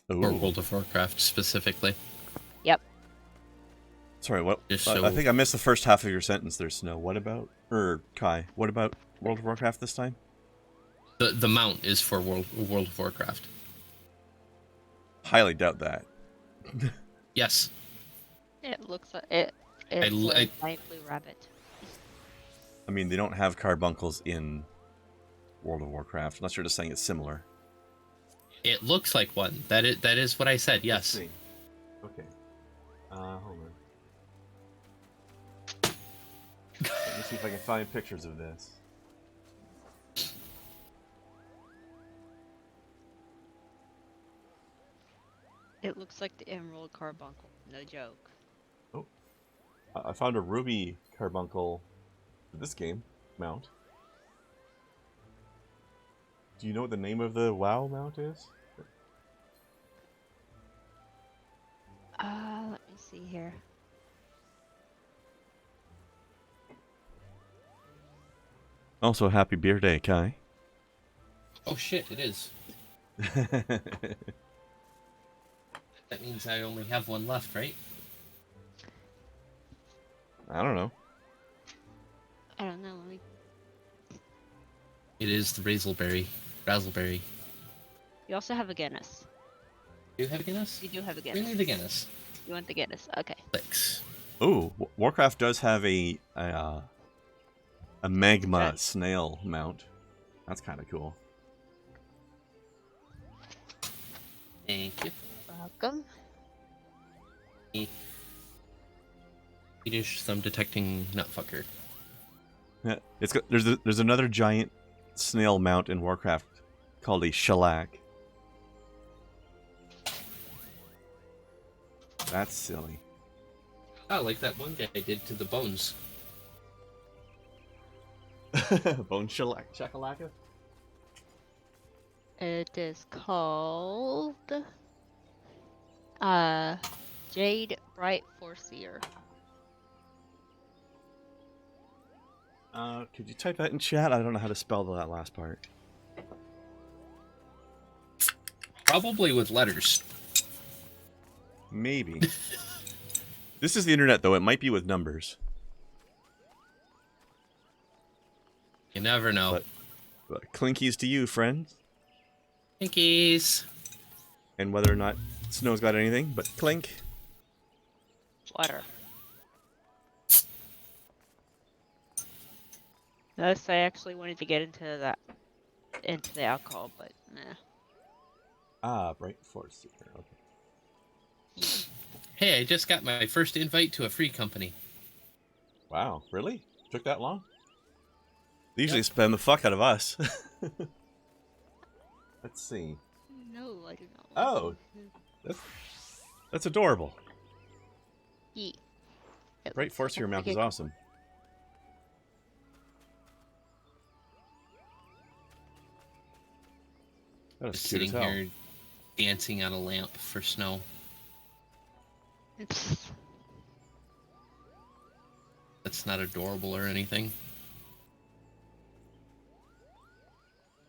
Or Ooh. World of Warcraft specifically. Yep. Sorry, what? Just I so think I missed the first half of your sentence there, Snow. What about... Kai, what about World of Warcraft this time? the mount is for World of Warcraft. Highly doubt that. Yes. It looks like it. It's a giant blue rabbit. I mean, they don't have carbuncles in World of Warcraft, unless you're just saying it's similar. It looks like one. That is what I said. Yes. Let's see. Okay. Hold on. Let me see if I can find pictures of this. It looks like the emerald carbuncle. No joke. Oh. I found a ruby carbuncle for this game mount. Do you know what the name of the WoW mount is? Let me see here. Also, happy beer day, Kai. Oh shit! It is. That means I only have one left, right? I don't know. I don't know. Let me... It is the Razzleberry. You also have a Guinness. Do you have a Guinness? You do have a Guinness. Bring me the Guinness. You want the Guinness? Okay. Thanks. Ooh, Warcraft does have a magma Okay. snail mount. That's kind of cool. Thank you. Welcome. Swedish thumb detecting nutfucker. Yeah, there's another giant snail mount in Warcraft called a shellac. That's silly. Oh, like that one guy did to the bones. Bone shellac, chakalaka. It is called Jade Bright Forseer. Could you type that in chat? I don't know how to spell that last part. Probably with letters. Maybe. This is the internet, though. It might be with numbers. You never know. But clinkies to you, friends. Pinkies. And whether or not Snow's got anything, but clink. Water. Notice I actually wanted to get into the alcohol, but nah. Ah, Bright Force Seeker. Okay. Hey, I just got my first invite to a free company. Wow, really? Took that long? They usually spam the fuck out of us. Let's see. No, I do not. Oh, that's adorable. Yeah. Bright Force Seeker mount is awesome. That is Just cute as sitting hell. here dancing on a lamp for snow. That's not adorable or anything.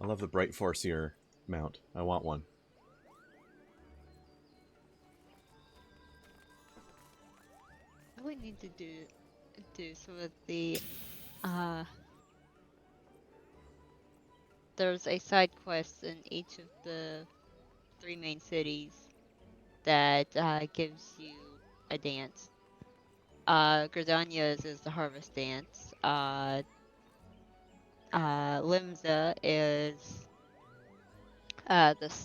I love the Bright Force Seeker mount. I want one. I would need to do some of the there's a side quest in each of the 3 main cities that gives you a dance. Gridania's is the harvest dance. Limsa is the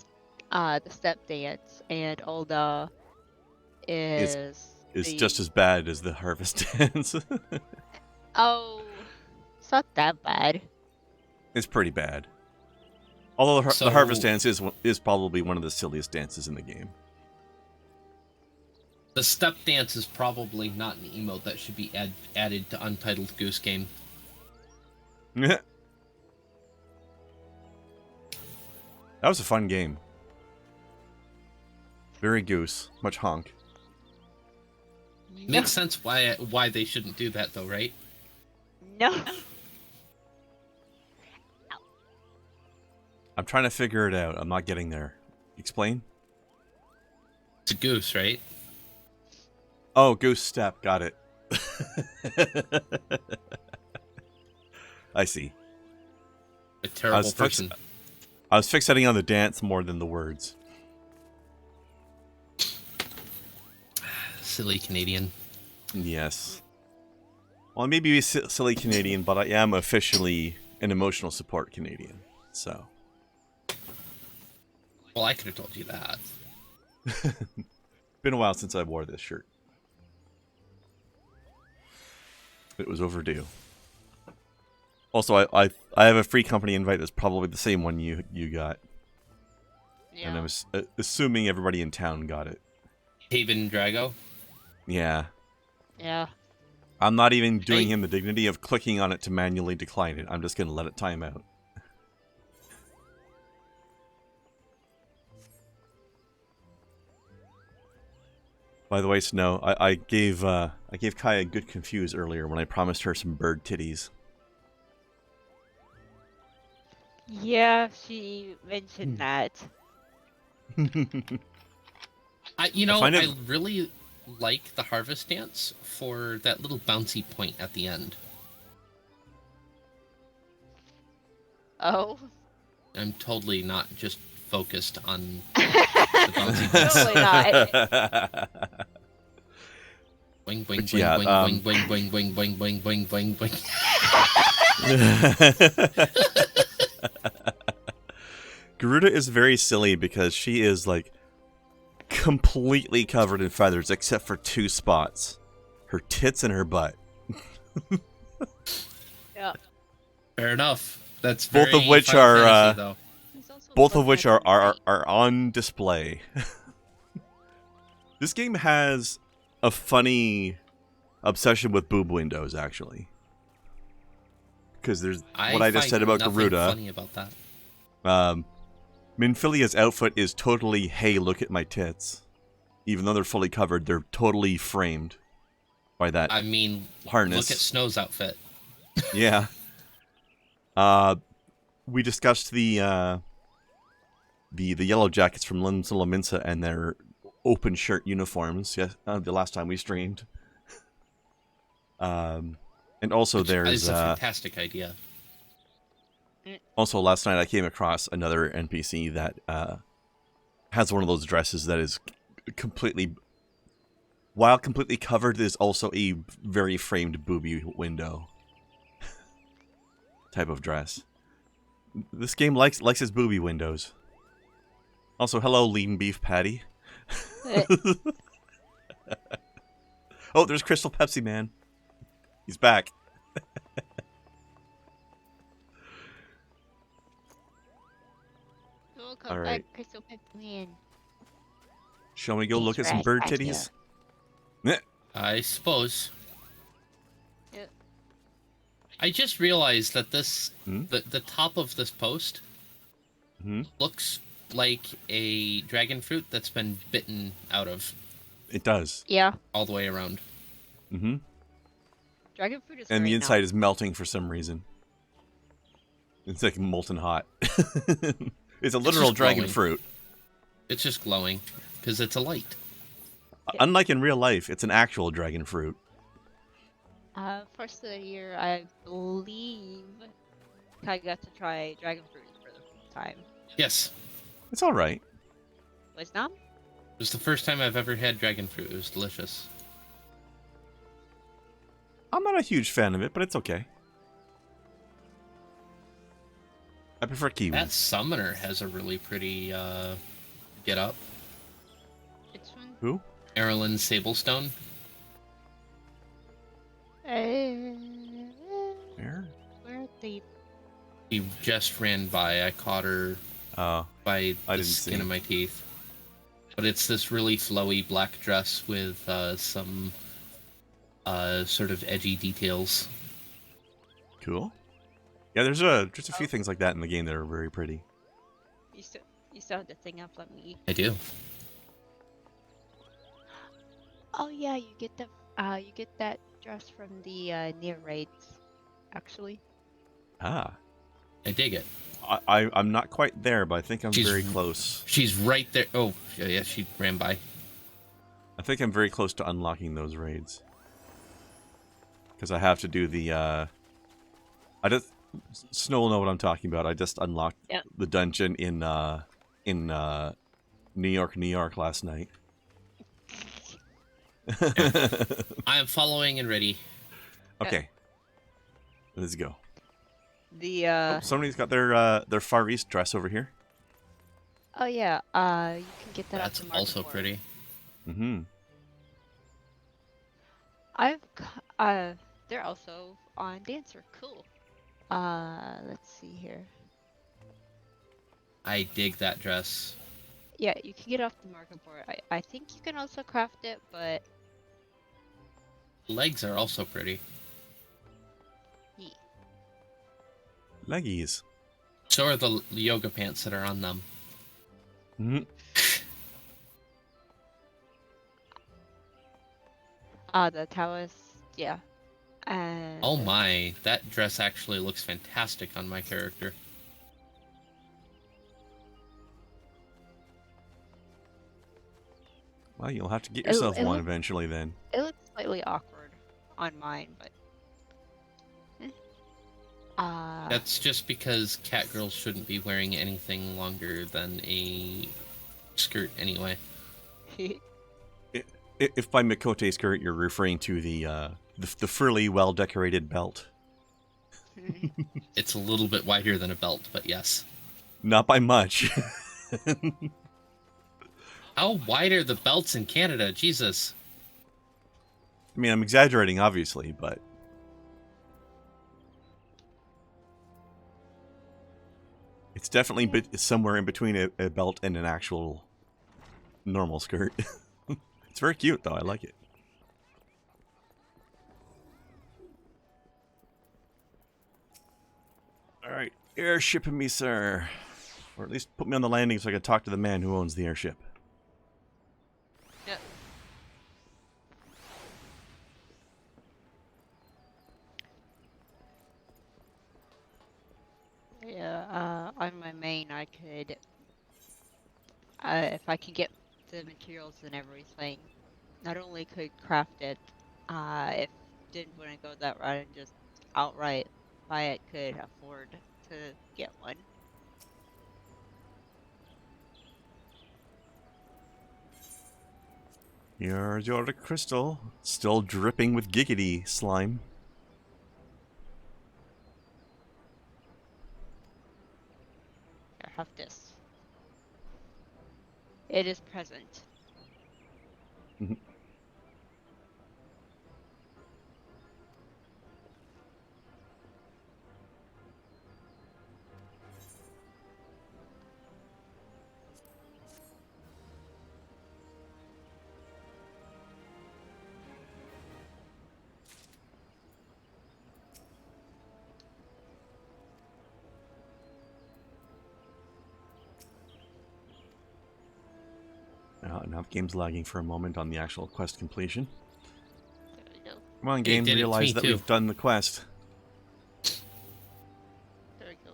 step dance, and Ulda is just as bad as the harvest dance. Oh, it's not that bad. It's pretty bad. Although So- the harvest dance is probably one of the silliest dances in the game. The step dance is probably not an emote that should be added to Untitled Goose Game. That was a fun game. Very goose, much honk. Makes sense why they shouldn't do that though, right? No. I'm trying to figure it out. I'm not getting there. Explain? It's a goose, right? Oh, Goose Step. Got it. I see. A terrible person. I was fixating on the dance more than the words. Silly Canadian. Yes. Well, I may be a silly Canadian, but I am officially an emotional support Canadian. So. Well, I could have told you that. Been a while since I wore this shirt. It was overdue. Also, I have a free company invite that's probably the same one you got. Yeah. And I was assuming everybody in town got it. Haven Drago. Yeah. Yeah. I'm not even doing Hey. him the dignity of clicking on it to manually decline it. I'm just going to let it time out. By the way, Snow, I gave Kai a good confuse earlier when I promised her some bird titties. Yeah, she mentioned that. I find it- I really like the harvest dance for that little bouncy point at the end. Oh. I'm totally not just focused on the bouncy dance. Totally not. Boing, boing, But boing, yeah, boing, boing, boing, boing, boing, boing, boing, boing, boing. Garuda is very silly because she is like completely covered in feathers except for two spots. Her tits and her butt. Yeah. Fair enough. That's Both very of which Final are, Fantasy, though. He's also Both of looking which at are the on display. This game has a funny obsession with boob windows, actually. Because there's what I just find said about nothing Garuda. funny about that. Minfilia's outfit is totally, hey, look at my tits. Even though they're fully covered, they're totally framed by that I mean, harness. look at Snow's outfit. Yeah. We discussed the Yellow Jackets from Minsa and their open shirt uniforms. Yes, the last time we streamed. And also Which there's is a fantastic idea. also last night I came across another NPC that has one of those dresses that is completely, while completely covered, is also a very framed booby window type of dress. This game likes its booby windows. Also, hello, lean beef patty. Oh, there's Crystal Pepsi Man. He's back. Welcome All right. back, Crystal Pepsi. Shall we go look at some bird titties? I suppose. Yep. I just realized that this, Hmm? the top of this post Hmm? looks like a dragon fruit that's been bitten out of It does. Yeah. all the way around. Mm-hmm. Dragon fruit is And great the inside now. is melting for some reason. It's like molten hot. It's a literal just dragon glowing. fruit. It's just glowing because it's a light. Unlike in real life, it's an actual dragon fruit. First of the year, I believe I got to try dragon fruit for the first time. Yes, It's all right. Was not? it was the first time I've ever had dragon fruit. It was delicious. I'm not a huge fan of it, but it's okay. I prefer kiwi. That summoner has a really pretty get up. Which one? Who? Marilyn Sablestone. Where? Where are they? He just ran by. I caught her Oh, by I the didn't skin see. of my teeth. But it's this really flowy black dress with some sort of edgy details. cool. Yeah, there's a few things like that in the game that are very pretty. You still have the thing up. Let me. I do. Oh yeah, you get that dress from the near raids, actually. Ah, I dig it. I'm not quite there, but I think I'm She's- very close. She's right there. Oh, yeah, she ran by. think I'm very close to unlocking those raids. Because I have to do the, I just... Snow will know what I'm talking about. I just unlocked the dungeon in New York last night. I am following and ready. Okay. Let's go. The Oh, somebody's got their Far East dress over here. oh yeah, you can get that. That's off the also market board. pretty. Mm-hmm. They're also on Dancer. Cool. Let's see here. I dig that dress. Yeah, you can get it off the market board. I think you can also craft it, but Legs are also pretty. yeah. Leggies. So are the yoga pants that are on them. Mm-hmm. The Taoist, yeah. And Oh my, that dress actually looks fantastic on my character. Well, you'll have to get yourself it one look- eventually then. it looks slightly awkward on mine, but That's just because cat girls shouldn't be wearing anything longer than a skirt anyway. If by Mikote skirt you're referring to the frilly, well-decorated belt. It's a little bit wider than a belt, but yes. Not by much. How wide are the belts in Canada? Jesus. I mean, I'm exaggerating, obviously, but... It's definitely somewhere in between a belt and an actual normal skirt. It's very cute, though. I like it. Alright, airshipping me, sir. Or at least put me on the landing so I can talk to the man who owns the airship. Yep. Yeah, on my main I could, if I can get the materials and everything, not only could craft it, if didn't want to go that route and just outright buy it, could afford to get one. Here's your crystal. Still dripping with giggity slime. Here, have this. It is present. Now the game's lagging for a moment on the actual quest completion. There we go. Come on, It game, did it to realize me that too. we've done the quest. There we go.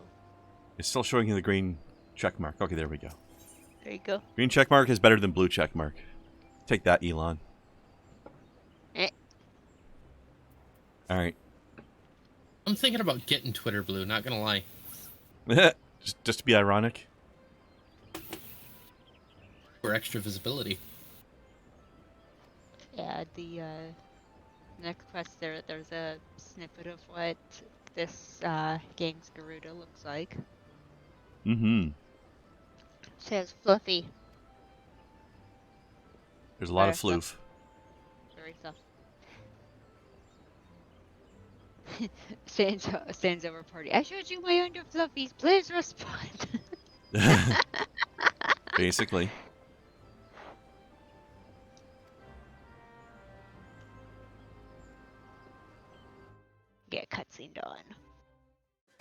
It's still showing you the green check mark. Okay, there we go. There you go. Green check mark is better than blue check mark. Take that, Elon. Eh. Alright. I'm thinking about getting Twitter blue, not gonna lie. just to be ironic. For extra visibility. Yeah, the next quest there's a snippet of what this game's Garuda looks like. Mm-hmm. Says fluffy. There's a lot of Very floof. Very tough. Stands over party. I showed you my under fluffies. Please respond. Basically. Get cutscene on.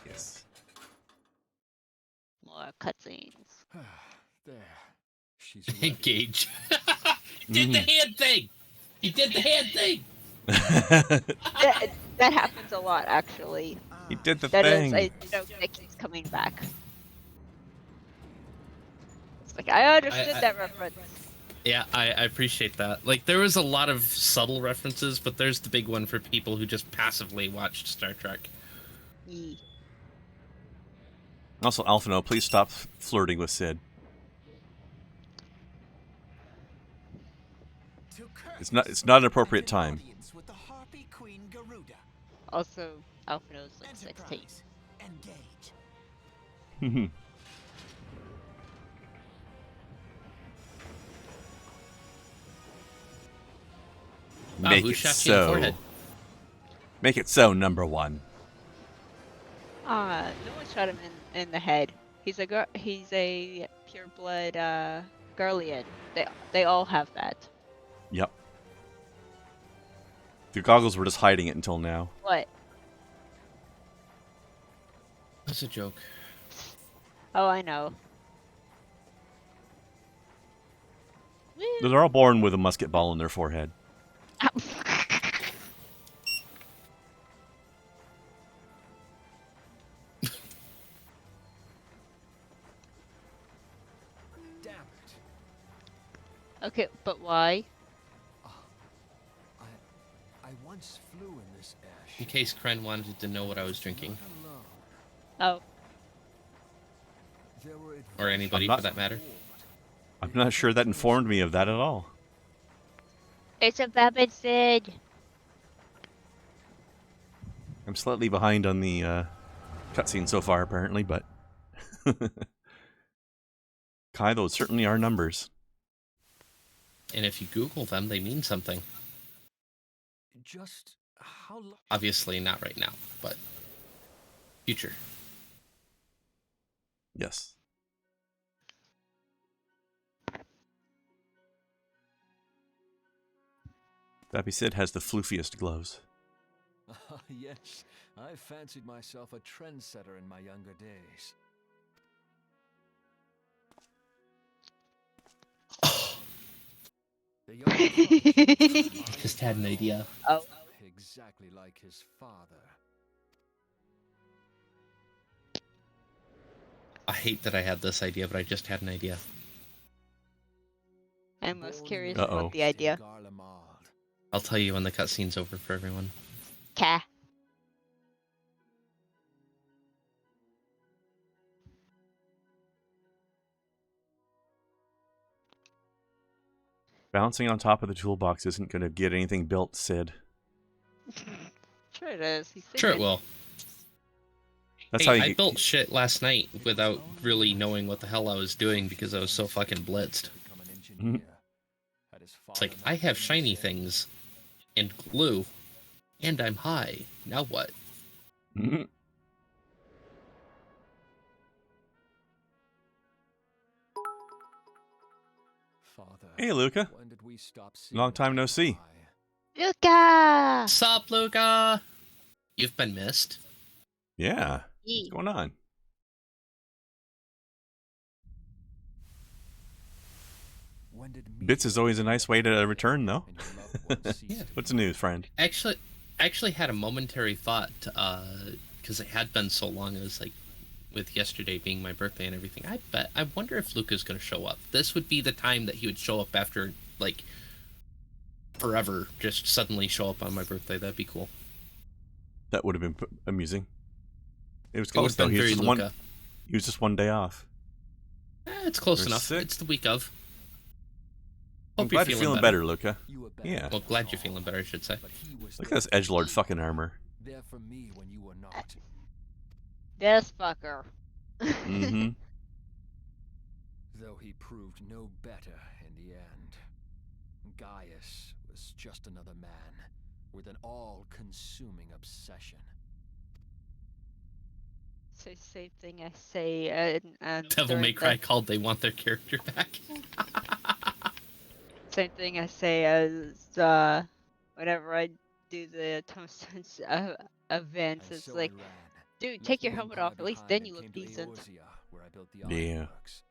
Yes. More cutscenes. There. She's Engage. He did the hand thing! He did the hand thing! That happens a lot, actually. He did the That thing. is, I know Nikki's coming back. It's like, I understood that reference. Yeah, I appreciate that. Like, there was a lot of subtle references, but there's the big one for people who just passively watched Star Trek. Yee. Also, Alphino, please stop flirting with Sid. It's not an appropriate time. Also, Alphino's like 16. Wow, Make who it shot you in the so. forehead? Make it so, number one. No one shot him in the head. He's a pure blood Garlean. They all have that. Yep. The goggles were just hiding it until now. What? That's a joke. Oh, I know. Woo. They're all born with a musket ball in their forehead. Damn it. Okay, but why? I once flew in this ash. In case Kren wanted to know what I was drinking, Oh, or anybody I'm not- for that matter. I'm not sure that informed me of that at all. it's a vapid Sid. I'm slightly behind on the cutscene so far, apparently, but... Kai, those certainly are numbers. And if you Google them, they mean something. Just how long? Obviously not right now, but future. Yes. Vappy Sid has the floofiest gloves. Yes, I fancied myself a trendsetter in my younger days. The young Just had an idea. Oh. Exactly like his father. I hate that I had this idea, but I just had an idea. I'm most curious Uh-oh. about the idea. I'll tell you when the cutscene's over for everyone. Ka. Bouncing on top of the toolbox isn't going to get anything built, Sid. Sure it is. He's Sure it thinking. will. That's Hey, how I you... built shit last night without really knowing what the hell I was doing because I was so fucking blitzed. Mhm. It's like, I have shiny things, and glue, and I'm high. Now what? Mhm. Hey, Luca. When did we stop Long time no see. Luca! Sup, Luca? You've been missed. Yeah. Yee. What's going on? Bits is always a nice way to return, though. Yeah. What's the news, friend? Actually had a momentary thought, because it had been so long. It was like, with yesterday being my birthday and everything. I wonder if Luca's going to show up. This would be the time that he would show up after, like, forever. Just suddenly show up on my birthday. That'd be cool. That would have been amusing. It was It close, would though. have been very Luca. He was just one day off. It's close You're enough. sick. It's the week of. I'm Hope glad you're feeling better, Luca. Yeah. Well, glad you're feeling better, I should say. Look at this edgelord fucking armor. There for me when you were not. This fucker. Mm-hmm. Though he proved no better in the end. Gaius was just another man with an all-consuming obsession. So same thing I say. Devil May Cry called they want their character back. Same thing I say as whenever I do the Tombstones events. And It's so like, I ran, dude, left take the your helmet Empire off. At least behind then and you look came to decent. Eorzea, where I built the Yeah. ironworks.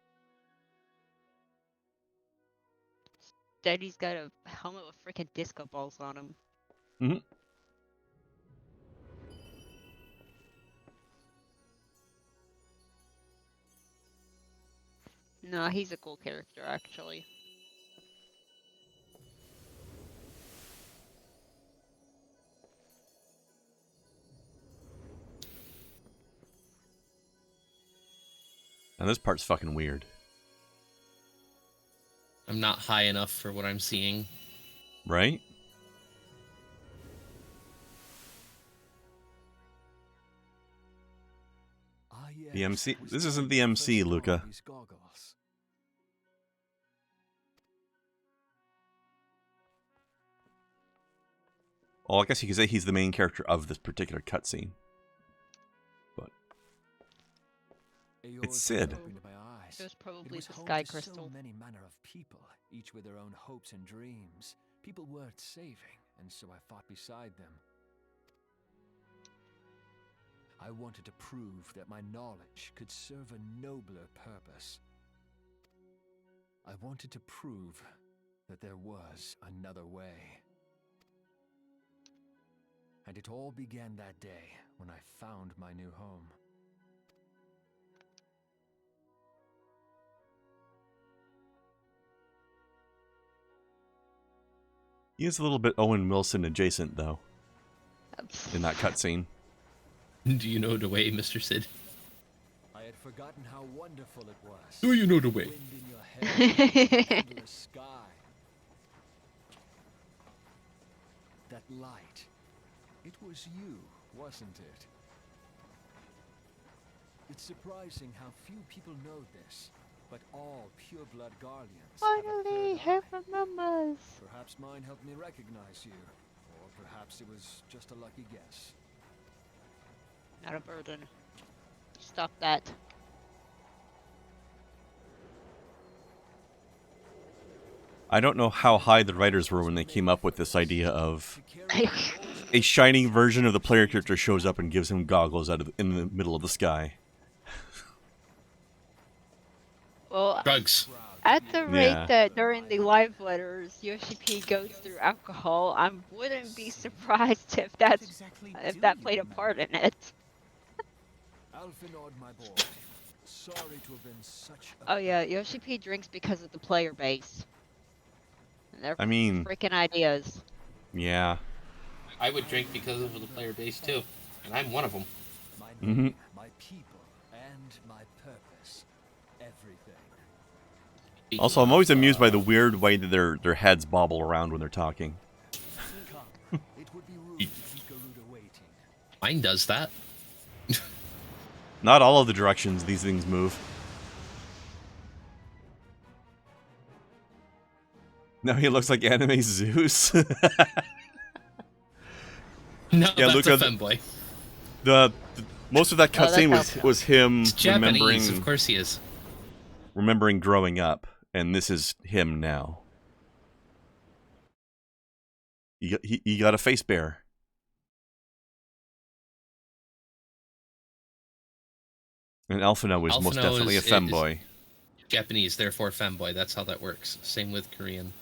Daddy's got a helmet with freaking disco balls on him. Mm-hmm. No, he's a cool character, actually. this part's fucking weird. I'm not high enough for what I'm seeing. Right? The MC. This isn't the MC, Luca. Well, I guess you could say he's the main character of this particular cutscene. But it's Sid. It was probably the sky crystal. So many manner of people, each with their own hopes and dreams. People worth saving, and so I fought beside them. I wanted to prove that my knowledge could serve a nobler purpose. I wanted to prove that there was another way. And it all began that day when I found my new home. He is a little bit Owen Wilson adjacent, though, in that cutscene. Do you know the way, Mr. Sid? I had forgotten how wonderful it was. Do you know the way? Wind in your hair, endless sky. That light. It was you, wasn't it? It's surprising how few people know this, but all pureblood guardians Finally, have half remembers. Perhaps mine helped me recognize you, or perhaps it was just a lucky guess. Not a burden. Stop that. I don't know how high the writers were when they came up with this idea of a shining version of the player character shows up and gives him goggles in the middle of the sky. Well, Drugs. at the rate Yeah. that during the live letters Yoshi P goes through alcohol, I wouldn't be surprised if that played a part in it. Alfinod, my boy. Sorry to have been such a Oh yeah, Yoshi P drinks because of the player base. And they're I mean, freaking ideas. yeah. I would drink because of the player base too, and I'm one of them. my Mhm. name, my people, and my purpose. Everything. Also, I'm always amused by the weird way that their heads bobble around when they're talking. Come. It would be rude to keep Garuda waiting. Mine does that. Not all of the directions these things move. Now he looks like anime Zeus. No, Yeah, that's Luca, a femboy. the most of that Oh, that's cutscene helpful. was him It's Japanese, of remembering course he is. growing up, and this is him now. He got a face bear. And Alphino is most Alphino definitely a is femboy. Japanese, therefore femboy. That's how that works. Same with Korean.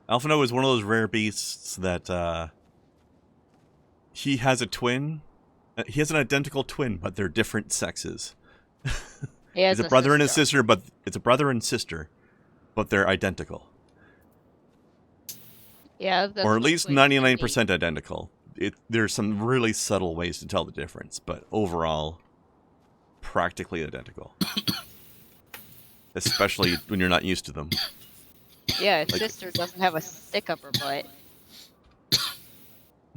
Alphino is one of those rare beasts that he has a twin. He has an identical twin, but they're different sexes. He has It's a brother and a sister. sister, but it's a brother and sister, but they're identical, Yeah, that's or at what's least weird to me. 99% identical. There's some really subtle ways to tell the difference, but overall, practically identical. Especially when you're not used to them. Yeah, his sister doesn't have a stick up her butt.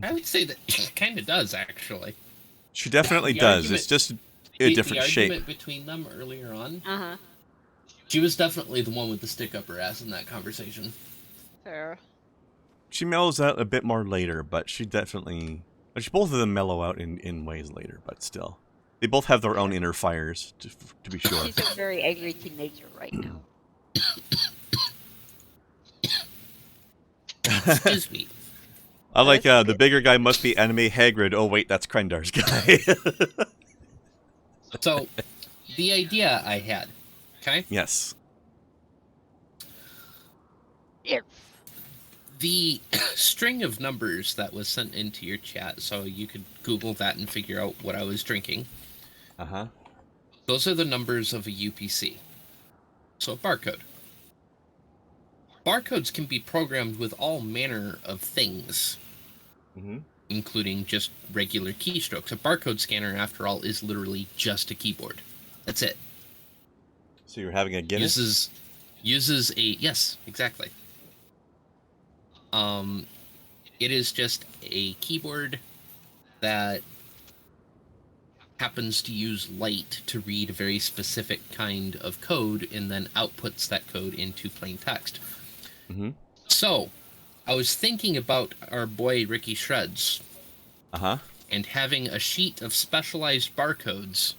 I would say that it kind of does, actually. She definitely The does. argument- It's just a The different argument shape. between them earlier on, Uh-huh. she was definitely the one with the stick up her ass in that conversation. Fair. She mellows out a bit more later, but she definitely... both of them mellow out in ways later, but still. They both have their own inner fires, to be sure. She's a very angry teenager right now. Excuse me. I like, that's the good. bigger guy must be anime Hagrid. Oh wait, that's Krendar's guy. So, the idea I had, okay? Yes. Yeah. The string of numbers that was sent into your chat, so you could Google that and figure out what I was drinking. Uh-huh. Those are the numbers of a UPC. So a barcode. Barcodes can be programmed with all manner of things, Mm-hmm. including just regular keystrokes. A barcode scanner, after all, is literally just a keyboard. That's it. So you're having a Guinness? Uses a yes, exactly. It is just a keyboard that happens to use light to read a very specific kind of code and then outputs that code into plain text. Mm-hmm. So, I was thinking about our boy Ricky Shreds. Uh-huh. And having a sheet of specialized barcodes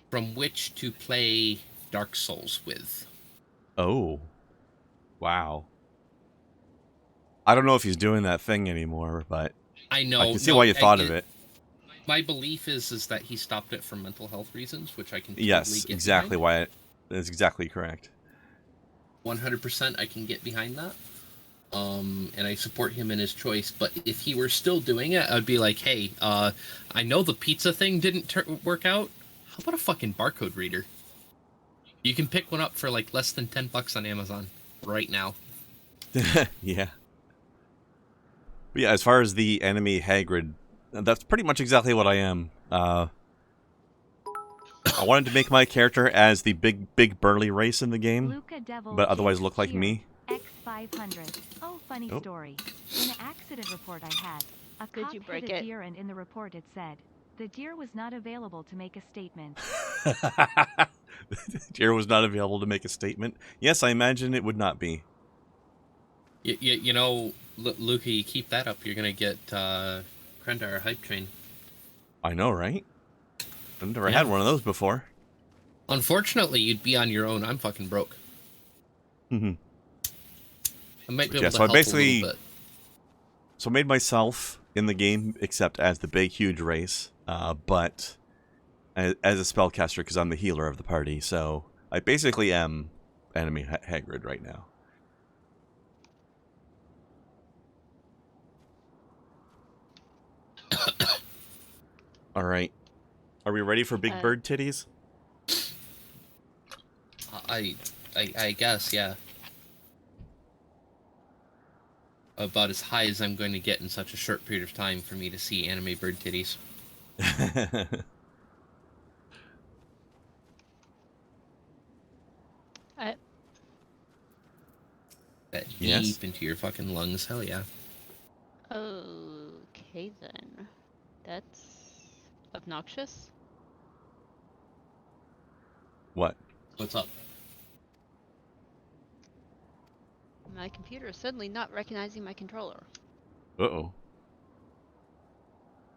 from which to play Dark Souls with. Oh. Wow. I don't know if he's doing that thing anymore, but I know. I can see why you thought of it. My belief is that he stopped it for mental health reasons, which I can totally Yes, get exactly behind. why that's exactly correct. 100% I can get behind that. And I support him in his choice, but if he were still doing it, I'd be like, hey, I know the pizza thing didn't work out. How about a fucking barcode reader? You can pick one up for like less than $10 on Amazon right now. Yeah. But yeah, as far as the enemy Hagrid, that's pretty much exactly what I am. I wanted to make my character as the big burly race in the game, but otherwise look like me. X500. Oh, funny story. In an accident report I had, a Did cop you break hit a it? deer, and in the report it said, the deer was not available to make a statement. Deer was not available to make a statement. Yes, I imagine it would not be. You know, Luca, you keep that up, you're gonna get Krendar hype train. I know, right? I've never had one of those before. Unfortunately, you'd be on your own. I'm fucking broke. Mm-hmm. I might be Yeah, able to so I help basically a little bit. So I made myself in the game, except as the big, huge race, but as a spellcaster because I'm the healer of the party. So I basically am enemy Hagrid right now. All right, are we ready for Big Bird Titties? I guess, yeah. About as high as I'm going to get in such a short period of time for me to see anime bird titties. That deep into your fucking lungs, hell yeah. Okay then. That's obnoxious. What? What's up? My computer is suddenly not recognizing my controller. Uh-oh.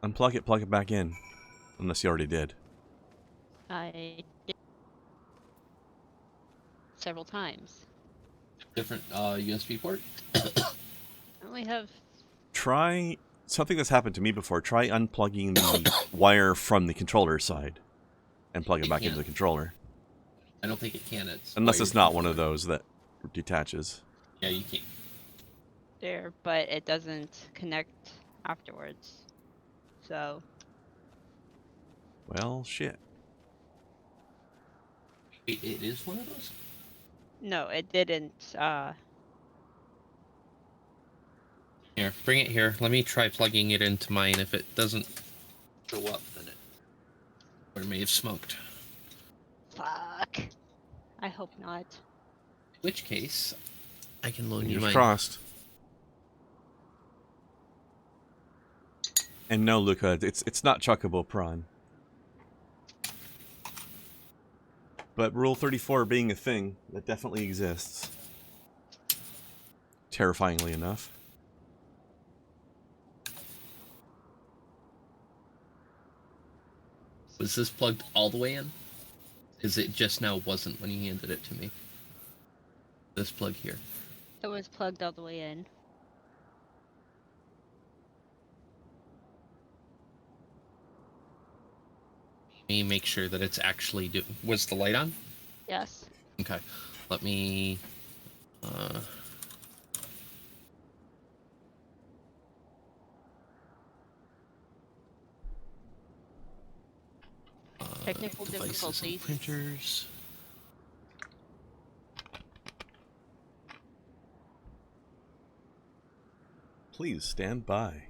Unplug it, plug it back in. Unless you already did. I did several times. Different USB port? I only have... Try something that's happened to me before. Try unplugging the wire from the controller side and plug it back into the controller. I don't think it can. Unless it's not one of those that detaches. Yeah, you can't. There, but it doesn't connect afterwards. So... Well, shit. It is one of those? No, it didn't, Here, bring it here. Let me try plugging it into mine. If it doesn't show up, then it may have smoked. Fuck. I hope not. In which case, I can loan you Fingers mine. crossed. And no, Luca, it's not chuckable prawn. But Rule 34 being a thing, that definitely exists. Terrifyingly enough. Was this plugged all the way in? Because it just now wasn't when you handed it to me. This plug here. It was plugged all the way in. Let me make sure that it's actually was the light on? Yes. Okay. Let me Technical difficulties. Printers. Please stand by.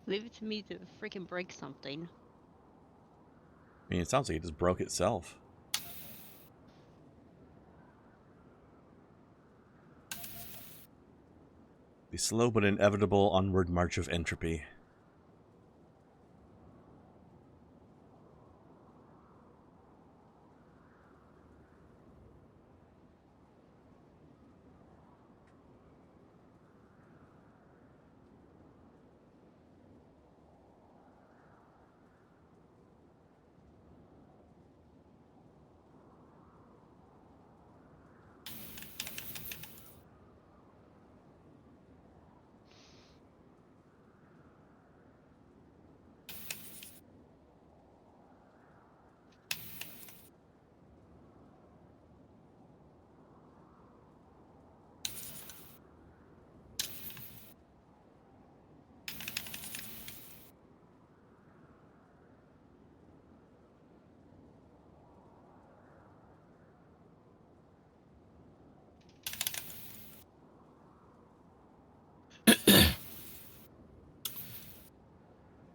Leave it to me to freaking break something. I mean, it sounds like it just broke itself. The slow but inevitable onward march of entropy.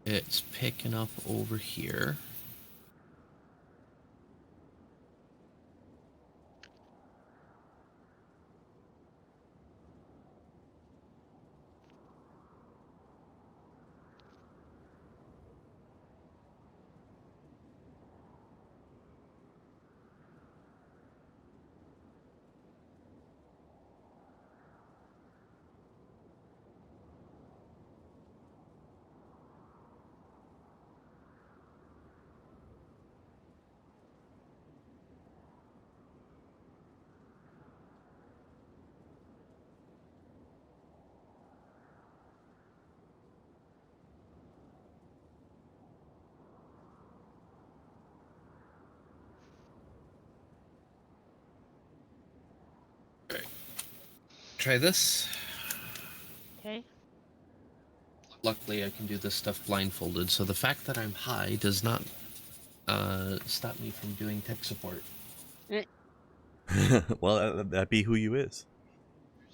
It's picking up over here. Try this. Okay. Luckily, I can do this stuff blindfolded, so the fact that I'm high does not stop me from doing tech support. Well, that be who you is.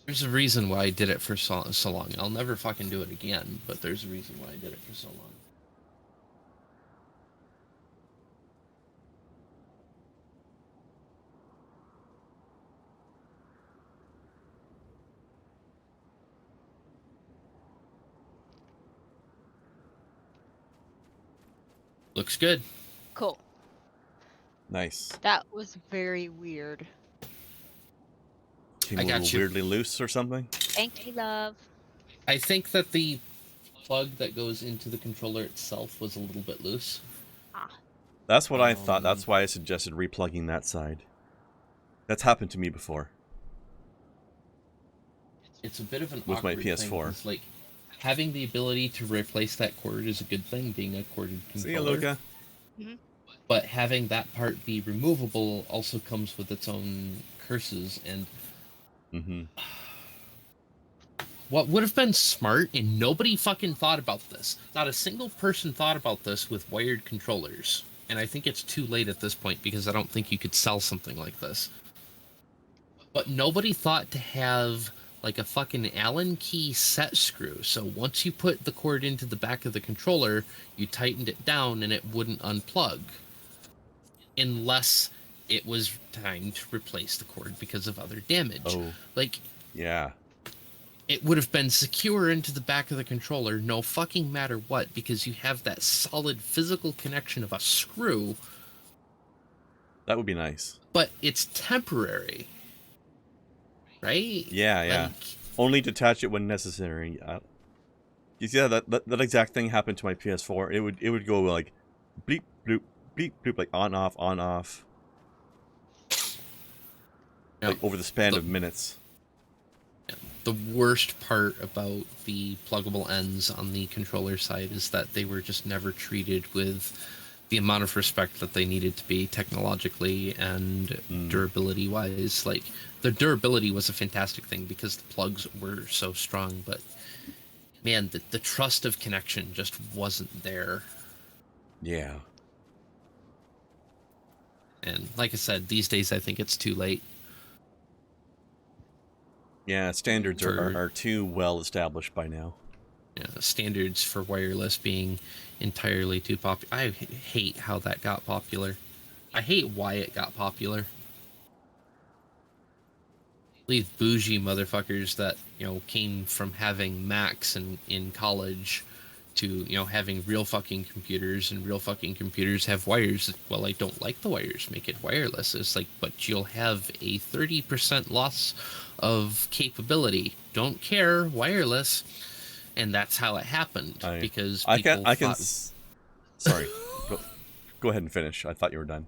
There's a reason why I did it for so long. I'll never fucking do it again, but there's a reason why I did it for so long. Looks good. Cool. Nice. That was very weird. Came I a got little you. weirdly loose or something. Thank you, love. I think that the plug that goes into the controller itself was a little bit loose. Ah. That's what I thought. That's why I suggested replugging that side. That's happened to me before. It's a bit of an With my awkward PS4. thing, 'cause, like, having the ability to replace that cord is a good thing, being a corded controller. See ya, Luca. But having that part be removable also comes with its own curses, and what would have been smart, and nobody fucking thought about this. Not a single person thought about this with wired controllers. And I think it's too late at this point, because I don't think you could sell something like this. But nobody thought to have like a fucking Allen key set screw. So once you put the cord into the back of the controller, you tightened it down and it wouldn't unplug. Unless it was time to replace the cord because of other damage. Oh. Like, yeah. It would have been secure into the back of the controller, no fucking matter what, because you have that solid physical connection of a screw. That would be nice. But it's temporary. Right? Yeah, yeah. Like, only detach it when necessary. You see that exact thing happened to my PS4. It would go like bleep bloop bleep bloop, like on off. Like over the span of minutes. The worst part about the pluggable ends on the controller side is that they were just never treated with the amount of respect that they needed to be technologically and durability wise. Like, the durability was a fantastic thing because the plugs were so strong, but man, the trust of connection just wasn't there. Yeah. And like I said, these days I think it's too late. Yeah, standards are too well established by now. standards for wireless being entirely too popular. I hate how that got popular. I hate why it got popular. These bougie motherfuckers that came from having Macs in college to having real fucking computers, and real fucking computers have wires. Well, I don't like the wires. Make it wireless. It's like, but you'll have a 30% loss of capability. Don't care, wireless. And that's how it happened, because people Sorry, go ahead and finish. I thought you were done.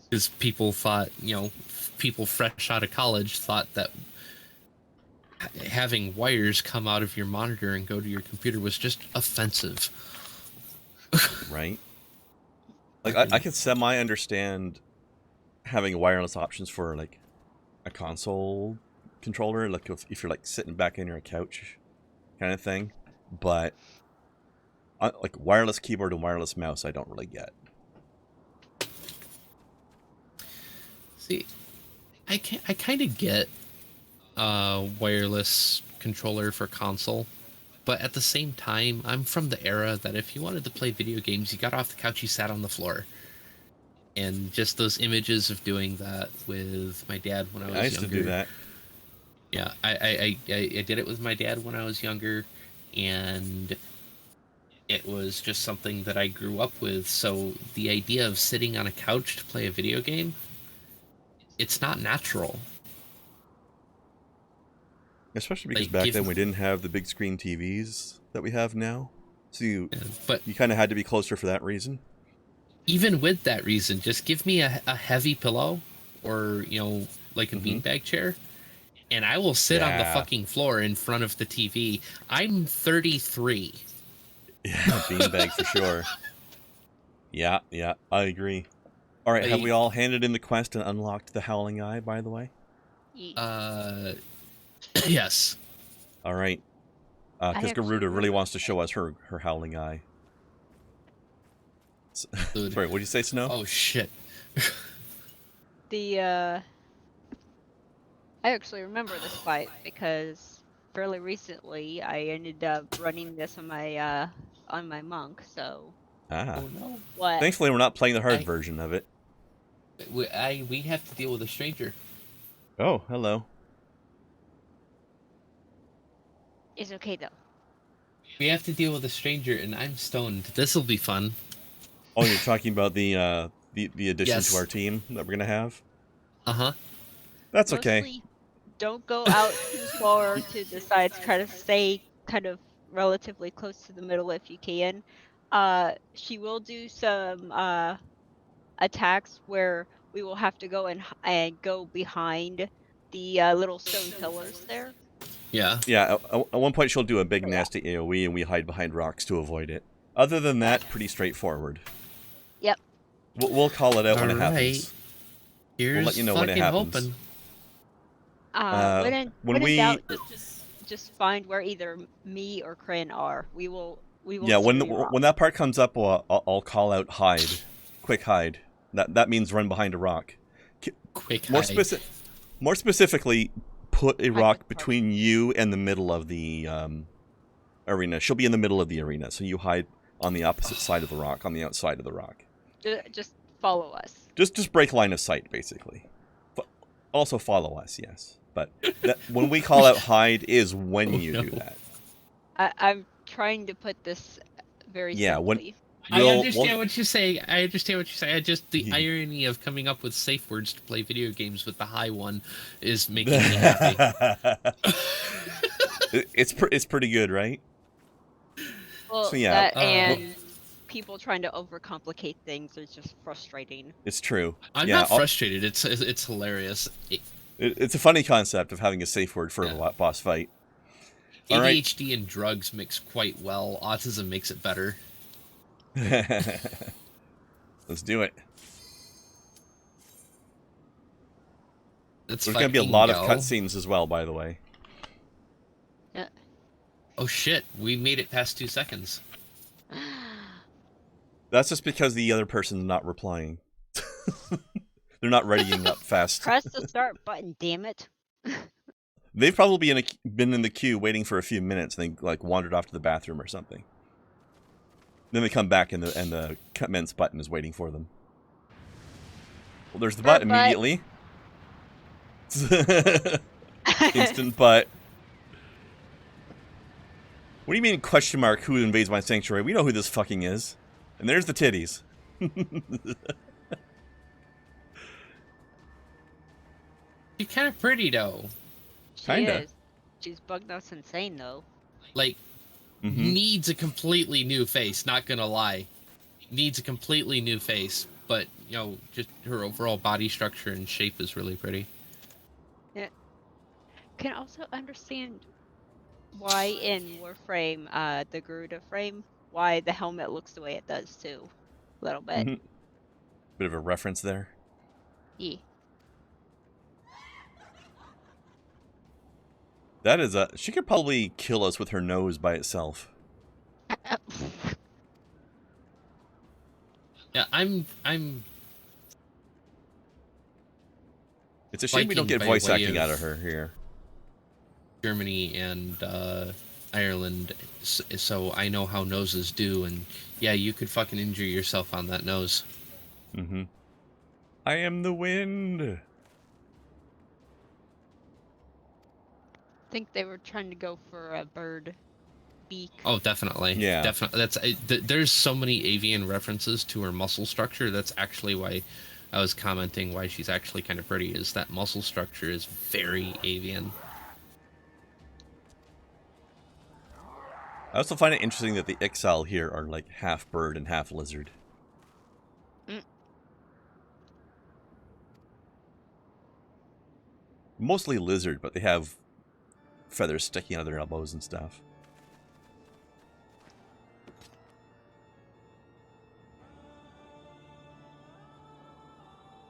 Because people thought, people fresh out of college thought that having wires come out of your monitor and go to your computer was just offensive. Right? Like, I can semi-understand having wireless options for, like, a console controller, like if you're, like, sitting back in your couch kind of thing, but, like, wireless keyboard and wireless mouse, I don't really get. See, I kind of get wireless controller for console, but at the same time, I'm from the era that if you wanted to play video games, you got off the couch, you sat on the floor. And just those images of doing that with my dad when I was younger. I used to do that. Yeah, I did it with my dad when I was younger, and it was just something that I grew up with. So the idea of sitting on a couch to play a video game, it's not natural. Especially because back then we didn't have the big screen TVs that we have now. So you kind of had to be closer for that reason. Even with that reason, just give me a heavy pillow or, like a beanbag chair, and I will sit on the fucking floor in front of the TV. I'm 33. Yeah, beanbag for sure. Yeah, I agree. All right, have we all handed in the quest and unlocked the Howling Eye, by the way? Yes. All right. Because Garuda really wants to show us her Howling Eye. Sorry, what did you say, Snow? Oh, shit. I actually remember this fight because fairly recently I ended up running this on my monk, so... Ah. Oh, no. What? Thankfully, we're not playing the hard version of it. We have to deal with a stranger. Oh, hello. It's okay, though. We have to deal with a stranger, and I'm stoned. This'll be fun. Oh, you're talking about the addition to our team that we're gonna have? Uh-huh. That's Mostly, okay. Don't go out too far to the sides. Try to stay kind of relatively close to the middle if you can. She will do some attacks where we will have to go and go behind the little stone pillars there. Yeah. Yeah, at one point she'll do a big nasty AoE and we hide behind rocks to avoid it. Other than that, pretty straightforward. Yep. We'll call it out when it happens. We'll let you know when it happens. When in doubt, just find where either me or Kren are. We will. Yeah, when that part comes up, I'll call out hide, quick hide. That means run behind a rock. Quick hide. More specifically, put a rock between you and the middle of the arena. She'll be in the middle of the arena, so you hide on the opposite side of the rock, on the outside of the rock. Just follow us. Just break line of sight, basically. Also follow us, yes. But when we call out hide is when you do that. I'm trying to put this very simply. I understand what you're saying. I just the irony of coming up with safe words to play video games with the high one is making me happy. It's pretty good, right? Well, so, yeah. That and people trying to overcomplicate things is just frustrating. It's true. I'm not frustrated. It's hilarious. It's a funny concept of having a safe word for a boss fight. ADHD and drugs mix quite well. Autism makes it better. Let's do it. There's going to be a lot of cutscenes as well, by the way. Yeah. Oh shit, we made it past 2 seconds. That's just because the other person's not replying. They're not readying up fast. Press the start button, damn it. They've probably been in the queue waiting for a few minutes, and they like wandered off to the bathroom or something. Then they come back, and the commence button is waiting for them. Well, there's the butt immediately. Instant butt. What do you mean, question mark, who invades my sanctuary? We know who this fucking is. And there's the titties. She's kind of pretty, though. Kinda. She's bug nuts insane, though. Like, needs a completely new face, not gonna lie. Needs a completely new face. But, you know, just her overall body structure and shape is really pretty. Yeah. Can also understand why in Warframe, the Garuda frame, why the helmet looks the way it does, too. A little bit. Bit of a reference there. Yeah. That is a... She could probably kill us with her nose by itself. Yeah, I'm It's a shame we don't get Viking by voice way acting of- out of her here. Germany and Ireland, so I know how noses do, and yeah, you could fucking injure yourself on that nose. I am the wind. I think they were trying to go for a bird beak. Oh, definitely. Yeah. Definitely. That's there's so many avian references to her muscle structure. That's actually why I was commenting why she's actually kind of pretty, is that muscle structure is very avian. I also find it interesting that the Ixal here are like half bird and half lizard. Mostly lizard, but they have feathers sticking out of their elbows and stuff.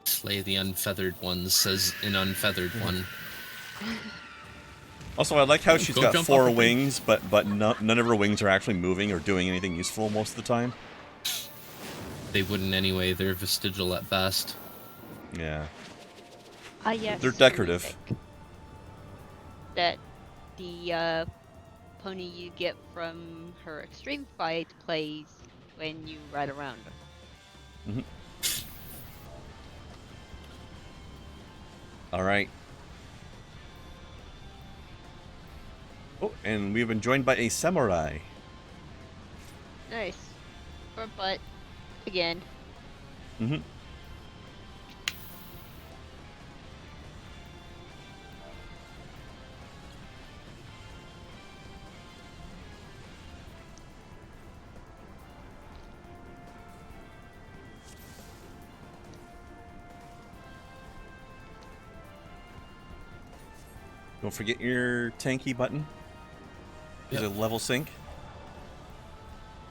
Slay the unfeathered ones, says an unfeathered one. Also, I like how she's Go got jump 4 off a wings, but none of her wings are actually moving or doing anything useful most of the time. They wouldn't anyway, they're vestigial at best. Yeah. Yes, They're decorative. That the pony you get from her extreme fight plays when you ride around her. Alright. Oh, and we've been joined by a samurai. Nice. For butt. Again. Don't forget your tanky button. Is Yep. it level sync?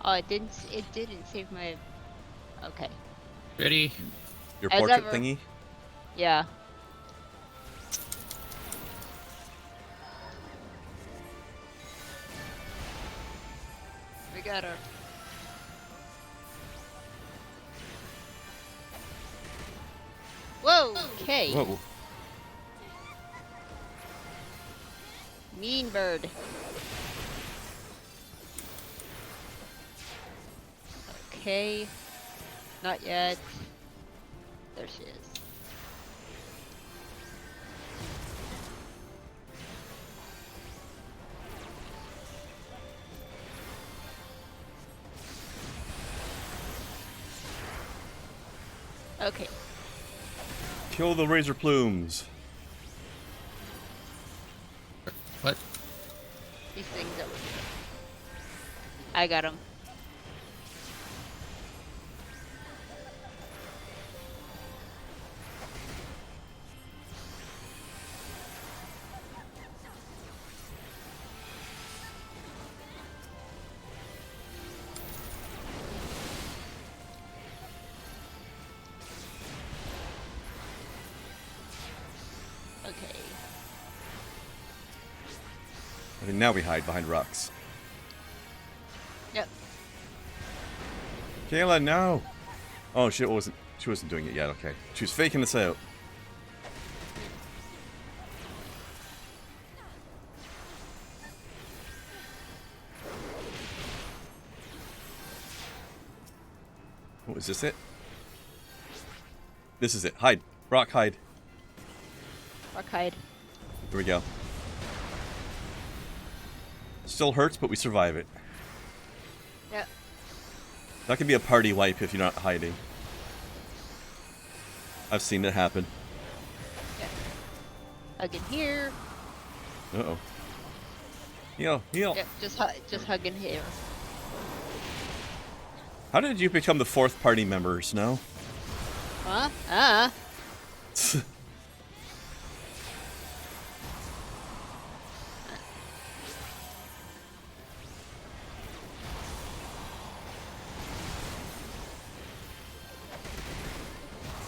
Oh, it didn't save my... Okay. Ready? Your As portrait ever. thingy? Yeah. We got her. Whoa! Okay. Whoa. Mean bird. Okay. Not yet. There she is. Okay. Kill the razor plumes. What? These things over here. I got them. Okay. Okay, now we hide behind rocks. Yep. Kayla, no! Oh, she wasn't doing it yet, okay. She was faking this out. Oh, is this it? This is it. Hide. Rock, hide. Rock hide. Here we go. Still hurts, but we survive it. Yep. That could be a party wipe if you're not hiding. I've seen it happen. Yep. Hugging here. Uh-oh. Heal, heal. Yep, just hugging here. How did you become the fourth party member, Snow? Huh?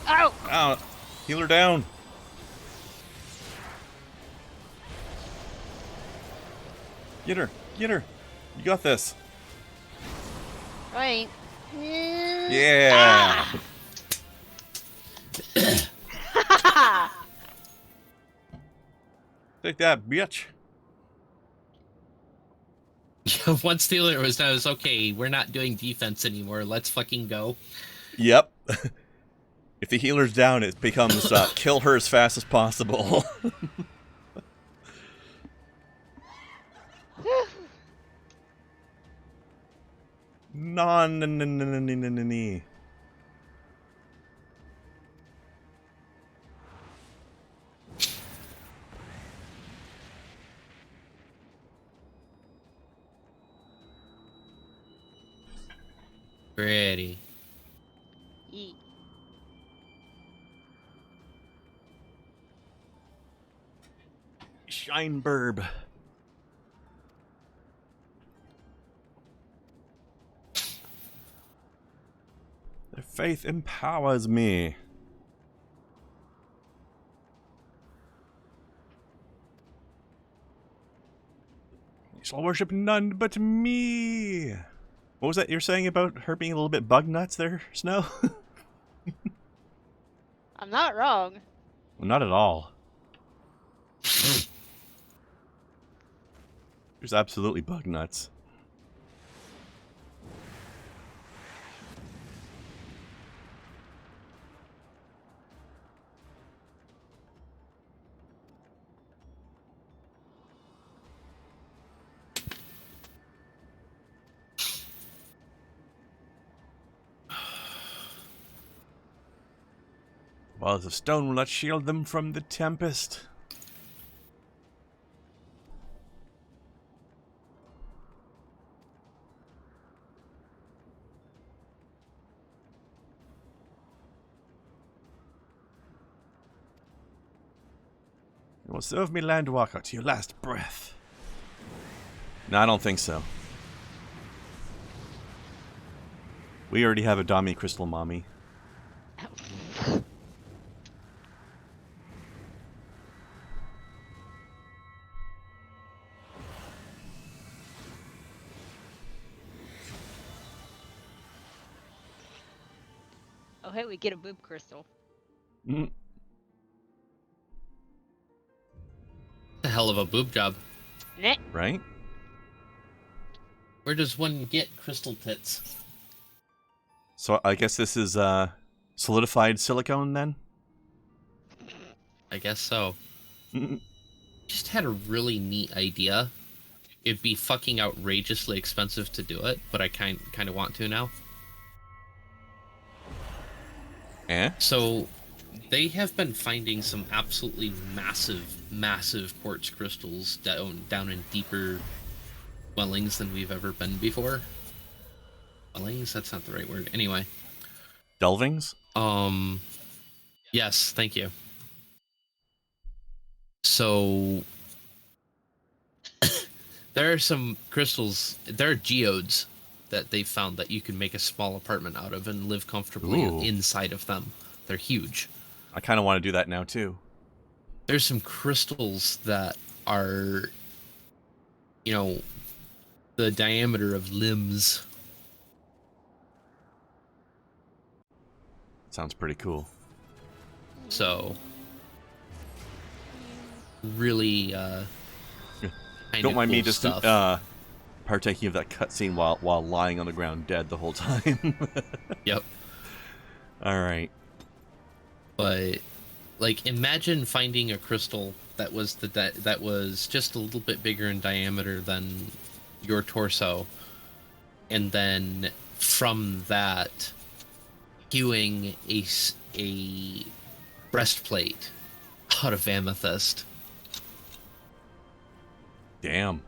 Ow! Ow! Heal her down. Get her. Get her. You got this. Right. Yeah. Take that, bitch. Once the alert was done, it was okay. We're not doing defense anymore. Let's fucking go. Yep. If the healer's down, it becomes kill her as fast as possible. Non. Pretty. Eat. Shine burb. Their faith empowers me. You shall worship none but me. What was that you're saying about her being a little bit bug nuts there, Snow? I'm not wrong. Well, not at all. There's absolutely bug nuts. Walls of stone will not shield them from the tempest. You will serve me, Landwalker, to your last breath. No, I don't think so. We already have a Dami Crystal Mommy. Oh, hey, we get a boob crystal. Mm. A hell of a boob job. Nah. Right? Where does one get crystal tits? So I guess this is solidified silicone then? I guess so. Mm. Just had a really neat idea. It'd be fucking outrageously expensive to do it, but I kind of want to now. Eh? So, they have been finding some absolutely massive quartz crystals down in deeper dwellings than we've ever been before. Dwellings? That's not the right word. Anyway. Delvings? Yes, thank you. So, there are some crystals, there are geodes that they've found that you can make a small apartment out of and live comfortably inside of them. They're huge. I kind of want to do that now too. There's some crystals that are, you know, the diameter of limbs. Sounds pretty cool. So, really, Don't mind cool me just stuff. partaking of that cutscene while lying on the ground dead the whole time. Yep. All right. But like, imagine finding a crystal that was that was just a little bit bigger in diameter than your torso, and then from that, hewing a breastplate out of amethyst. Damn.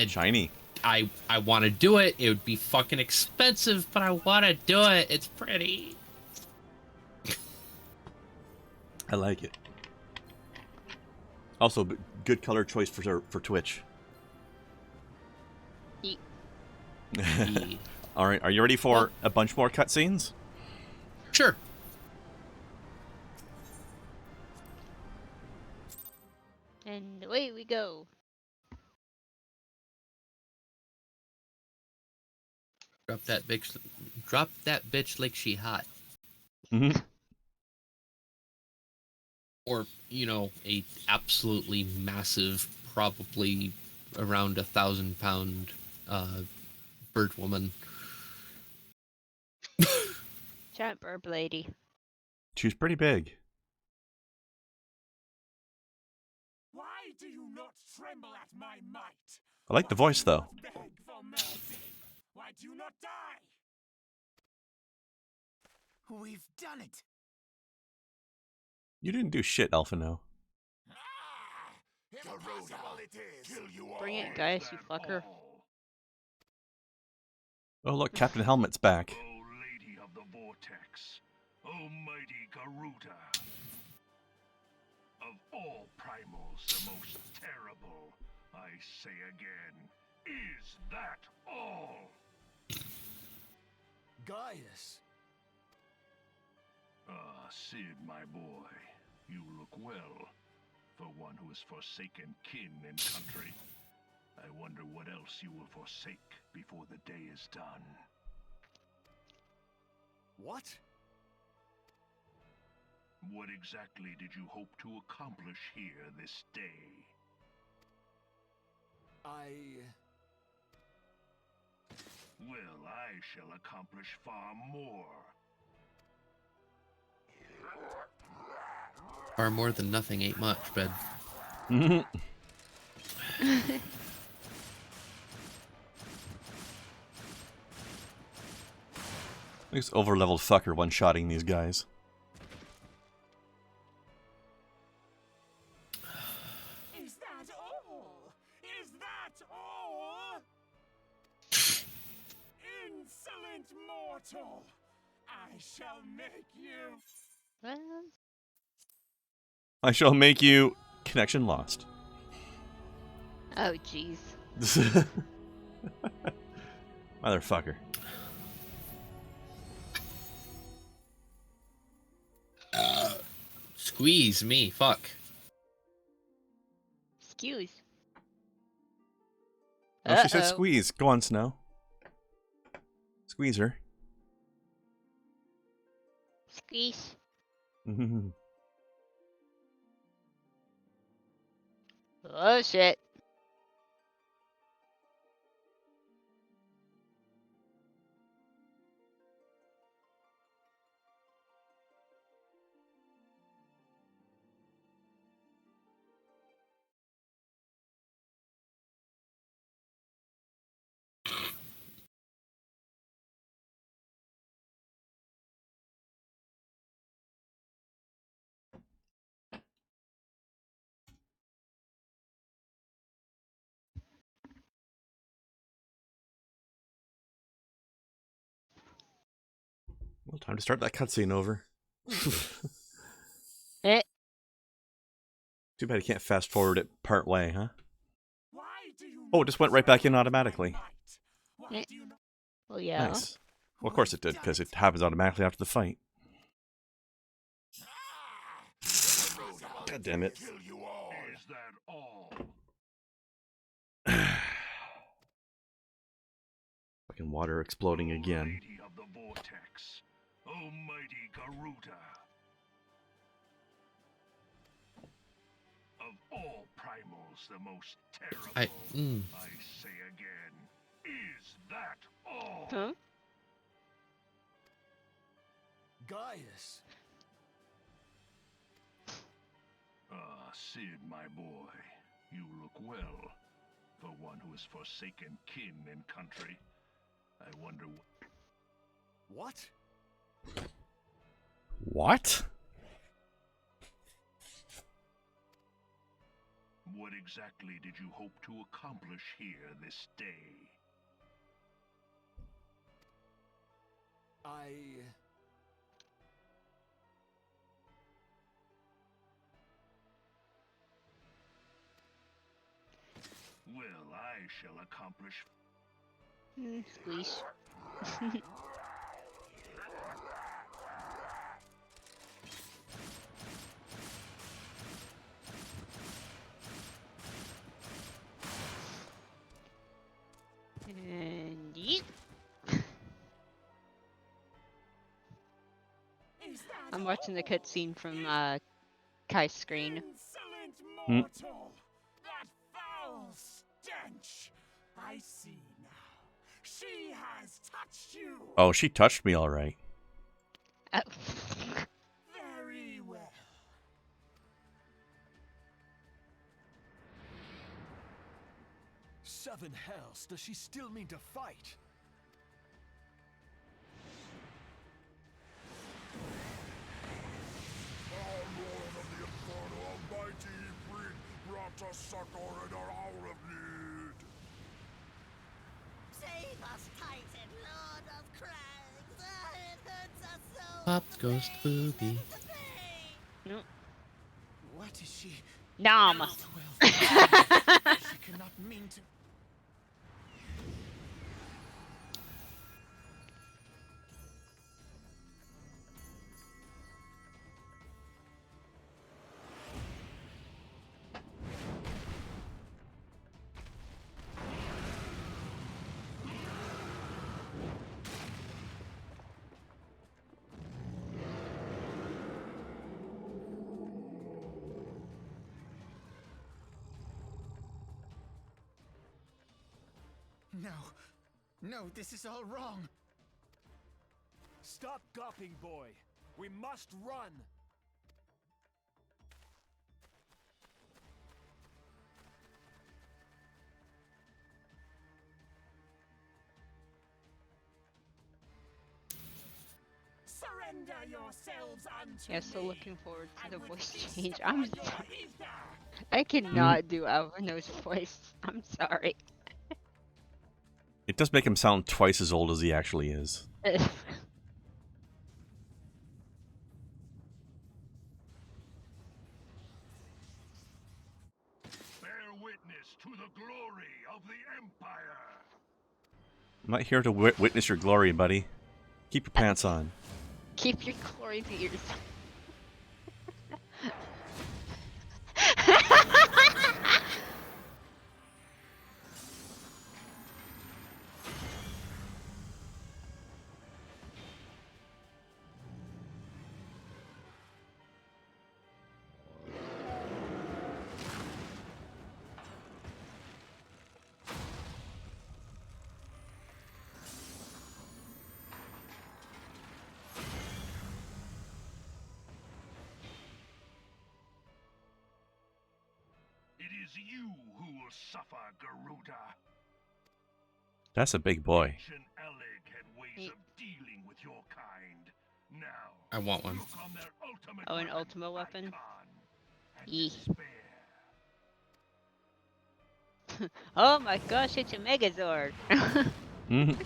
Shiny. I want to do it. It would be fucking expensive, but I want to do it. It's pretty. I like it. Also, good color choice for Twitch. Yeet. All right, are you ready for a bunch more cutscenes? Sure. And away we go. Drop that bitch like she hot. Mm-hmm. Or, you know, a absolutely massive, probably around 1,000-pound bird woman. Giant burb lady. She's pretty big. Why do you not tremble at my might? I like the voice, though. Beg for mercy. Why do you not die? We've done it. You didn't do shit, Alphino. Impossible it is. Kill you all. Bring it, guys, you fucker. Oh, look, Captain Helmet's back. O Lady of the Vortex, O mighty Garuda. Of all primals, the most terrible, I say again, is that all? Gaius! Ah, Sid, my boy, you look well, for one who has forsaken kin and country. I wonder what else you will forsake before the day is done. What? What exactly did you hope to accomplish here this day? Well, I shall accomplish far more. Far more than nothing ain't much, bud. This over-leveled fucker one-shotting these guys. Is that all? Is that all? Insolent mortal! I shall make you. Well, I shall make you... Connection lost. oh, jeez. Motherfucker. Squeeze me, fuck. Excuse. Oh, she said Uh-oh. squeeze. Go on, Snow. Squeeze her. Squeeze. Oh, shit. Well, time to start that cutscene over. Eh. Too bad you can't fast forward it part way, huh? Why do you Oh, it just went right back in automatically. Why do you not? Well, yeah. Nice. Well, of course it did, because it happens automatically after the fight. God damn it. Kill you all. Is that all? Fucking water exploding again. Lady of the Vortex, O mighty Garuda. Of all primals, the most terrible, I say again, is that all? Huh? Gaius! Ah, Sid, my boy. You look well. For one who has forsaken kin and country. I wonder What? What? what exactly did you hope to accomplish here this day? Well, I shall accomplish. Squeeze. And yeet. I'm watching the cutscene from Kai's screen. Insolent Hmm. mortal! That foul stench! I see now. She has touched you! Oh, she touched me all right. Oh. Very well. Seven hells, does she still mean to fight? Lord of the Inferno, almighty bring, brought us succor in our hour of need. Save us, Titan, Lord of Crags! It hurts us so. Pop goes the booby. No. What is she? Nom. 12. She cannot mean to. No, this is all wrong. Stop gawping, boy. We must run. Surrender yourselves unto Yeah, so me, looking forward to and the with voice feast change. upon I'm your sorry. ether. I cannot do Alvino's voice. I'm sorry. It does make him sound twice as old as he actually is. Bear witness to the glory of the Empire. I'm not here to witness your glory, buddy. Keep your pants on. Keep your glory to yourself. It is you who will suffer, Garuda. That's a big boy. Ancient Alec had ways of dealing with your kind. Now, I want one. look on their ultimate Oh, an weapon, ultimate weapon? Icon, and Yee. despair. Oh my gosh, it's a Megazord. Mhm.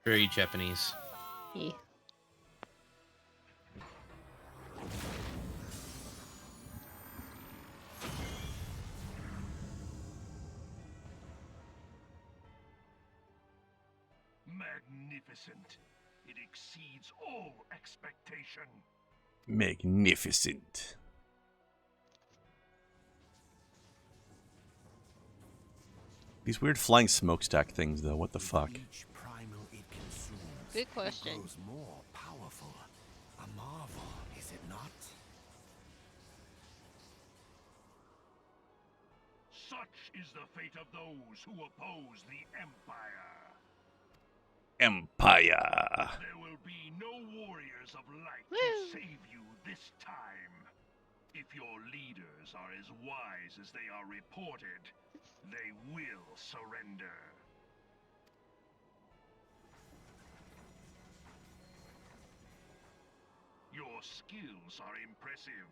Very Japanese. Yeah. Magnificent. It exceeds all expectation. Magnificent. These weird flying smokestack things, though. What the fuck? Each primal it consumes, Good question. it grows more powerful. A marvel, is it not? Such is the fate of those who oppose the Empire. Empire. There will be no warriors of light Woo. to save you this time. If your leaders are as wise as they are reported, they will surrender. Your skills are impressive,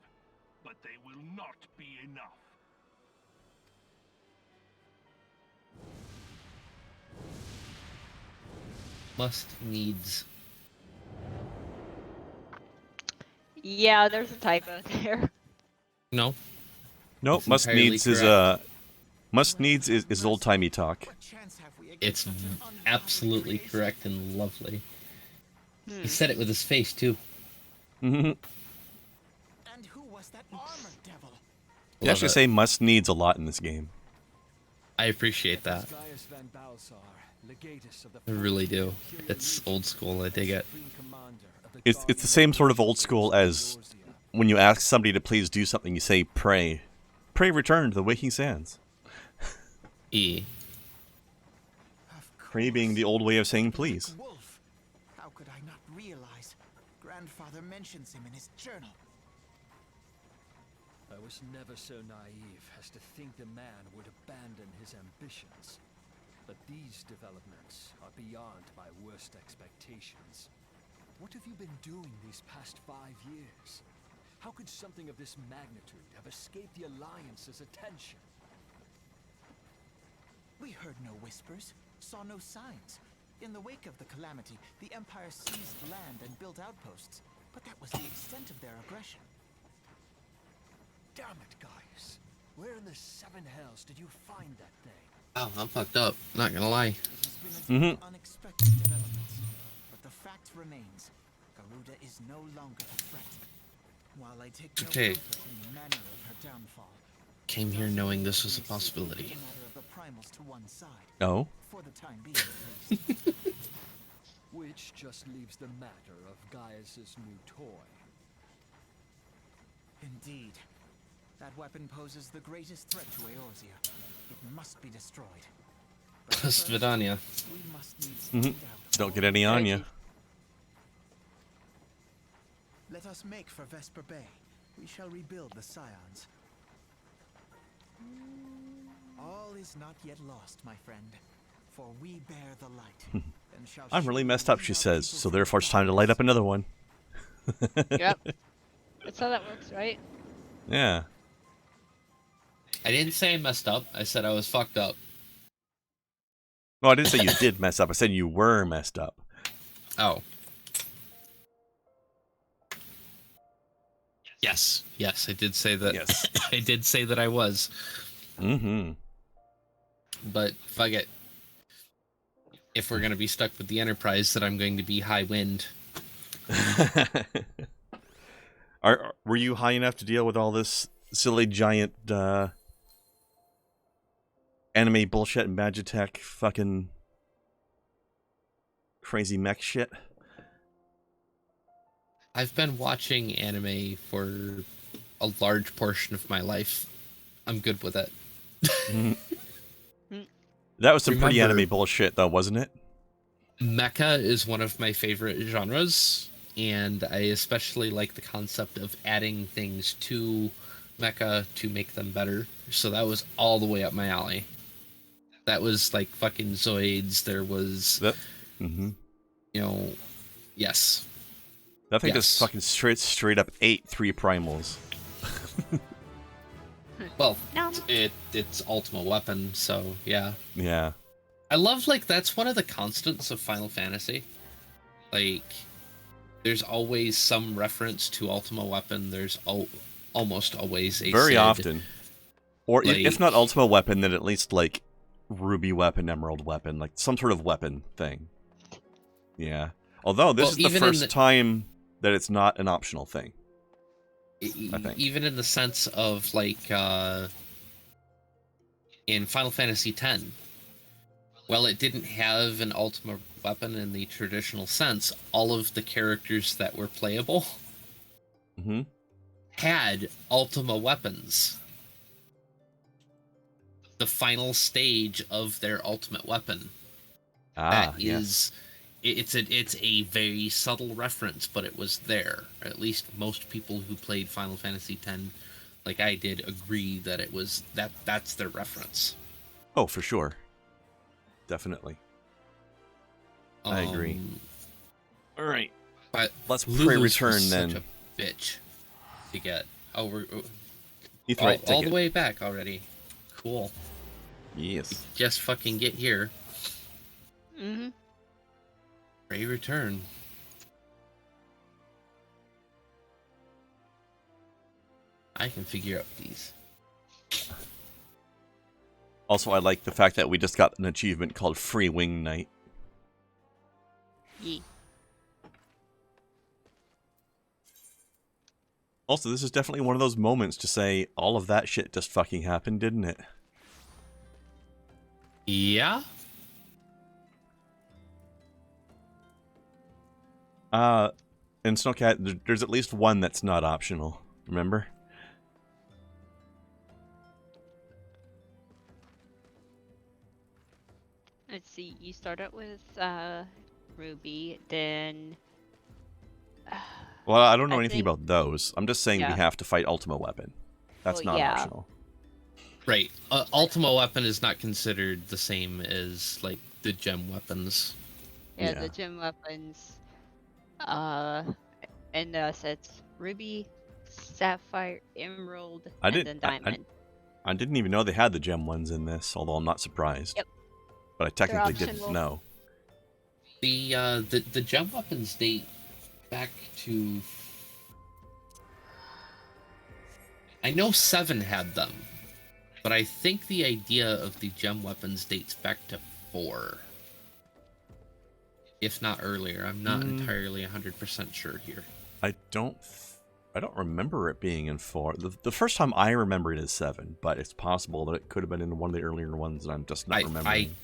but they will not be enough. Must needs. Yeah, there's a typo there. No. Nope. It's Must entirely needs is correct. Must needs is old timey talk. What chance have we It's against such an ungodly absolutely creation? correct and lovely. Hmm. He said it with his face too. Mhm. And who was that armored devil? You Love actually it. say must needs a lot in this game. I appreciate that. Gaius Van Balsar, legatus of the I really do. Imperial It's Legion, old school. I dig it. supreme commander of the It's the Guardian same sort of Legion old school of as Eorzea. when you ask somebody to please do something, you say pray. Pray return to the waking sands. E. Of Pray being course. the old way of saying The Black please. Wolf. How could I not realize? Grandfather mentions him in his journal. I was never so naive as to think the man would abandon his ambitions. But these developments are beyond my worst expectations. What have you been doing these past 5 years? How could something of this magnitude have escaped the Alliance's attention? We heard no whispers, saw no signs. In the wake of the calamity, the Empire seized land and built outposts. But that was the extent of their aggression. Damn it, Gaius. Where in the seven hells did you find that thing? Oh, I'm fucked up. Not gonna lie. It has been a day of unexpected developments. But the fact remains, Garuda is no longer a threat. While I take no Okay. comfort in the manner of her downfall, Came here knowing this was a possibility. the matter of the primals to one side, Oh? for the time being at least. Which just leaves the matter of Gaius's new toy. Indeed. That weapon poses the greatest threat to Eorzea. It must be destroyed. But first, Svidania. we must needs Mhm. find out. Don't get any on you. Let us make for Vesper Bay. We shall rebuild the Scions. All is not yet lost, my friend, for we bear the light. and shall I'm really shape messed and up, lead she our says, people so through therefore the it's time to light up darkness. another one. Yep. That's how that works, right? Yeah. I didn't say I messed up. I said I was fucked up. No, I didn't say you did mess up. I said you were messed up. Oh. Yes. Yes, I did say that. Yes. I did say that I was. Mm-hmm. But fuck it. If we're gonna be stuck with the Enterprise, then I'm going to be high wind. Were you high enough to deal with all this silly giant anime bullshit and Magitech fucking crazy mech shit? I've been watching anime for a large portion of my life. I'm good with it. That was some pretty Remember- anime bullshit, though, wasn't it? Mecha is one of my favorite genres, and I especially like the concept of adding things to mecha to make them better. So that was all the way up my alley. That was like fucking Zoids. There was, Mm-hmm. you know, yes. That thing Yes. just fucking straight up ate 3 primals. Well, No. it's Ultima Weapon, so yeah. Yeah. I love, like, that's one of the constants of Final Fantasy. Like, there's always some reference to Ultima Weapon. There's almost always a Very Cid. often. Or if Like- not Ultima Weapon, then at least like Ruby Weapon, Emerald Weapon, like some sort of weapon thing. Yeah. Although this Well, is the even in first the- time that it's not an optional thing. I think. Even in the sense of, like, in Final Fantasy X, while it didn't have an Ultima Weapon in the traditional sense, all of the characters that were playable Mm-hmm. had Ultima Weapons. The final stage of their ultimate weapon. Ah, That yes. it's a very subtle reference, but it was there. At least most people who played Final Fantasy X, like I did, agree that it was that's their reference. Oh, for sure. Definitely. I agree. All right. But Let's pray Lulu's return was then. such a bitch to get. Oh, we're Etherite all the ticket. way back already. Cool. Yes. Just fucking get here. Mm-hmm. Pray return. I can figure out these. Also, I like the fact that we just got an achievement called Free Wing Night. Yee. Also, this is definitely one of those moments to say, all of that shit just fucking happened, didn't it? Yeah? In Snowcat, there's at least one that's not optional. Remember? Let's see. You start out with Ruby, then. Well, I don't know I anything think- about those. I'm just saying we Yeah. have to fight Ultima Weapon. That's Well, not yeah. optional. Right. Ultima Weapon is not considered the same as, like, the gem weapons. Yeah, Yeah. the gem weapons. And sets Ruby, Sapphire, Emerald, I and didn't- then Diamond. I didn't even know they had the gem ones in this, although I'm not surprised. Yep. But I technically didn't optional. know. The gem weapons date back to... I know 7 had them, but I think the idea of the gem weapons dates back to 4. If not earlier. I'm not entirely 100% sure here. I don't remember it being in 4. The first time I remember it is 7, but it's possible that it could have been in one of the earlier ones and I'm just not remembering.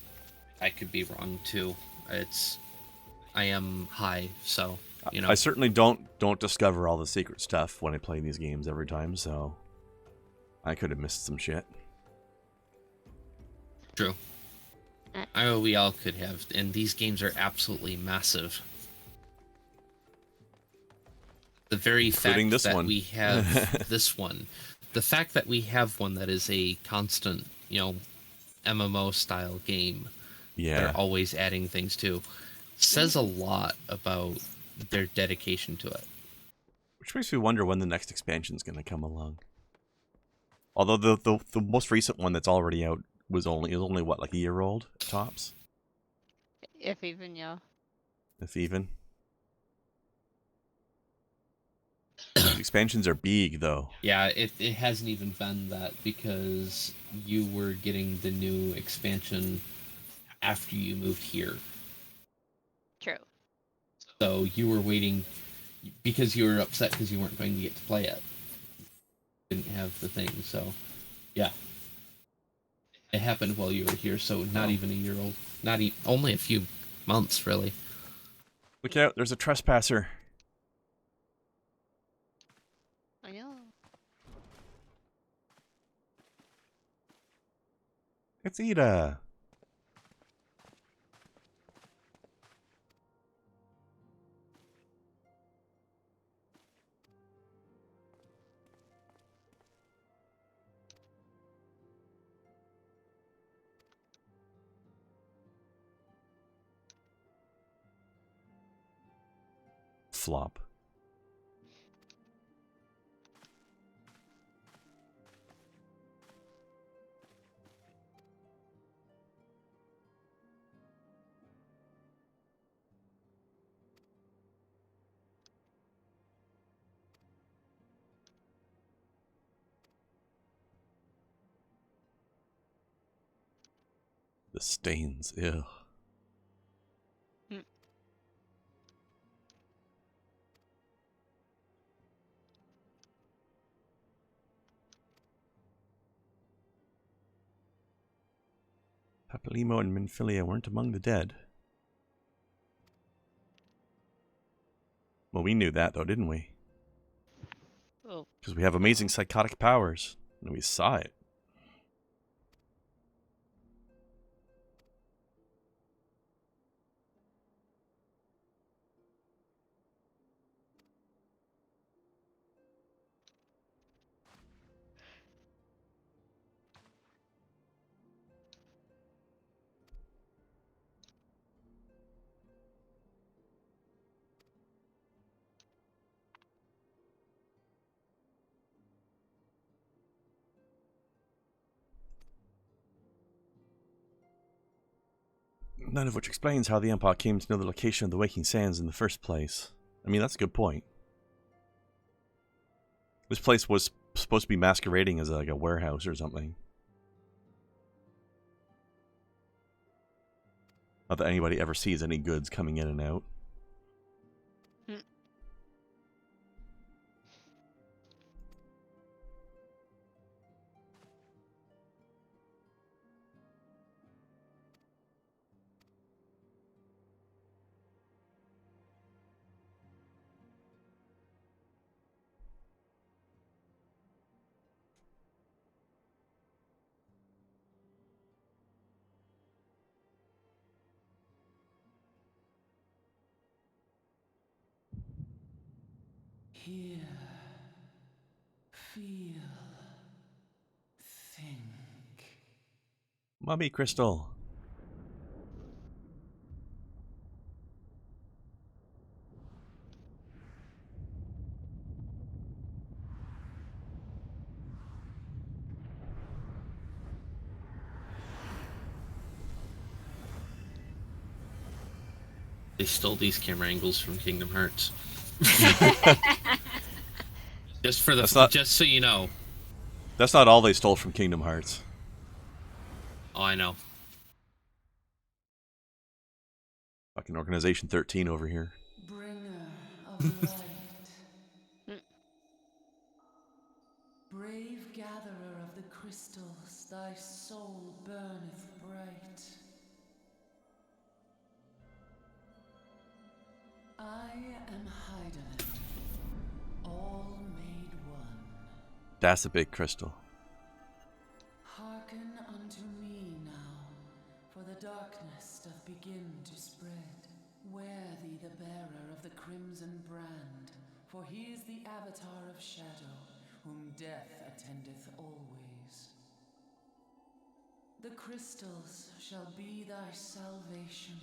I could be wrong too. I am high, so you know. I certainly don't discover all the secret stuff when I play these games every time, so I could have missed some shit. True. We all could have, and these games are absolutely massive. The very Including fact this that one. we have this one, the fact that we have one that is a constant, MMO style game, Yeah. they're always adding things to, says a lot about their dedication to it. Which makes me wonder when the next expansion's going to come along. Although the most recent one that's already out was only what, like a year old tops, If even, yeah. if even. These expansions are big though. Yeah, it hasn't even been that, because you were getting the new expansion after you moved here. True. So you were waiting because you were upset because you weren't going to get to play it. Didn't have the thing, so yeah. It happened while you were here, so not even a year old. Only a few months, really. Look out, there's a trespasser. I know. It's Ida. Flop. The stains, ew. Papalymo and Minfilia weren't among the dead. Well, we knew that though, didn't we? Oh. Because we have amazing psychotic powers, and we saw it. None of which explains how the Empire came to know the location of the Waking Sands in the first place. I mean, that's a good point. This place was supposed to be masquerading as like a warehouse or something. Not that anybody ever sees any goods coming in and out. Hear, feel, think. Mummy Crystal. They stole these camera angles from Kingdom Hearts. Just for the just so you know. That's not all they stole from Kingdom Hearts. Oh, I know. Fucking Organization 13 over here. Bringer of light. Brave gatherer of the crystals, thy soul burneth bright. I am Heidelin, all made one. That's a big crystal. Hearken unto me now, for the darkness doth begin to spread. Wear thee the bearer of the crimson brand, for he is the avatar of shadow, whom death attendeth always. The crystals shall be thy salvation,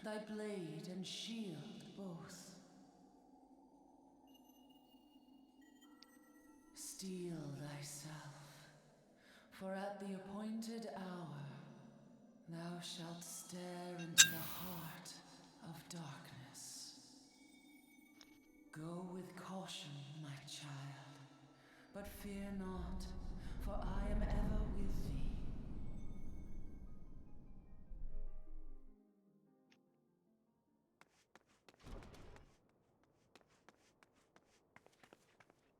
thy blade and shield both. Steel thyself, for at the appointed hour thou shalt stare into the heart of darkness. Go with caution, my child, but fear not, for I am ever with thee.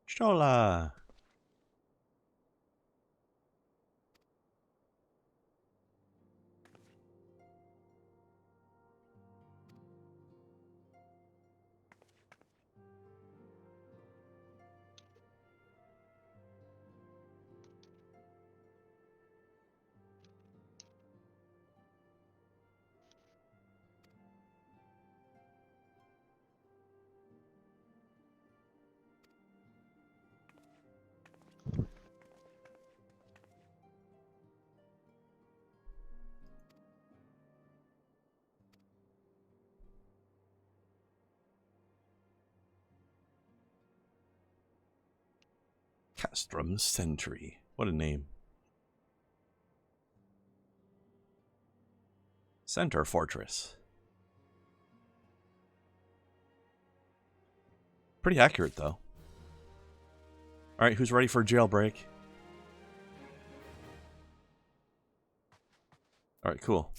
Shola! Castrum Sentry. What a name. Center Fortress. Pretty accurate, though. Alright, who's ready for a jailbreak? Alright, cool.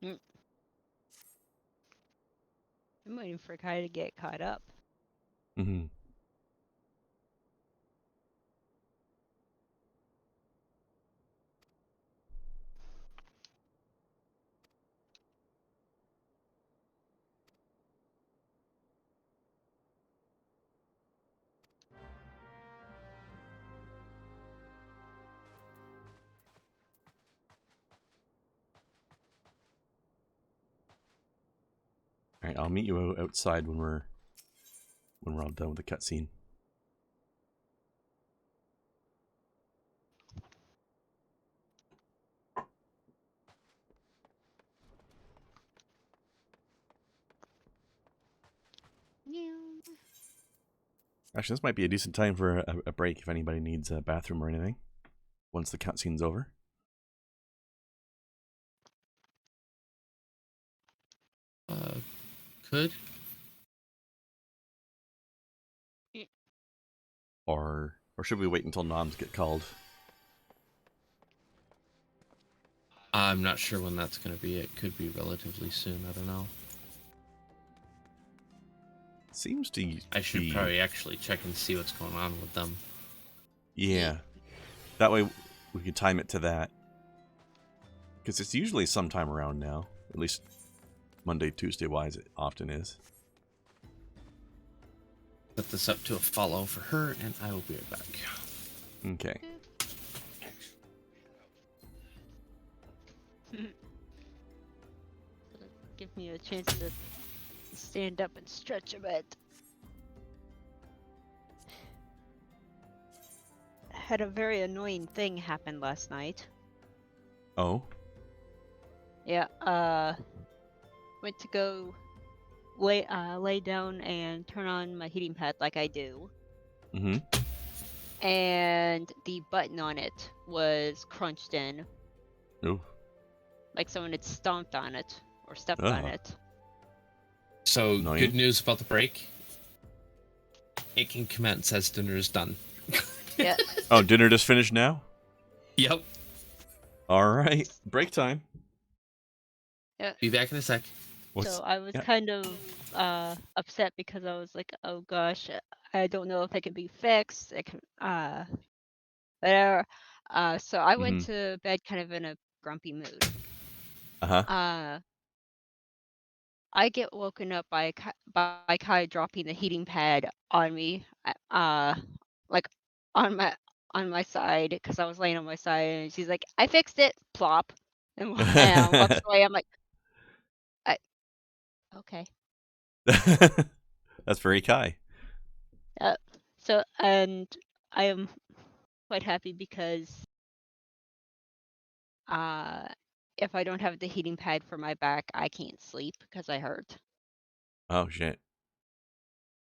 I'm waiting for Kai to get caught up. Mm-hmm. Alright, I'll meet you outside when we're all done with the cutscene. Actually, this might be a decent time for a break if anybody needs a bathroom or anything. Once the cutscene's over. Could. Or should we wait until noms get called? I'm not sure when that's going to be. It could be relatively soon. I don't know. Seems to I should be... probably actually check and see what's going on with them. Yeah. That way we can time it to that. Because it's usually sometime around now. At least Monday, Tuesday-wise it often is. Set this up to a follow for her, and I will be right back. Okay. Give me a chance to stand up and stretch a bit. Had a very annoying thing happen last night. Oh? Yeah, went to go lay down and turn on my heating pad like I do. Mm-hmm. And the button on it was crunched in. Ooh. Like someone had stomped on it or stepped on it. So, Annoying. good news about the break. It can commence as dinner is done. Yeah. Oh, dinner just finished now? Yep. Alright. Break time. Yeah. Be back in a sec. So I was kind of upset because I was like, oh gosh, I don't know if it can be fixed. It can whatever. So I went to bed kind of in a grumpy mood. Uh-huh. I get woken up by Kai dropping the heating pad on me, like on my side because I was laying on my side, and she's like, "I fixed it," plop, and, and walks away. I'm like, okay. That's very Kai. So and I am quite happy because if I don't have the heating pad for my back, I can't sleep because I hurt. Oh, shit.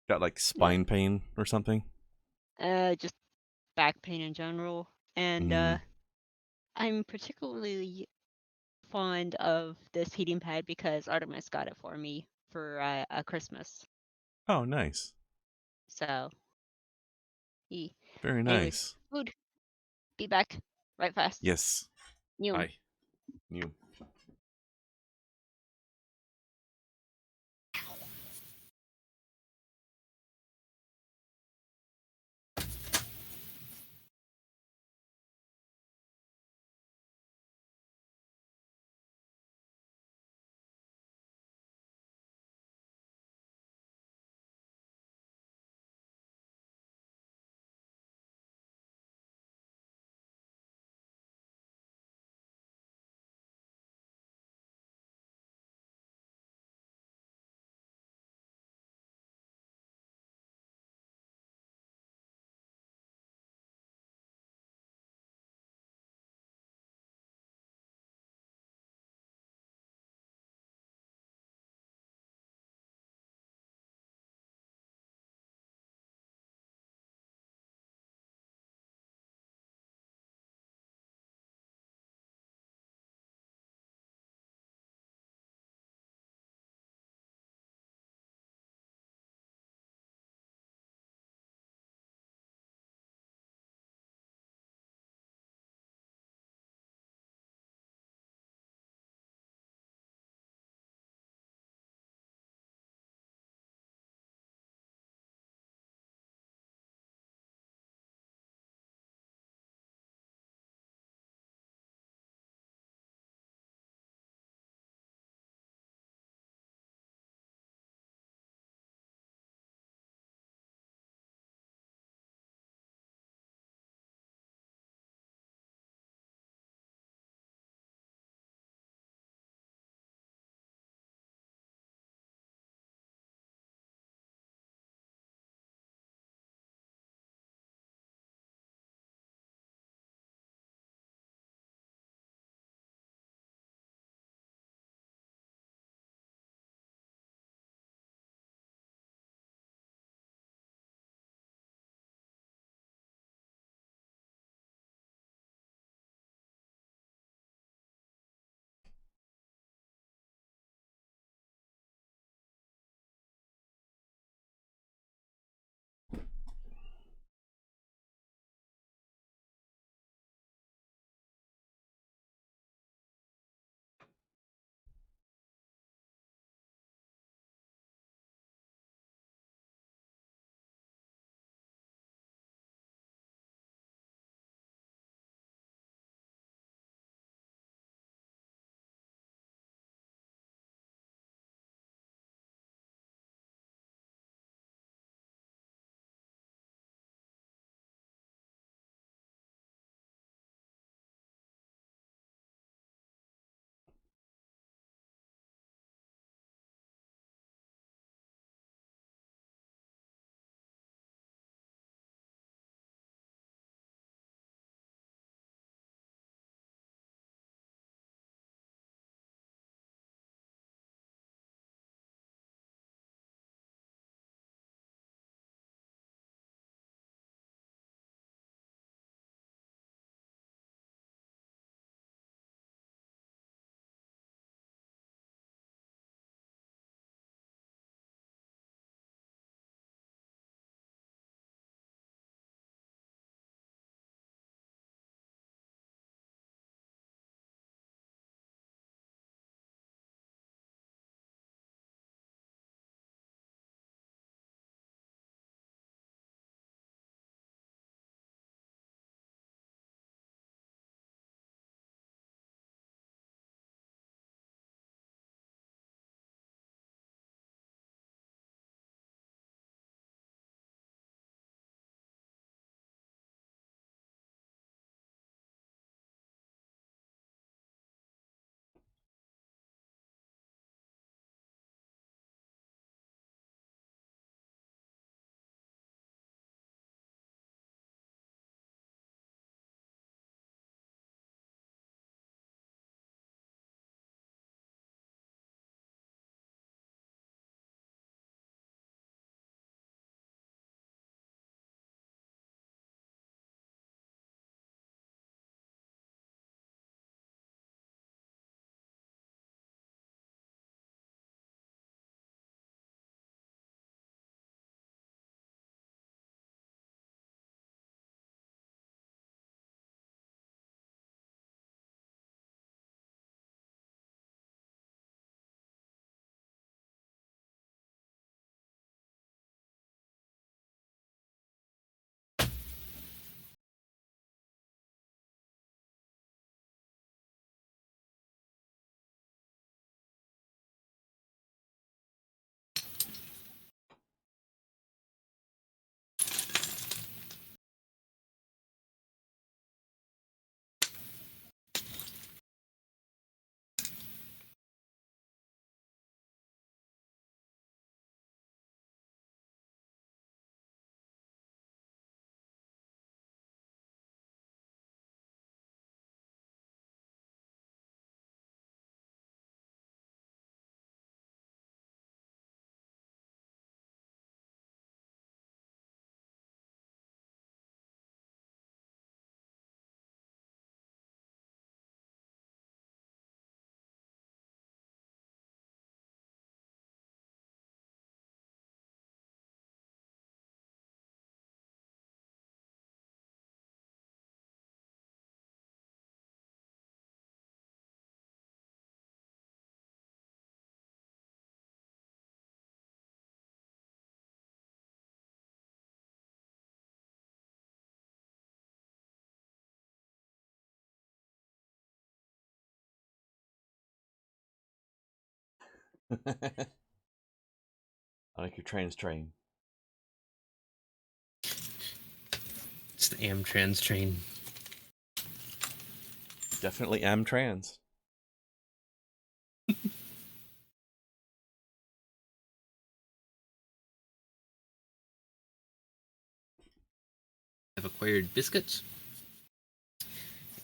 Got, like, spine pain or something? Just back pain in general, and I'm particularly fond of this heating pad because Artemis got it for me for a Christmas. Oh, nice. So, Very anyways, nice. food. Be back right fast. Yes. New. Bye. New. I like your train. It's the Amtrans train. Definitely am trans. I've acquired biscuits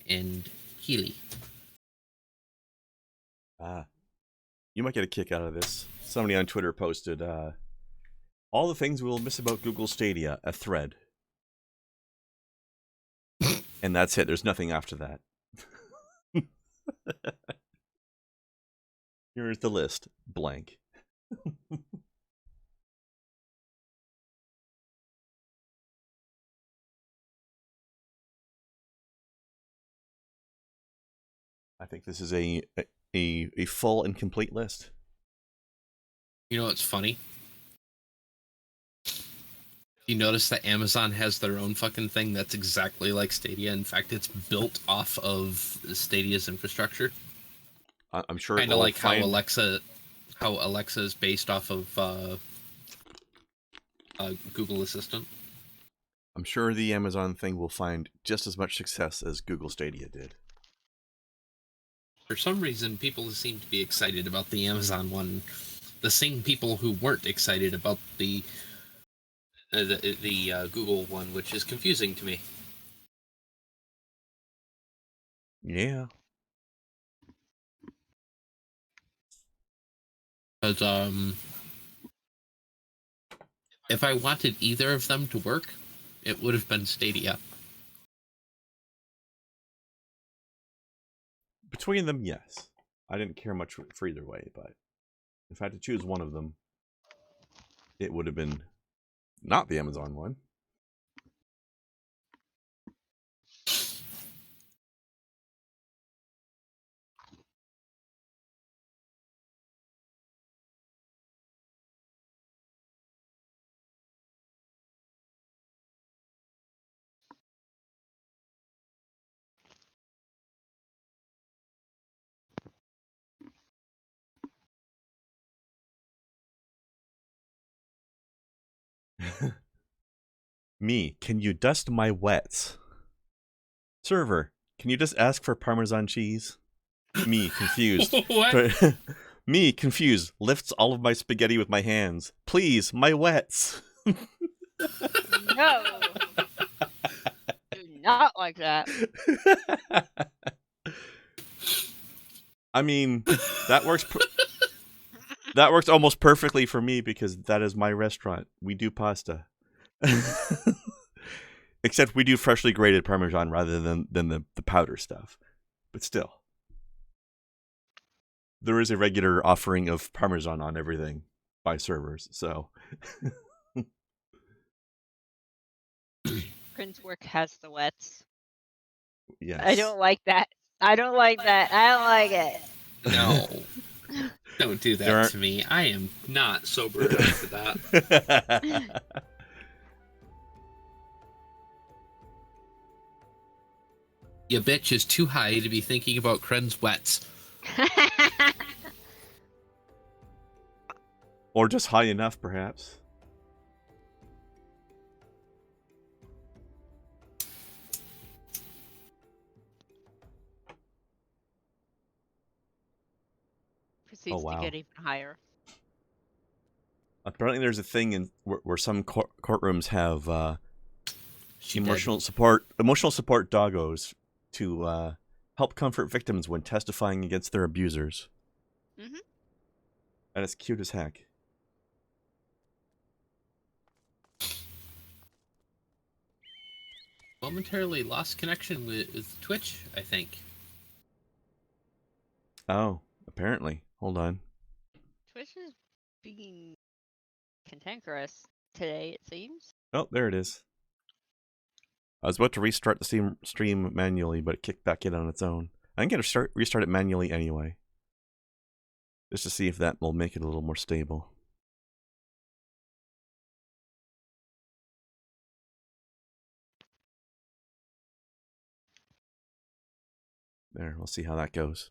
and Healy. You might get a kick out of this. Somebody on Twitter posted, all the things we'll miss about Google Stadia, a thread. And that's it. There's nothing after that. Here's the list. Blank. I think this is a full and complete list. You know what's funny? You notice that Amazon has their own fucking thing that's exactly like Stadia. In fact, it's built off of Stadia's infrastructure. I'm sure kind of like how Alexa is based off of Google Assistant. I'm sure the Amazon thing will find just as much success as Google Stadia did. For some reason, people seem to be excited about the Amazon one. The same people who weren't excited about the Google one, which is confusing to me. Yeah. Because if I wanted either of them to work, it would have been Stadia. Between them, yes. I didn't care much for either way, but if I had to choose one of them, it would have been not the Amazon one. Me, can you dust my wets? Server, can you just ask for Parmesan cheese? Me, confused. What? Me, confused, lifts all of my spaghetti with my hands. Please, my wets. No. Do not like that. I mean, that works. That works almost perfectly for me because that is my restaurant. We do pasta. Except we do freshly grated Parmesan rather than the powder stuff. But still. There is a regular offering of Parmesan on everything by servers, so. Prince Work has the wets. Yes. I don't like that. I don't like that. I don't like it. No. Don't do that to me. I am not sober enough for that. Your bitch is too high to be thinking about Kren's wets. Or just high enough, perhaps. Proceeds to get even higher. Apparently, there's a thing in where some courtrooms have emotional support doggos to help comfort victims when testifying against their abusers. Mm-hmm. And it's cute as heck. Momentarily lost connection with Twitch, I think. Oh, apparently. Hold on. Twitch is being cantankerous today, it seems. Oh, there it is. I was about to restart the stream manually, but it kicked back in on its own. I'm going to restart it manually anyway. Just to see if that will make it a little more stable. There, we'll see how that goes.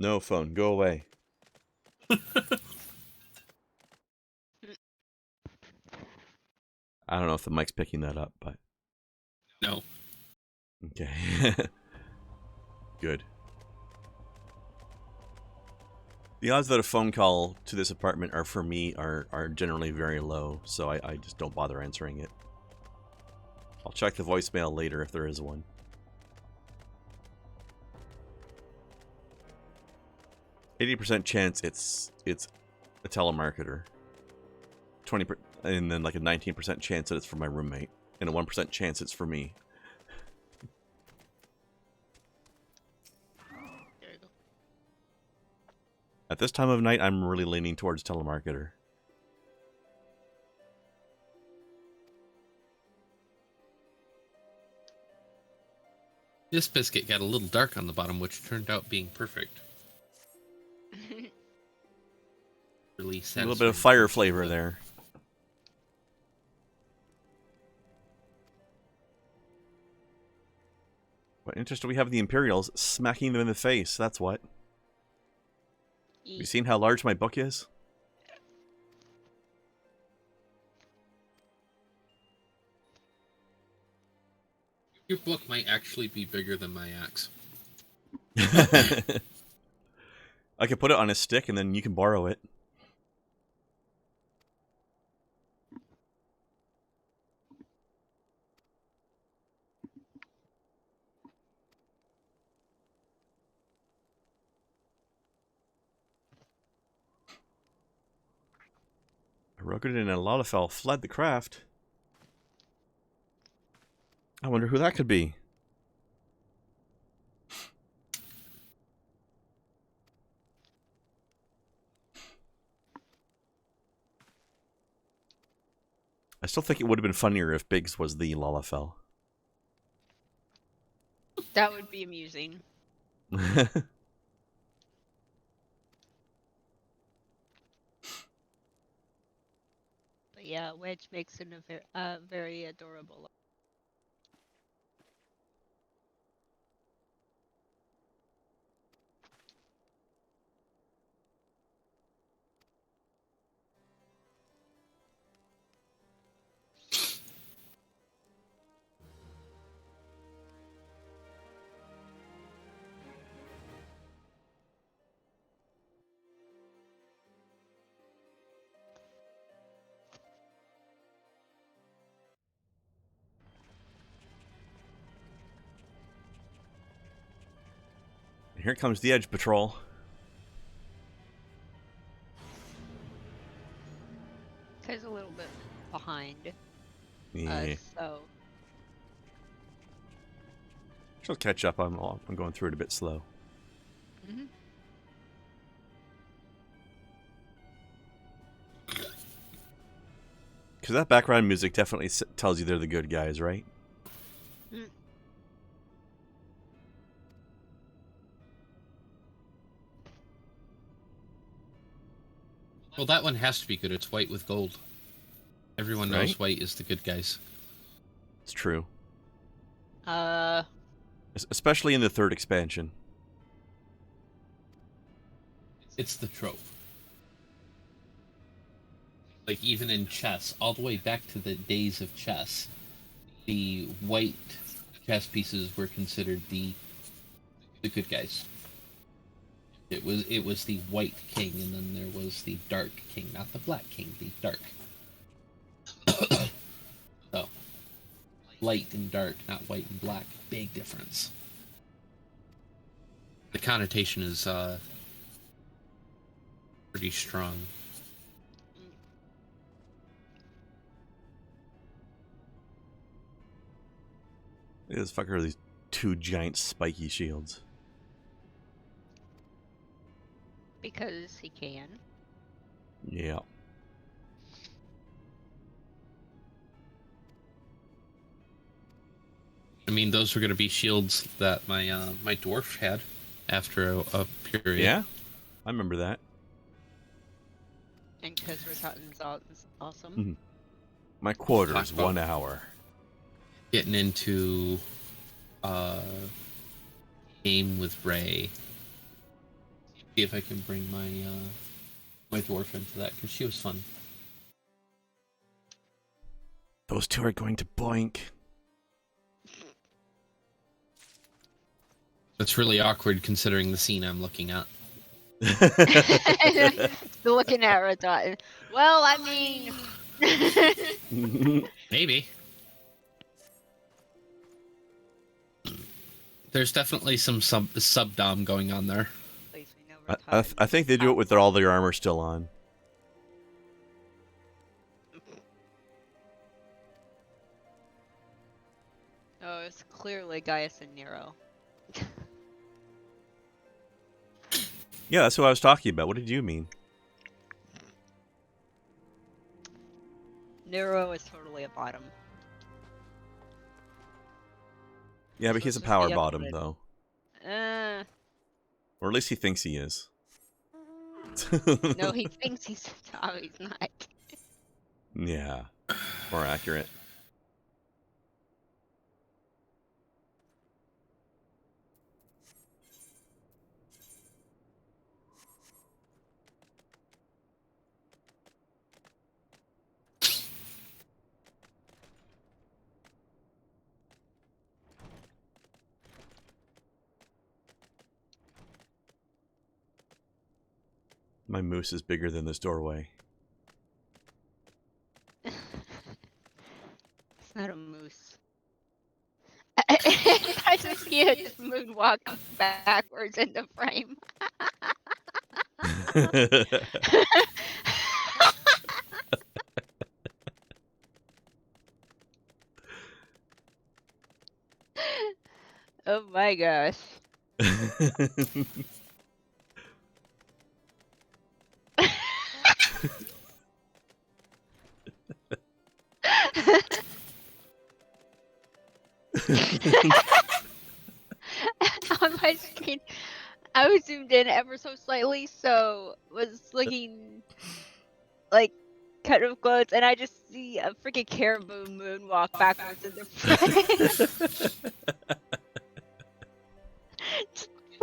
No phone. Go away. I don't know if the mic's picking that up, but... No. Okay. Good. The odds that a phone call to this apartment are for me are generally very low, so I just don't bother answering it. I'll check the voicemail later if there is one. %80 chance it's a telemarketer. 20%, and then like a 19% chance that it's for my roommate, and a 1% chance it's for me. There you go. At this time of night, I'm really leaning towards telemarketer. This biscuit got a little dark on the bottom, which turned out being perfect. Really A satisfying. little bit of fire flavor there. What interesting, we have the Imperials smacking them in the face, that's what. You seen how large my book is? Your book might actually be bigger than my axe. I could put it on a stick and then you can borrow it. Rogan and Lalafell fled the craft. I wonder who that could be. I still think it would have been funnier if Biggs was the Lalafell. That would be amusing. But yeah, Wedge makes him a very adorable. Here comes the Edge Patrol. He's a little bit behind Yeah. us, so She'll catch up. I'm going through it a bit slow. mm-hmm. Because that background music definitely tells you they're the good guys, right? Mm. Well, that one has to be good. It's white with gold. Everyone knows white is the good guys. It's true. Uh, Especially in the third expansion. It's the trope. Like, even in chess, all the way back to the days of chess, the white chess pieces were considered the good guys. It was the white king, and then there was the dark king, not the black king, the dark. So, light and dark, not white and black. Big difference. The connotation is pretty strong. Look at this fucker with these two giant spiky shields. because he can. Yeah. I mean, those were going to be shields that my my dwarf had after a period. Yeah, I remember that. And because Rattatan's awesome. Mm-hmm. My quarters, 1 hour. Getting into game with Ray. See if I can bring my my dwarf into that, because she was fun. Those two are going to boink. That's really awkward considering the scene I'm looking at. Looking at her, thought, well, I mean... Maybe. There's definitely some sub-dom going on there. At least we know we're I think they do it with all their armor still on. Oh, it's clearly Gaius and Nero. Yeah, that's what I was talking about. What did you mean? Nero is totally a bottom. Yeah, but he's a Supposed to power be bottom, upgraded. though. Uh, Or at least he thinks he is. no, he thinks he's a top, he's not. Yeah, more accurate. My moose is bigger than this doorway. It's not a moose. I just see it just moonwalk backwards in the frame. Oh my gosh. On my screen, I was zoomed in ever so slightly, so was looking like kind of close, and I just see a freaking caribou moonwalk backwards in the frame.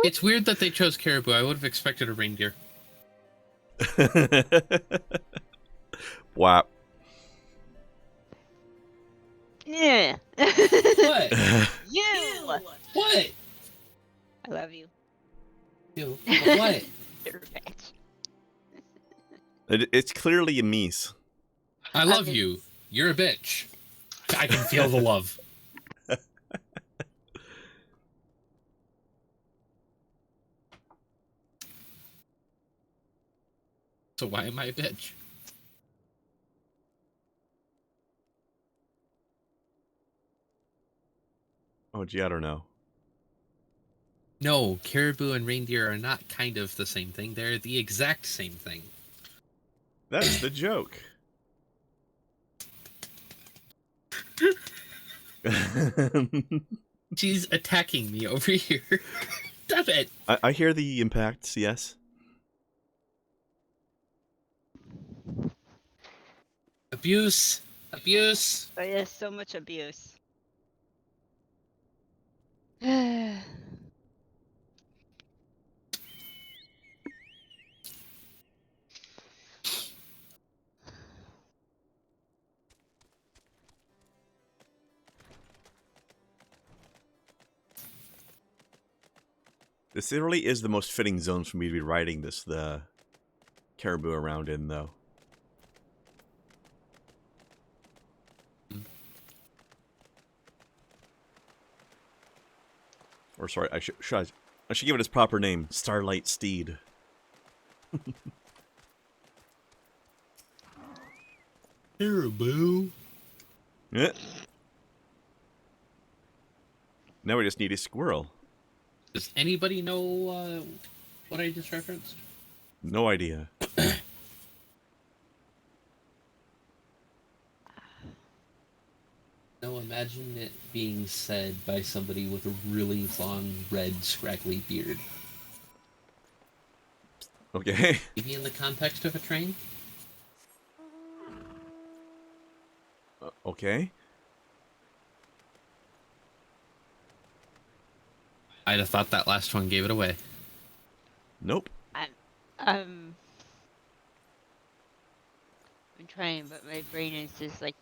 It's weird that they chose caribou. I would have expected a reindeer. Wow. Yeah. What? You. What? I love you. You? What? You're a bitch. It's clearly a Mies. I love you. You're a bitch. I can feel the love. So why am I a bitch? Oh, gee, I don't know. No, caribou and reindeer are not kind of the same thing. They're the exact same thing. That's the joke. She's attacking me over here. Stop it. I hear the impacts, yes. Abuse. Abuse. Oh, yes, so much abuse. This really is the most fitting zone for me to be riding the caribou around in, though. Or sorry, I should give it its proper name, Starlight Steed. Caribou. Yeah. Now we just need a squirrel. Does anybody know what I just referenced? No idea. No, imagine it being said by somebody with a really long, red, scraggly beard. Okay. Maybe in the context of a train? Okay. I'd have thought that last one gave it away. Nope. I I'm trying, but my brain is just like.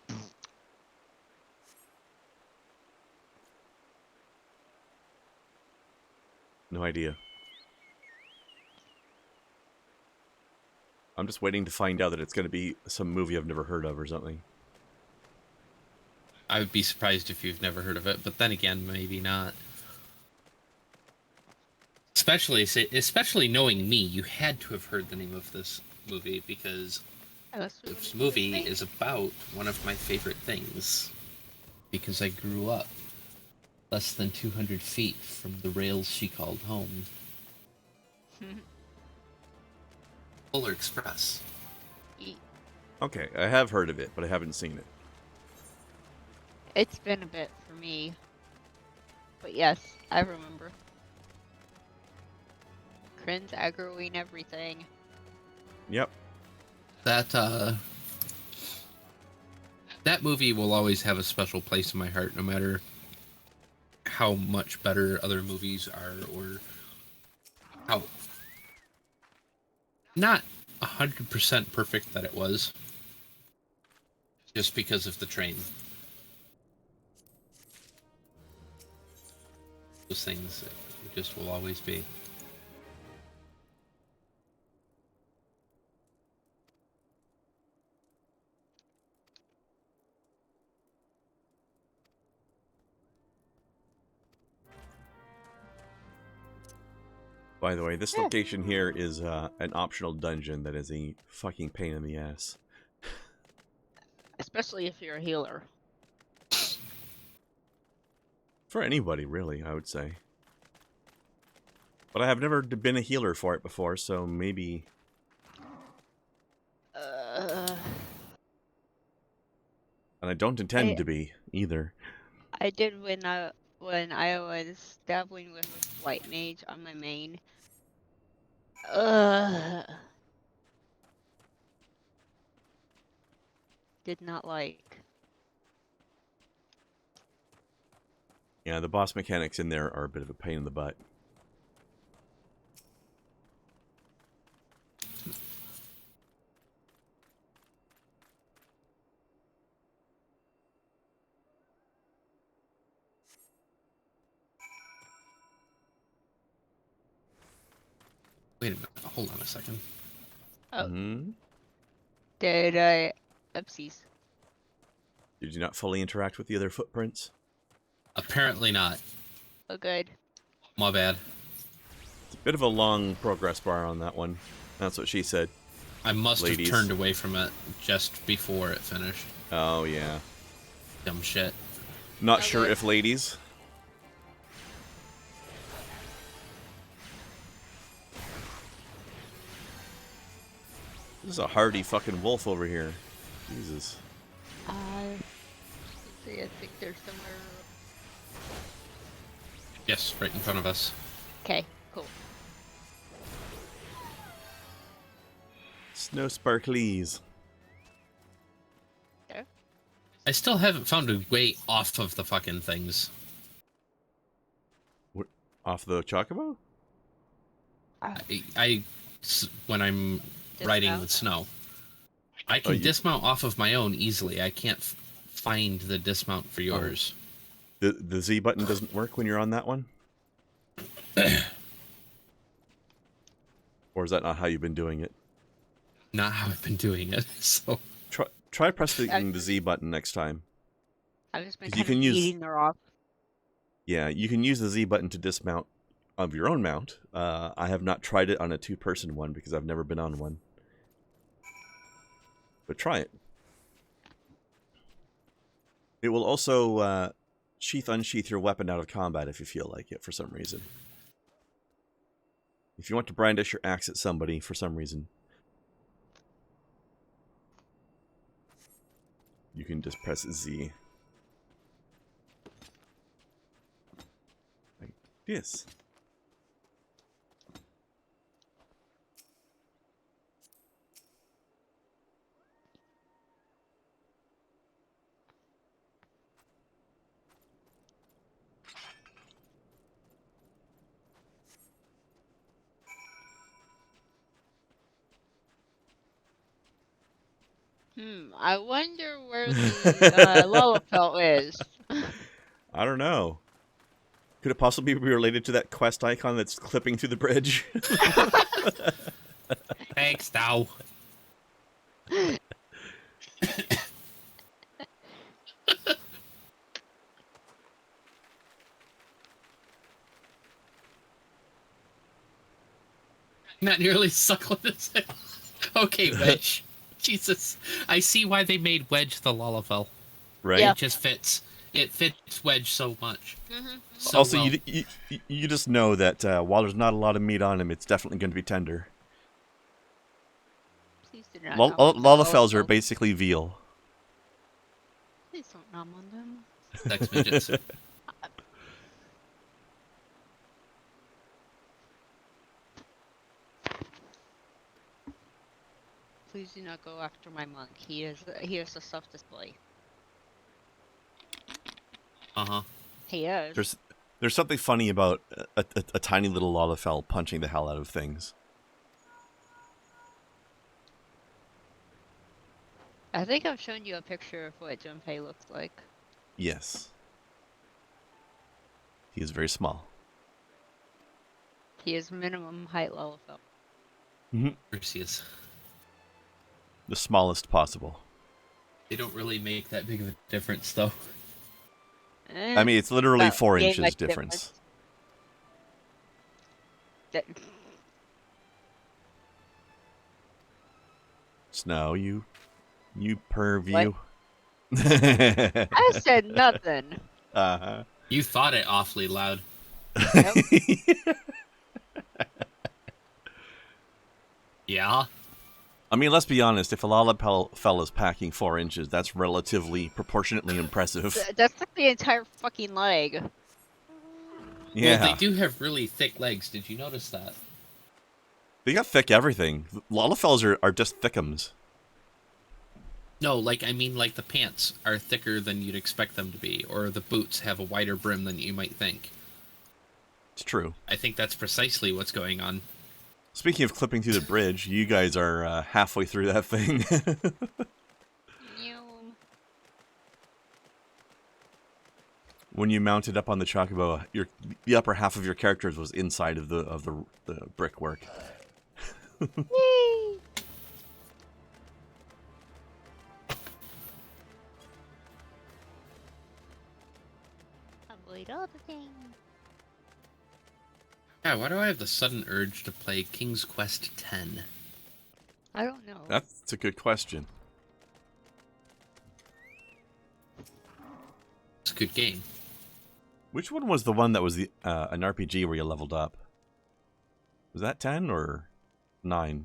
No idea. I'm just waiting to find out that it's going to be some movie I've never heard of or something. I would be surprised if you've never heard of it, but then again, maybe not. Especially knowing me, you had to have heard the name of this movie because this movie is about one of my favorite things. Because I grew up less than 200 feet from the rails she called home. Polar Express. Okay, I have heard of it, but I haven't seen it. It's been a bit for me. But yes, I remember. Krend's aggroing everything. Yep. That movie will always have a special place in my heart, no matter how much better other movies are, or how not 100% perfect that it was, just because of the train. Those things it just will always be. By the way, this location here is an optional dungeon that is a fucking pain in the ass. Especially if you're a healer. For anybody, really, I would say. But I have never been a healer for it before, so maybe... And I don't intend to be, either. I did when I was dabbling with White Mage on my main. Did not like. Yeah, the boss mechanics in there are a bit of a pain in the butt. Wait a minute, hold on a second. Oh. Mm-hmm. Did I... Oopsies. Did you not fully interact with the other footprints? Apparently not. Oh, good. My bad. It's a bit of a long progress bar on that one. That's what she said. I must Ladies. have turned away from it just before it finished. Oh, yeah. Dumb shit. Not sure if ladies. This is a hardy fucking wolf over here. Jesus. I think there's somewhere... Yes, right in front of us. Okay, cool. Snow sparklies. Okay. I still haven't found a way off of the fucking things. Off the chocobo? When I'm riding with snow, I can dismount off of my own easily. I can't find the dismount for yours. The Z button doesn't work when you're on that one? Or is that not how you've been doing it? Not how I've been doing it. So try pressing the Z button next time. I've just been you kind can of use, eating her off. Yeah, you can use the Z button to dismount of your own mount. I have not tried it on a two-person one because I've never been on one. But try it. It will also unsheath your weapon out of combat if you feel like it for some reason. If you want to brandish your axe at somebody for some reason, you can just press Z. Like this. I wonder where the Lalafell is. I don't know. Could it possibly be related to that quest icon that's clipping through the bridge? Thanks, now. Not nearly suckling his head. Okay, Wedge. Jesus. I see why they made Wedge the Lalafell. Right? Yeah. It just fits. It fits Wedge so much. So Also, well. you just know that while there's not a lot of meat on him, it's definitely going to be tender. Please do not nom on the Lalafells are Lalafell. basically veal. Please don't nom on them. Sex midgets. Please do not go after my monk. He is a self-display. Uh-huh. He is. There's something funny about a tiny little Lalafell punching the hell out of things. I think I've shown you a picture of what Junpei looks like. Yes. He is very small. He is minimum height Lalafell. Perseus. The smallest possible. They don't really make that big of a difference, though. I mean, it's literally 4 game inches like difference. Snow, you purview. I said nothing. Uh-huh. You thought it awfully loud. Yeah? I mean, let's be honest. If a Lalafell is packing 4 inches, that's relatively proportionately impressive. That's like the entire fucking leg. Yeah. Well, they do have really thick legs. Did you notice that? They got thick everything. Lalafells are just thickums. No, I mean, the pants are thicker than you'd expect them to be, or the boots have a wider brim than you might think. It's true. I think that's precisely what's going on. Speaking of clipping through the bridge, you guys are halfway through that thing. When you mounted up on the chocobo, the upper half of your characters was inside of the brickwork. Yay! Avoid all the things. Yeah, why do I have the sudden urge to play King's Quest X? I don't know. That's a good question. It's a good game. Which one was the one that was an RPG where you leveled up? Was that 10 or 9? It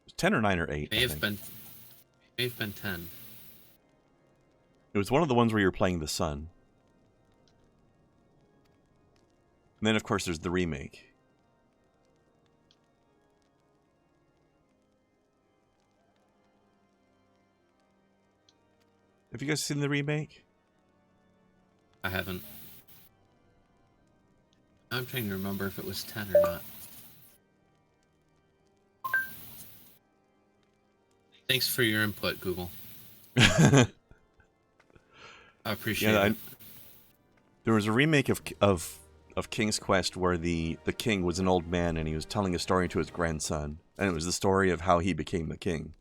was 10 or 9 or 8. May have been 10. It was one of the ones where you were playing the sun. And then, of course, there's the remake. Have you guys seen the remake? I haven't. I'm trying to remember if it was 10 or not. Thanks for your input, Google. I appreciate it. There was a remake of King's Quest where the king was an old man and he was telling a story to his grandson. And it was the story of how he became the king.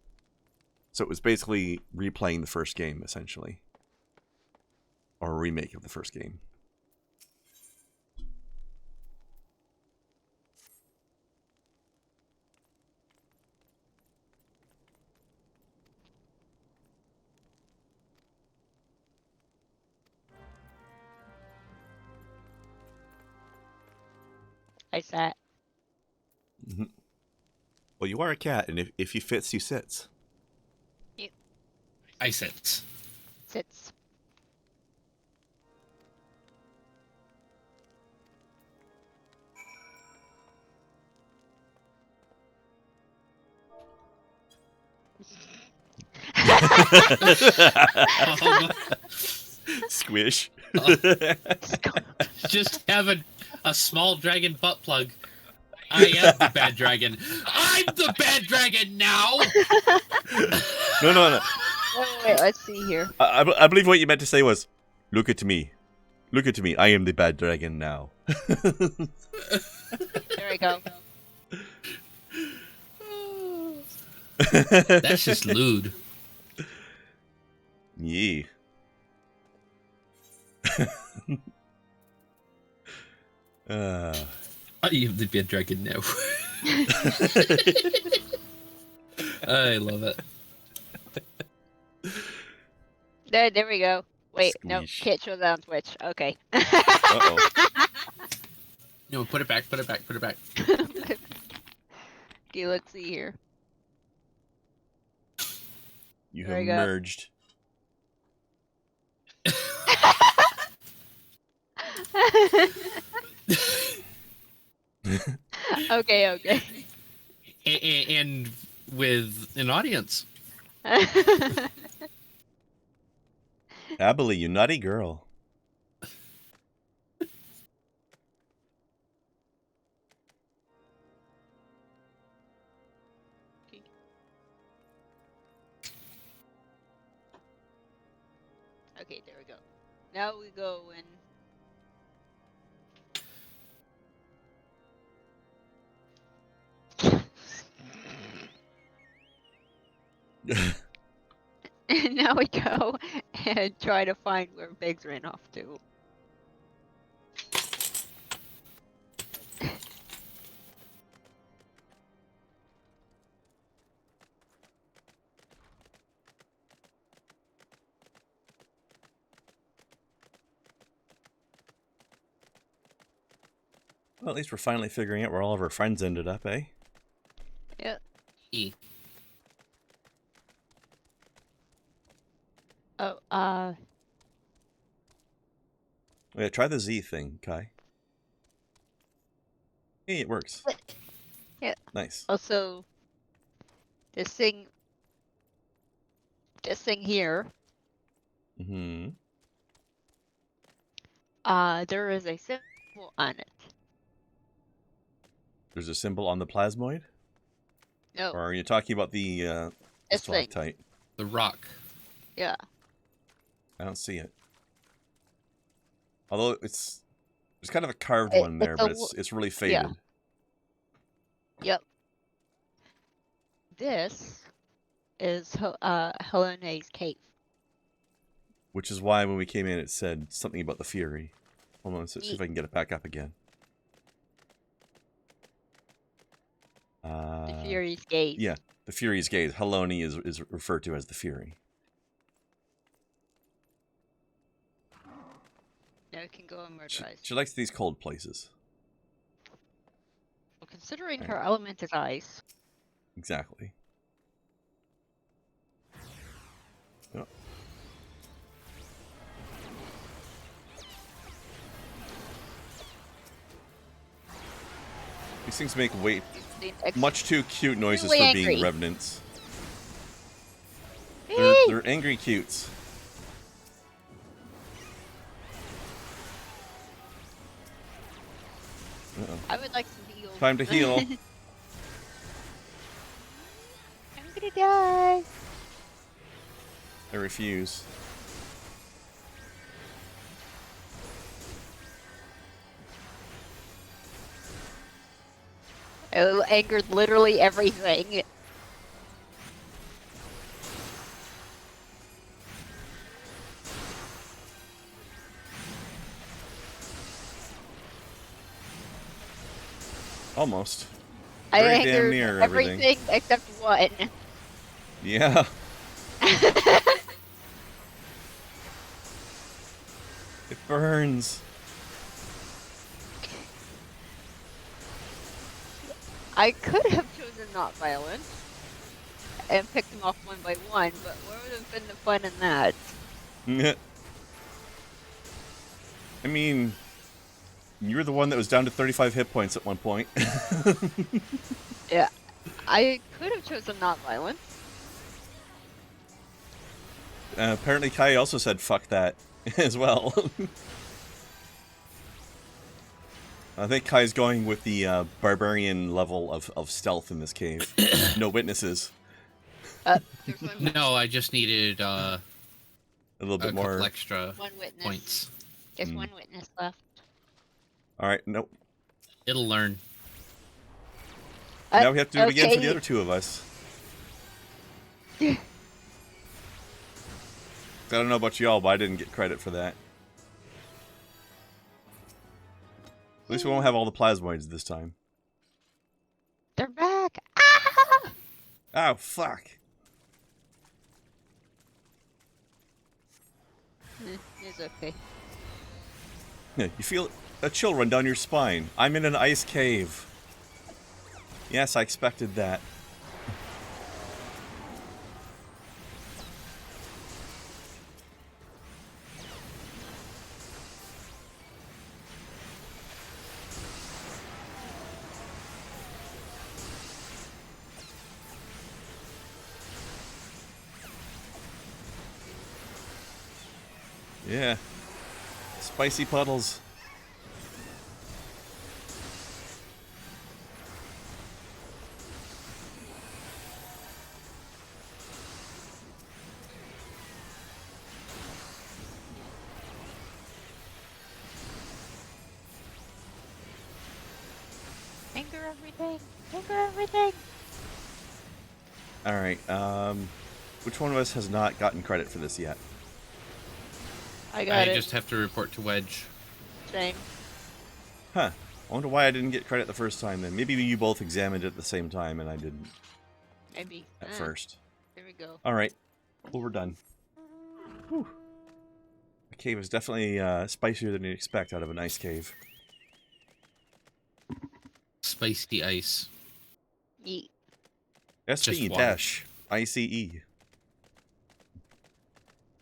So it was basically replaying the first game, essentially. Or a remake of the first game. I sat. Mm-hmm. Well, you are a cat, and if he fits, he sits. I sit. Sits. Squish. Just have a small dragon butt plug I am the bad dragon. I'm the bad dragon now. No. Wait, let's see here. I believe what you meant to say was, look at me. Look at me. I am the bad dragon now. There we go. That's just lewd. Yeah. I am the bad dragon now. I love it. There we go. Wait, no, Squeesh. can't show that on Twitch. Okay. Uh-oh. No, put it back. Put it back. Put it back. Okay, let's see here. You There have we go. merged. Okay. And with an audience. Abilene, you naughty girl. Okay, there we go. Now we go in. And now we go and try to find where Biggs ran off to. Well, at least we're finally figuring out where all of our friends ended up, eh? Yep. E. Oh, Yeah, try the Z thing, Kai. Hey, it works. Yeah. Nice. Also, this thing here, Mm-hmm. there is a symbol on it. There's a symbol on the plasmoid? No, Or are you talking about the this thing. stalactite? The rock. Yeah. I don't see it. Although there's kind of a carved It- one there, it's a but l- it's really faded. Yep. This is Helene's cave. Which is why when we came in it said something about the Fury. Hold on, let's see if I can get it back up again. The Fury's gaze. Yeah, the Fury's gaze. Haloni is referred to as the Fury. Now we can go and She, murderize. she likes these cold places. Well, considering Right. her element is ice. Exactly. Yep. These things make much too cute noises Really for being angry. revenants. Hey! They're angry cutes. Uh-oh. I would like some heal. Time to heal. I'm gonna die. I refuse. It angered literally everything. Almost. I Very damn angered near everything except one. Yeah. It burns. I could have chosen not violent and picked them off one by one, but where would have been the fun in that? I mean, you were the one that was down to 35 hit points at one point. Yeah, I could have chosen not violent. Apparently Kai also said fuck that as well. I think Kai's going with the barbarian level of stealth in this cave. No witnesses. There's one, No, I just needed A little a bit couple more. extra one witness. points. There's one witness left. All right, nope. It'll learn. Now we have to do it again for the okay. other two of us. I don't know about y'all, but I didn't get credit for that. At least we won't have all the plasmoids this time. They're back. Ah! Oh, fuck. It's okay. You feel a chill run down your spine. I'm in an ice cave. Yes, I expected that. Yeah. Spicy puddles. Finger everything. Finger everything. Alright, which one of us has not gotten credit for this yet? I got I it. just have to report to Wedge. Same. Huh. I wonder why I didn't get credit the first time then. Maybe you both examined it at the same time and I didn't Maybe. at first. There we go. Alright. Well, we're done. Whew. The cave is definitely spicier than you'd expect out of an ice cave. Spicy ice. Yeet. SV water. dash ICE.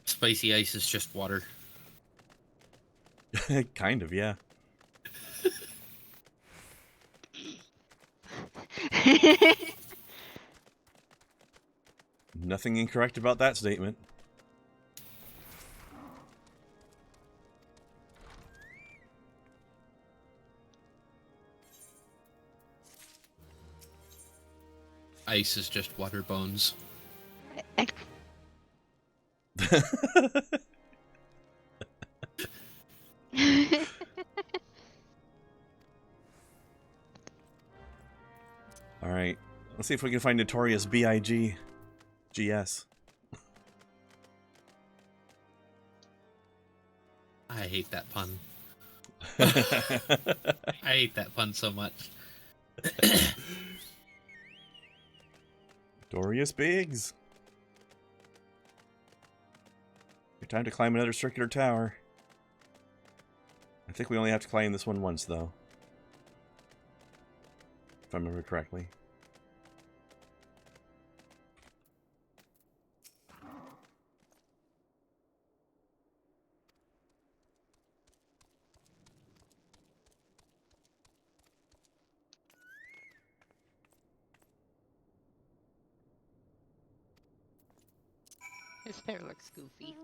Spicy ice is just water. Kind of, yeah. Nothing incorrect about that statement. Ice is just water bones. Alright. Let's see if we can find Notorious B.I.G. GS. I hate that pun. I hate that pun so much. Notorious Biggs. Your time to climb another circular tower. I think we only have to climb this one once, though. If I remember correctly. His hair looks goofy.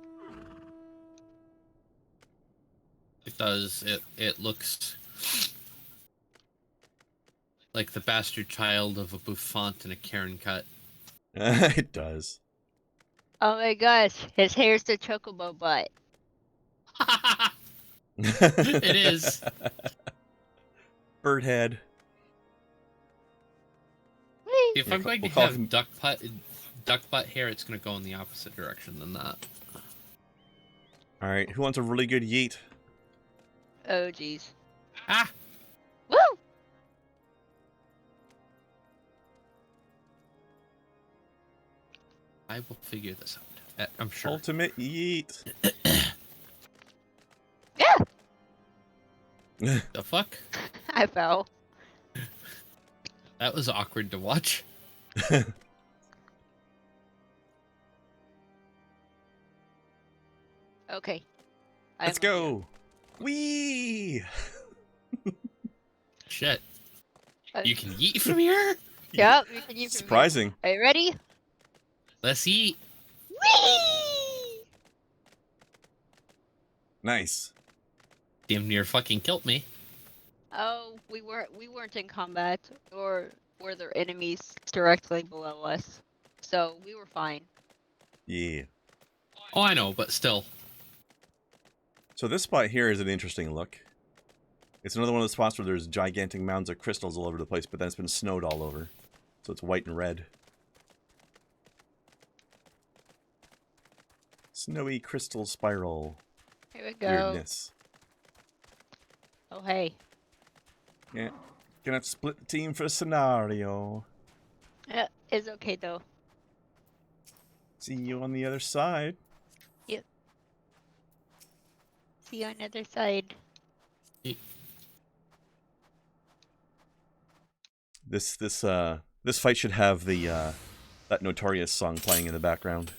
It does. It looks like the bastard child of a bouffant and a Karen cut. It does. Oh my gosh, his hair's the chocobo butt. It is. Bird head. Whee! If I'm going to We'll call have him- duck butt hair, it's going to go in the opposite direction than that. Alright, who wants a really good yeet? Oh jeez. Ah! Woo! I will figure this out. I'm sure. Ultimate yeet. Yeah! The fuck? I fell. That was awkward to watch. Okay. Let's go. Whee! Shit. You can yeet from here? Yep, you can use Surprising. Are you ready? Let's eat. Whee! Nice. Damn near fucking killed me. Oh, we weren't in combat, or were there enemies directly below us, so we were fine. Yeah. Oh, I know, but still. So this spot here is an interesting look. It's another one of the spots where there's gigantic mounds of crystals all over the place, but then it's been snowed all over. So it's white and red. Snowy crystal spiral. Here we go. Weirdness. Oh hey. Yeah. Gonna have to split the team for a scenario. Yeah, it's okay though. See you on the other side. Yep. See you on the other side. This fight should have the that Notorious song playing in the background.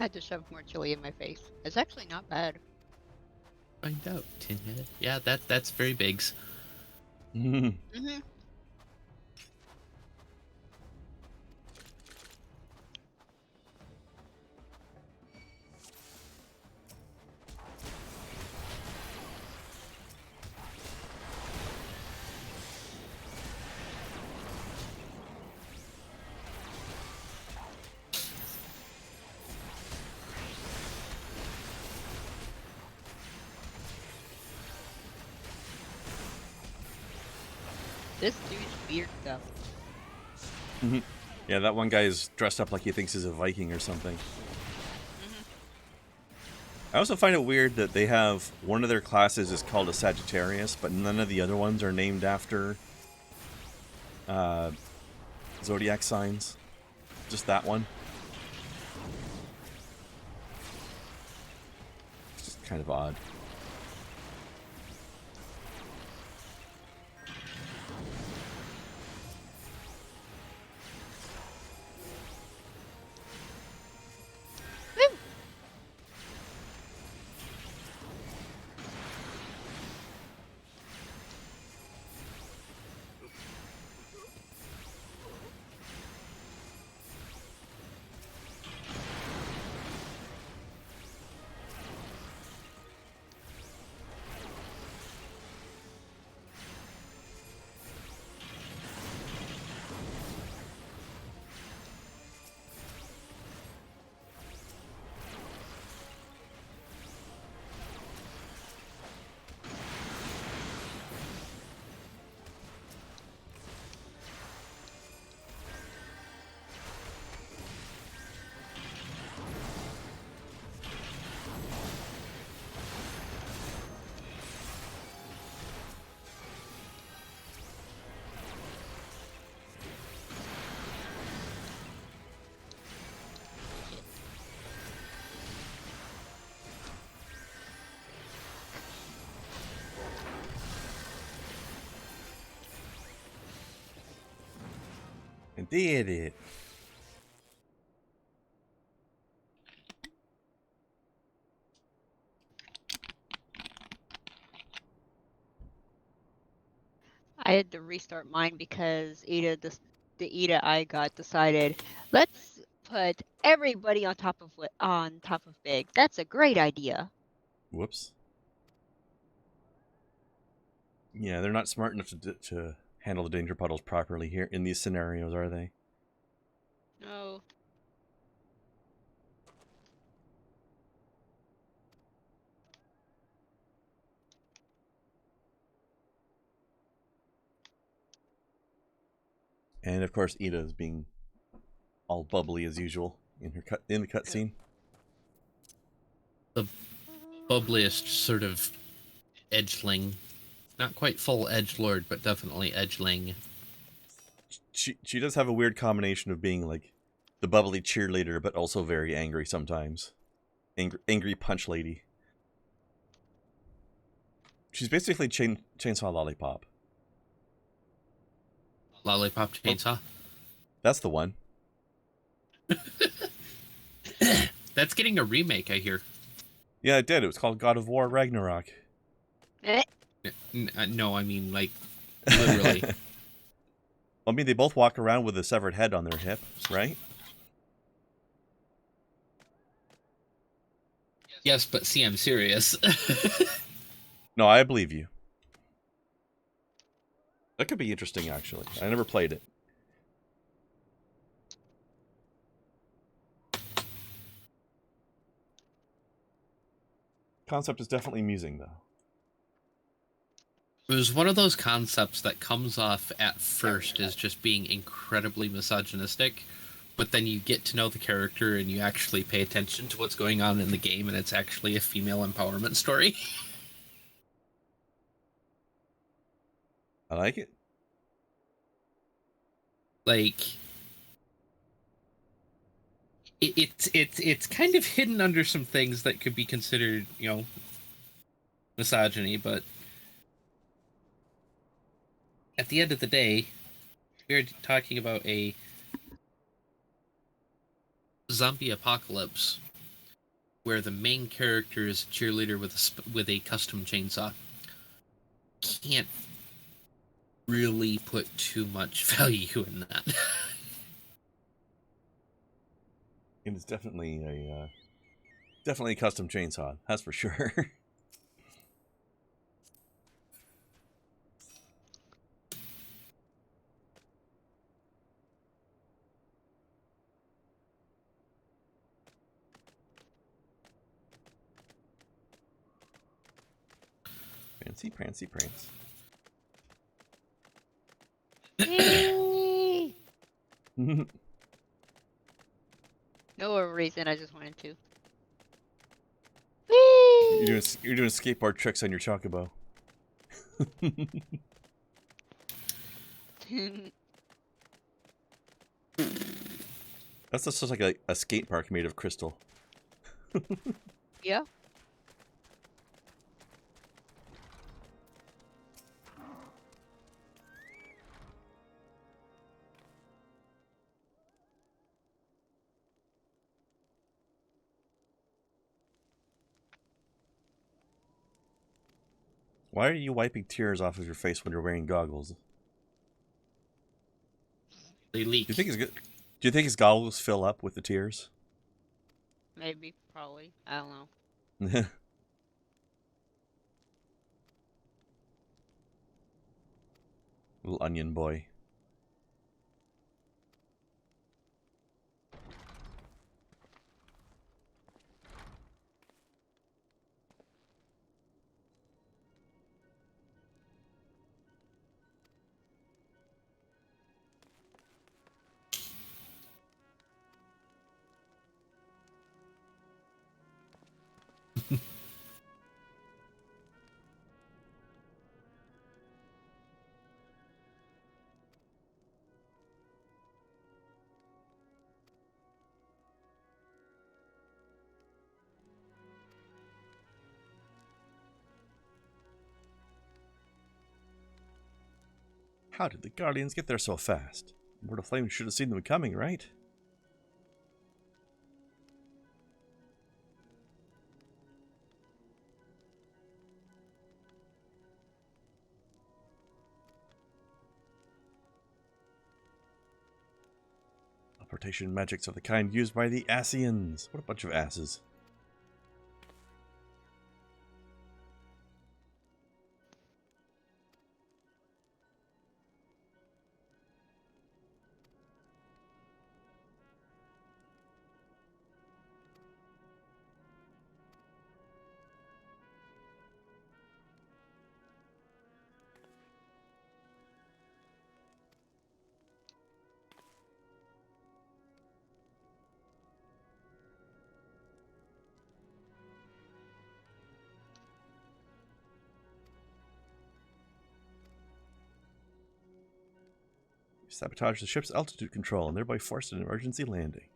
I had to shove more chili in my face. It's actually not bad. Find out, Tinhead. Yeah, that's very bigs. Mm-hmm. This dude's weird though. Yeah, that one guy is dressed up like he thinks he's a Viking or something. I also find it weird that they have one of their classes is called a Sagittarius, but none of the other ones are named after zodiac signs. Just that one. It's just kind of odd. And did it. I had to restart mine because the Ida I got decided, let's put everybody on top of Big. That's a great idea. Whoops. Yeah, they're not smart enough to handle the danger puddles properly here in these scenarios, are they? No. And of course, Ida is being all bubbly as usual in the cutscene. The bubbliest sort of edgeling. Not quite full edgelord, but definitely edgeling. She does have a weird combination of being like the bubbly cheerleader, but also very angry sometimes. Angry punch lady. She's basically Chainsaw Lollipop. Lollipop Chainsaw? That's the one. That's getting a remake, I hear. Yeah, it did. It was called God of War Ragnarok. Eh. No, I mean, like, literally. I mean, they both walk around with a severed head on their hip, right? Yes, but see, I'm serious. No, I believe you. That could be interesting, actually. I never played it. Concept is definitely amusing, though. It was one of those concepts that comes off at first as just being incredibly misogynistic, but then you get to know the character and you actually pay attention to what's going on in the game, and it's actually a female empowerment story. I like it. Like, it's kind of hidden under some things that could be considered, you know, misogyny, but at the end of the day, we're talking about a zombie apocalypse where the main character is a cheerleader with a custom chainsaw. Can't really put too much value in that. And it's definitely a custom chainsaw. That's for sure. Prancy, prancy, prance. Yay! No reason, I just wanted to. Whee! You're doing skateboard tricks on your chocobo. That's just like a skate park made of crystal. Yeah. Why are you wiping tears off of your face when you're wearing goggles? They leak. Do you think his goggles fill up with the tears? Maybe, probably. I don't know. Little onion boy. How did the Guardians get there so fast? Lord of Flame should have seen them coming, right? Teleportation magics of the kind used by the Asians. What a bunch of asses. Sabotage the ship's altitude control and thereby forced an emergency landing.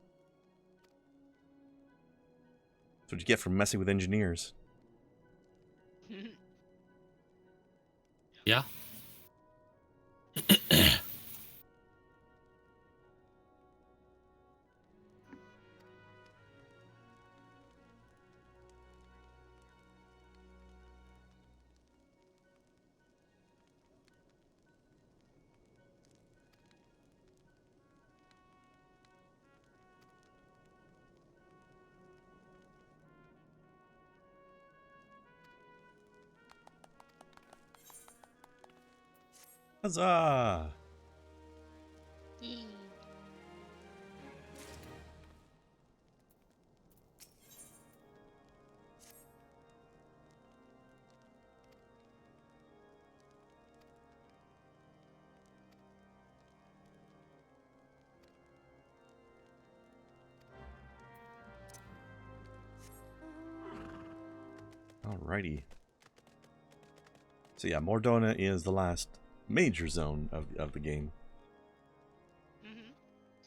That's what you get for messing with engineers. Yeah. Huzzah! Yee. Alrighty. So yeah, Mordona is the last major zone of the game.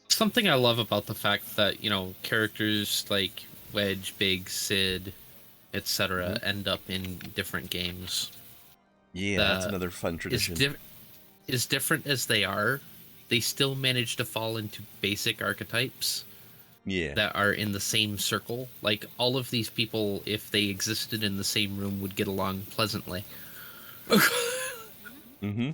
Something I love about the fact that, characters like Wedge, Big, Sid, etc. end up in different games. Yeah, that's another fun tradition. As different as they are, they still manage to fall into basic archetypes that are in the same circle. Like, all of these people, if they existed in the same room, would get along pleasantly. Mm-hmm.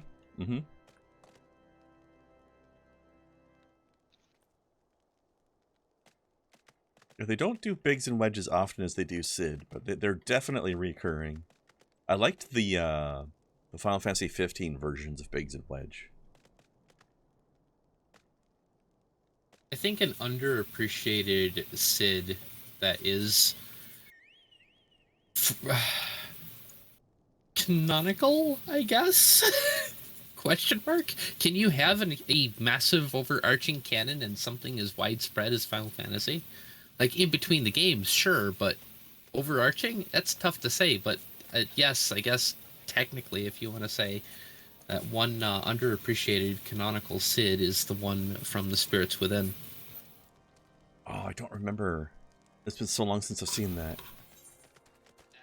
They don't do Bigs and Wedge as often as they do Sid, but they're definitely recurring. I liked the Final Fantasy 15 versions of Biggs and Wedge. I think an underappreciated Sid that is canonical, I guess? Question mark? Can you have a massive overarching canon and something as widespread as Final Fantasy? Like, in between the games, sure, but overarching? That's tough to say, but yes, I guess technically, if you want to say that one underappreciated canonical Sid is the one from The Spirits Within. Oh, I don't remember. It's been so long since I've seen that.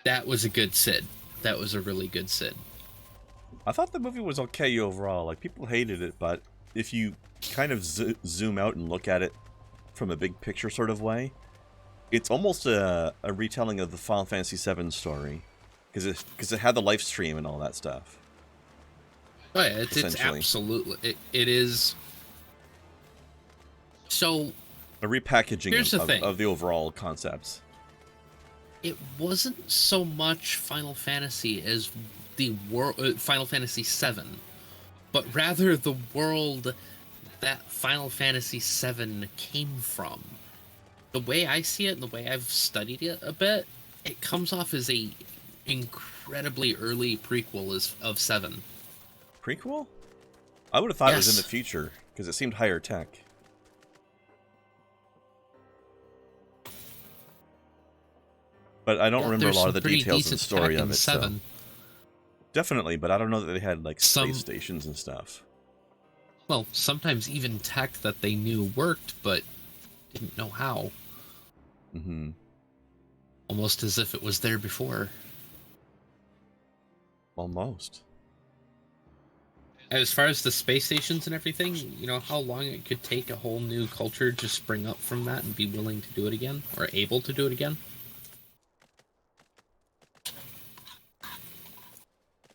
That was a good Sid. That was a really good Sid. I thought the movie was okay overall. Like, people hated it, but if you kind of zoom out and look at it from a big picture sort of way, it's almost a retelling of the Final Fantasy VII story, because it had the live stream and all that stuff. Oh yeah, it's absolutely it is. So a repackaging of the overall concepts. It wasn't so much Final Fantasy as the world, Final Fantasy VII, but rather the world that Final Fantasy VII came from. The way I see it and the way I've studied it a bit, it comes off as a incredibly early prequel of 7. Prequel? I would have thought it was in the future, because it seemed higher tech. But I don't remember a lot of the details and story of it. So. Definitely, but I don't know that they had like space stations and stuff. Well, sometimes even tech that they knew worked, but didn't know how. Mm-hmm. Almost as if it was there before. Almost. As far as the space stations and everything, you know how long it could take a whole new culture to spring up from that and be willing to do it again, or able to do it again?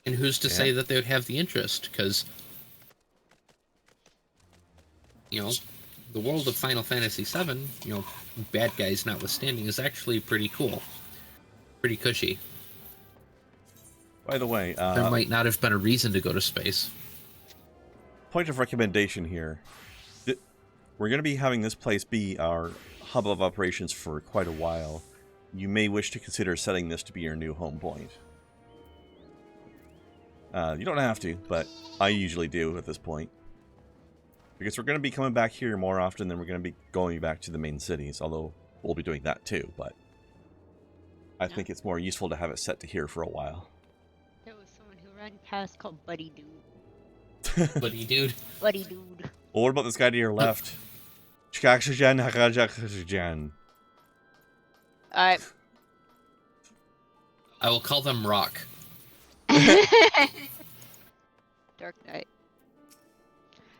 And who's to say that they would have the interest? Because, you know, the world of Final Fantasy VII, you know, bad guys notwithstanding, is actually pretty cool. Pretty cushy. By the way, there might not have been a reason to go to space. Point of recommendation here. We're going to be having this place be our hub of operations for quite a while. You may wish to consider setting this to be your new home point. You don't have to, but I usually do at this point. Because we're going to be coming back here more often than we're going to be going back to the main cities, although we'll be doing that too, but I think it's more useful to have it set to here for a while. There was someone who ran past called Buddy Dude. Buddy Dude? Buddy Dude. Well, what about this guy to your left? Alright. I will call them Rock. Dark Knight.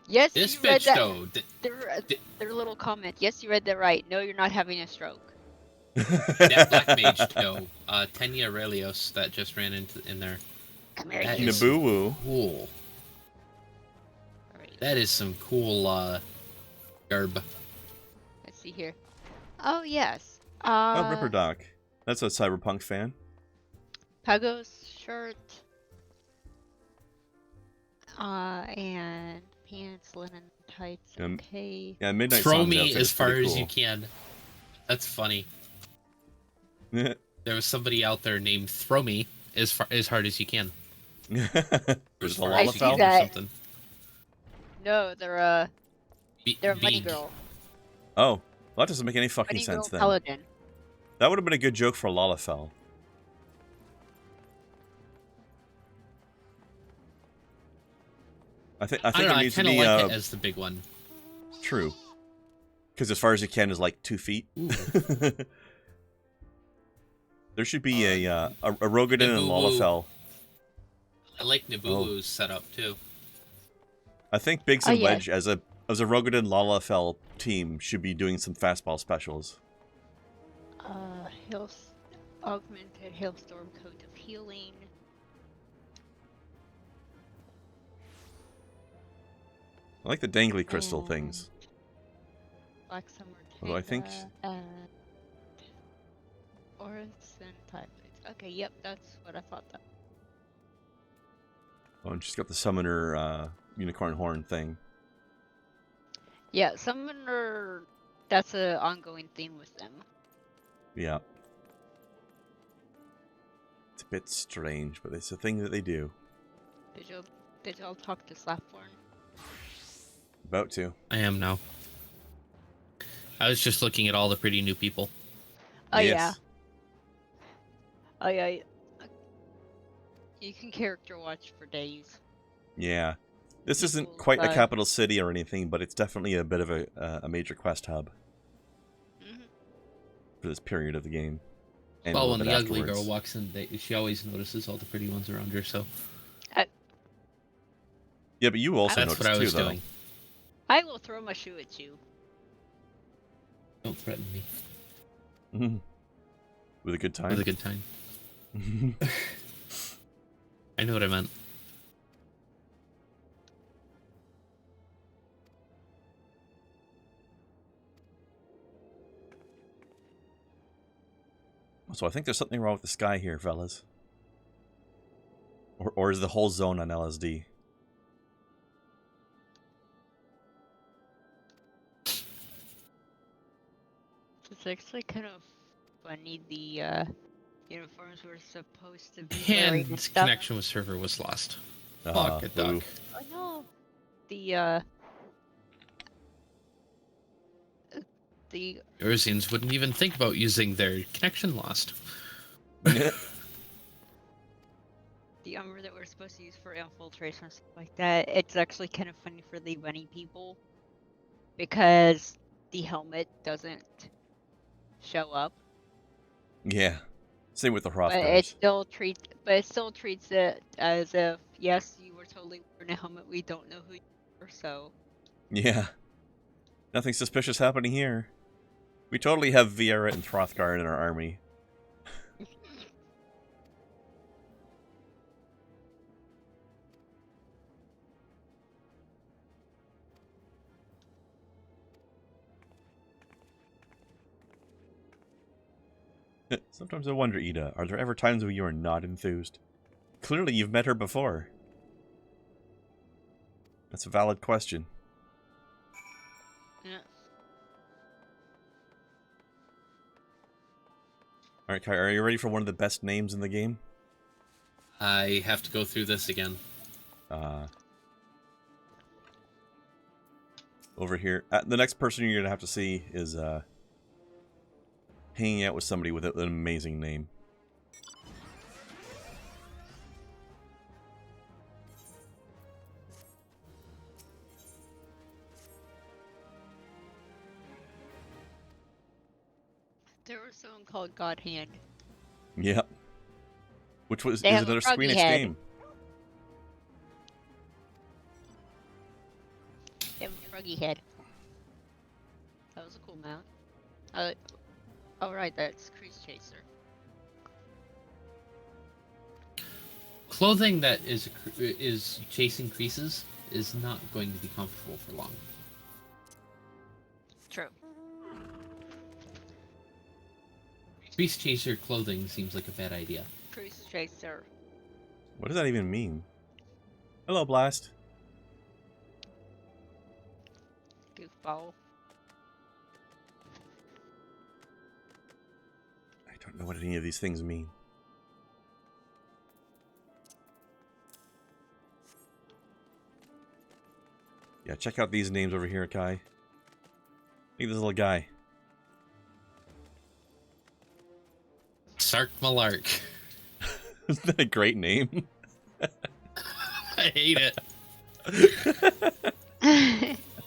Yes, this you read bitch that. Though. Their little comment. Yes, you read that right. No, you're not having a stroke. That Black Mage though. Tenya Aurelios that just ran in there. Come here, that you. Naboo. Cool. That is some cool garb. Let's see here. Oh yes. Oh, Ripper Doc. That's a Cyberpunk fan. Pago's shirt. And pants, linen tights. Okay. Yeah, Midnight Throw Song's me outfit as is pretty far as cool. you can. That's funny. There was somebody out there named Throw Me as hard as you can. There's As a far lot as of you see can fell. or that. something. No, they're a bunny Big. girl. Oh, well, that doesn't make any fucking Bunny girl sense then. paladin. That would have been a good joke for Lalafell. I think I don't know, there I needs to kind of be like it as the big one. true. Because as far as you can is like 2 feet. There should be a Rogadin and Naboo. Lalafell. I like Naboo's setup too. I think Biggs Oh, and yeah. Wedge as a Rogadin Lalafell team should be doing some fastball specials. Hail, augmented hailstorm coat of healing. I like the dangly crystal things. Black summer Although I think- and Oris and Tide Blades. Okay, yep, that's what I thought that. Oh, and she's got the summoner unicorn horn thing. Yeah, summoner. That's an ongoing theme with them. Yeah. It's a bit strange, but it's a thing that they do. Did y'all talk to Slapthorn? About to. I am now. I was just looking at all the pretty new people. Oh Yes. yeah. Oh yeah. You can character watch for days. Yeah. This isn't Equals, quite a capital city or anything, but it's definitely a bit of a major quest hub for this period of the game. And a Well, little when bit the ugly afterwards. girl walks in, she always notices all the pretty ones around her, so Yeah, but you also that's noticed what I was too, though. doing. I will throw my shoe at you. Don't threaten me. With a good time. With a good time. I know what I meant. So I think there's something wrong with the sky here, fellas. Or is the whole zone on LSD? It's actually kind of funny. The uniforms were supposed to be wearing And and stuff. connection with server was lost. Fuck a boo. duck. Oh no. The Eurasians wouldn't even think about using their connection lost. the armor that we're supposed to use for infiltration and stuff like that, it's actually kind of funny for the bunny people because the helmet doesn't show up, Yeah. Same with the but Hrothgars. it still treats it as if yes, you were totally wearing a helmet. We don't know who you are, so Yeah. Nothing suspicious happening here. We totally have Viera and Hrothgar in our army. Sometimes I wonder, Ida, are there ever times when you are not enthused? Clearly you've met her before. That's a valid question. yeah. Alright, Kai, are you ready for one of the best names in the game? I have to go through this again. Over here. The next person you're going to have to see is hanging out with somebody with an amazing name. There was someone called God Hand. Yep. Which They is have a another froggy Squeenix head. game. They have a froggy head. That was a cool mount. Oh right, that's Crease Chaser. Clothing that is chasing creases is not going to be comfortable for long. True. Crease chaser clothing seems like a bad idea. Crease Chaser. What does that even mean? Hello, Blast. ball. I don't know what any of these things mean. Yeah, check out these names over here, Kai. Look at this little guy. Sark Malark. Isn't that a great name? I hate it.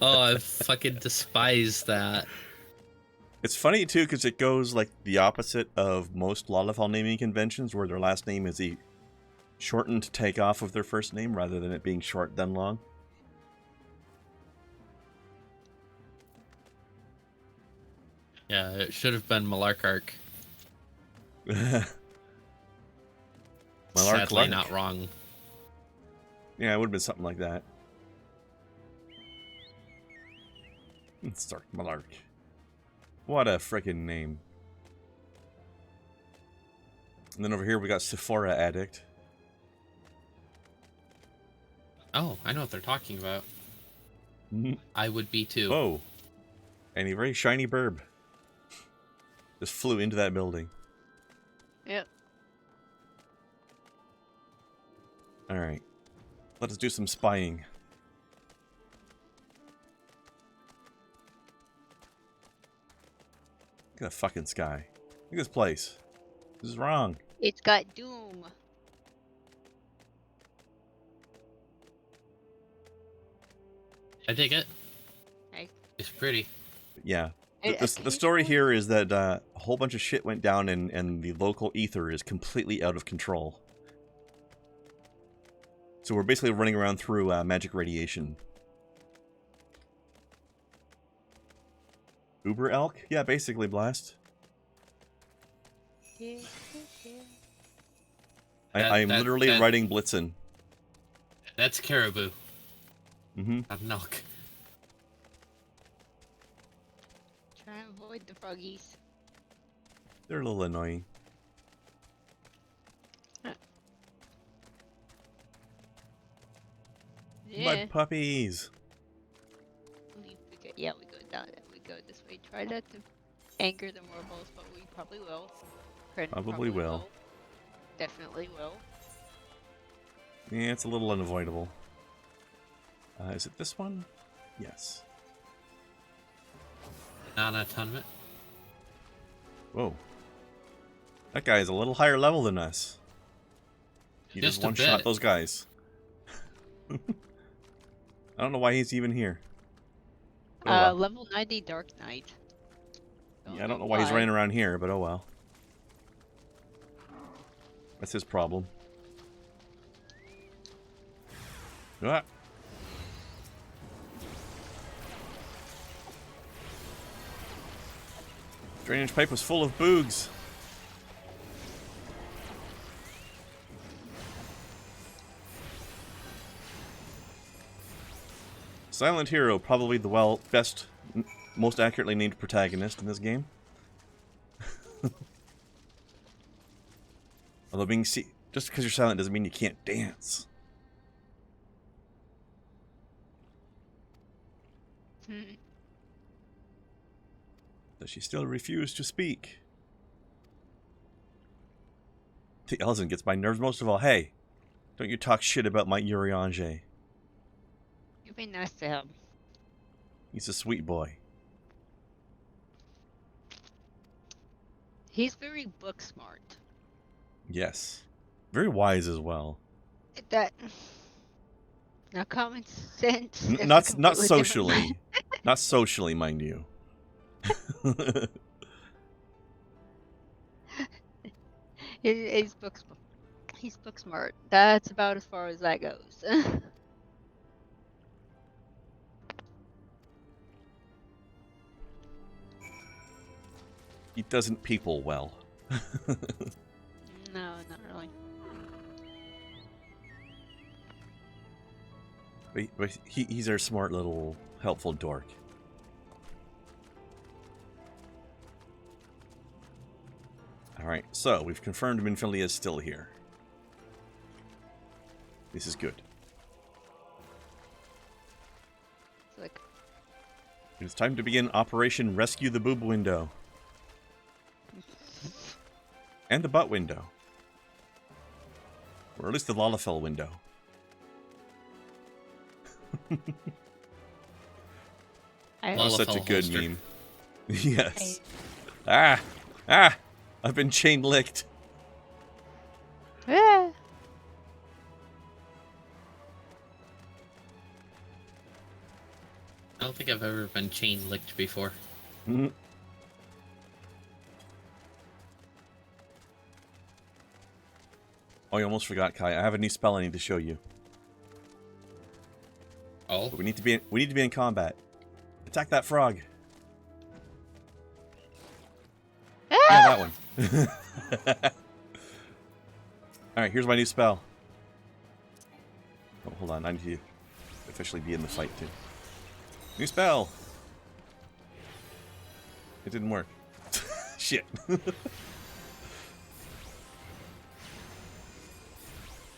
Oh, I fucking despise that. It's funny, too, because it goes, like, the opposite of most Lollifall naming conventions, where their last name is a shortened takeoff of their first name, rather than it being short then long. Yeah, it should have been Malarkark. Malark Sadly, Lark. not wrong. Yeah, it would have been something like that. Stark Malark. What a freaking name. And then over here we got Sephora Addict. Oh, I know what they're talking about. Mhm. I would be too. Whoa. And a very shiny burb. Just flew into that building. Yep. Alright. Let us do some spying. Look at that fucking sky. Look at this place. This is wrong. It's got doom. I dig it. Hey. It's pretty. Yeah. It The story here is that a whole bunch of shit went down and the local ether is completely out of control. So we're basically running around through magic radiation. Uber elk? Yeah, basically, Blast. I'm literally writing Blitzen. That's caribou. Mm-hmm. Not milk. Try and avoid the froggies. They're a little annoying. Yeah. Mud puppies! Yeah, we go down. We go this way. Try not to anger the morbos, but we probably will. Probably will. Definitely will. Yeah, it's a little unavoidable. Is it this one? Yes. Non-atonement. Whoa. That guy is a little higher level than us. He Just just a one-shot bit. those guys. I don't know why he's even here. Oh, well. Level 90 Dark Knight. Yeah, I don't know why he's running around here, but oh well. That's his problem. Ah. Drainage pipe was full of boogs. Silent Hero, probably the best, most accurately named protagonist in this game. Although just because you're silent doesn't mean you can't dance. Does she still refuse to speak? The Elzen gets my nerves most of all. Hey, don't you talk shit about my Urianger. You be nice to him. He's a sweet boy. He's very book smart. Yes. Very wise as well. That. Now, common sense. is a Not completely different socially. Not socially, mind you. He's book smart. He's book smart. That's about as far as that goes. He doesn't people well. No, not really. But he's our smart little helpful dork. Alright, so we've confirmed Minfilia is still here. This is good. It's like, It's time to begin Operation Rescue the Boob Window. And the butt window. Or at least the Lalafell window. That's such a good meme. Yes. Ah! I've been chain licked. Yeah. I don't think I've ever been chain licked before. Mm-hmm. Oh, you almost forgot, Kai. I have a new spell I need to show you. Oh. But we need to be in combat. Attack that frog. Yeah, that one. Alright, here's my new spell. Oh, hold on. I need to officially be in the fight, too. New spell! It didn't work. Shit.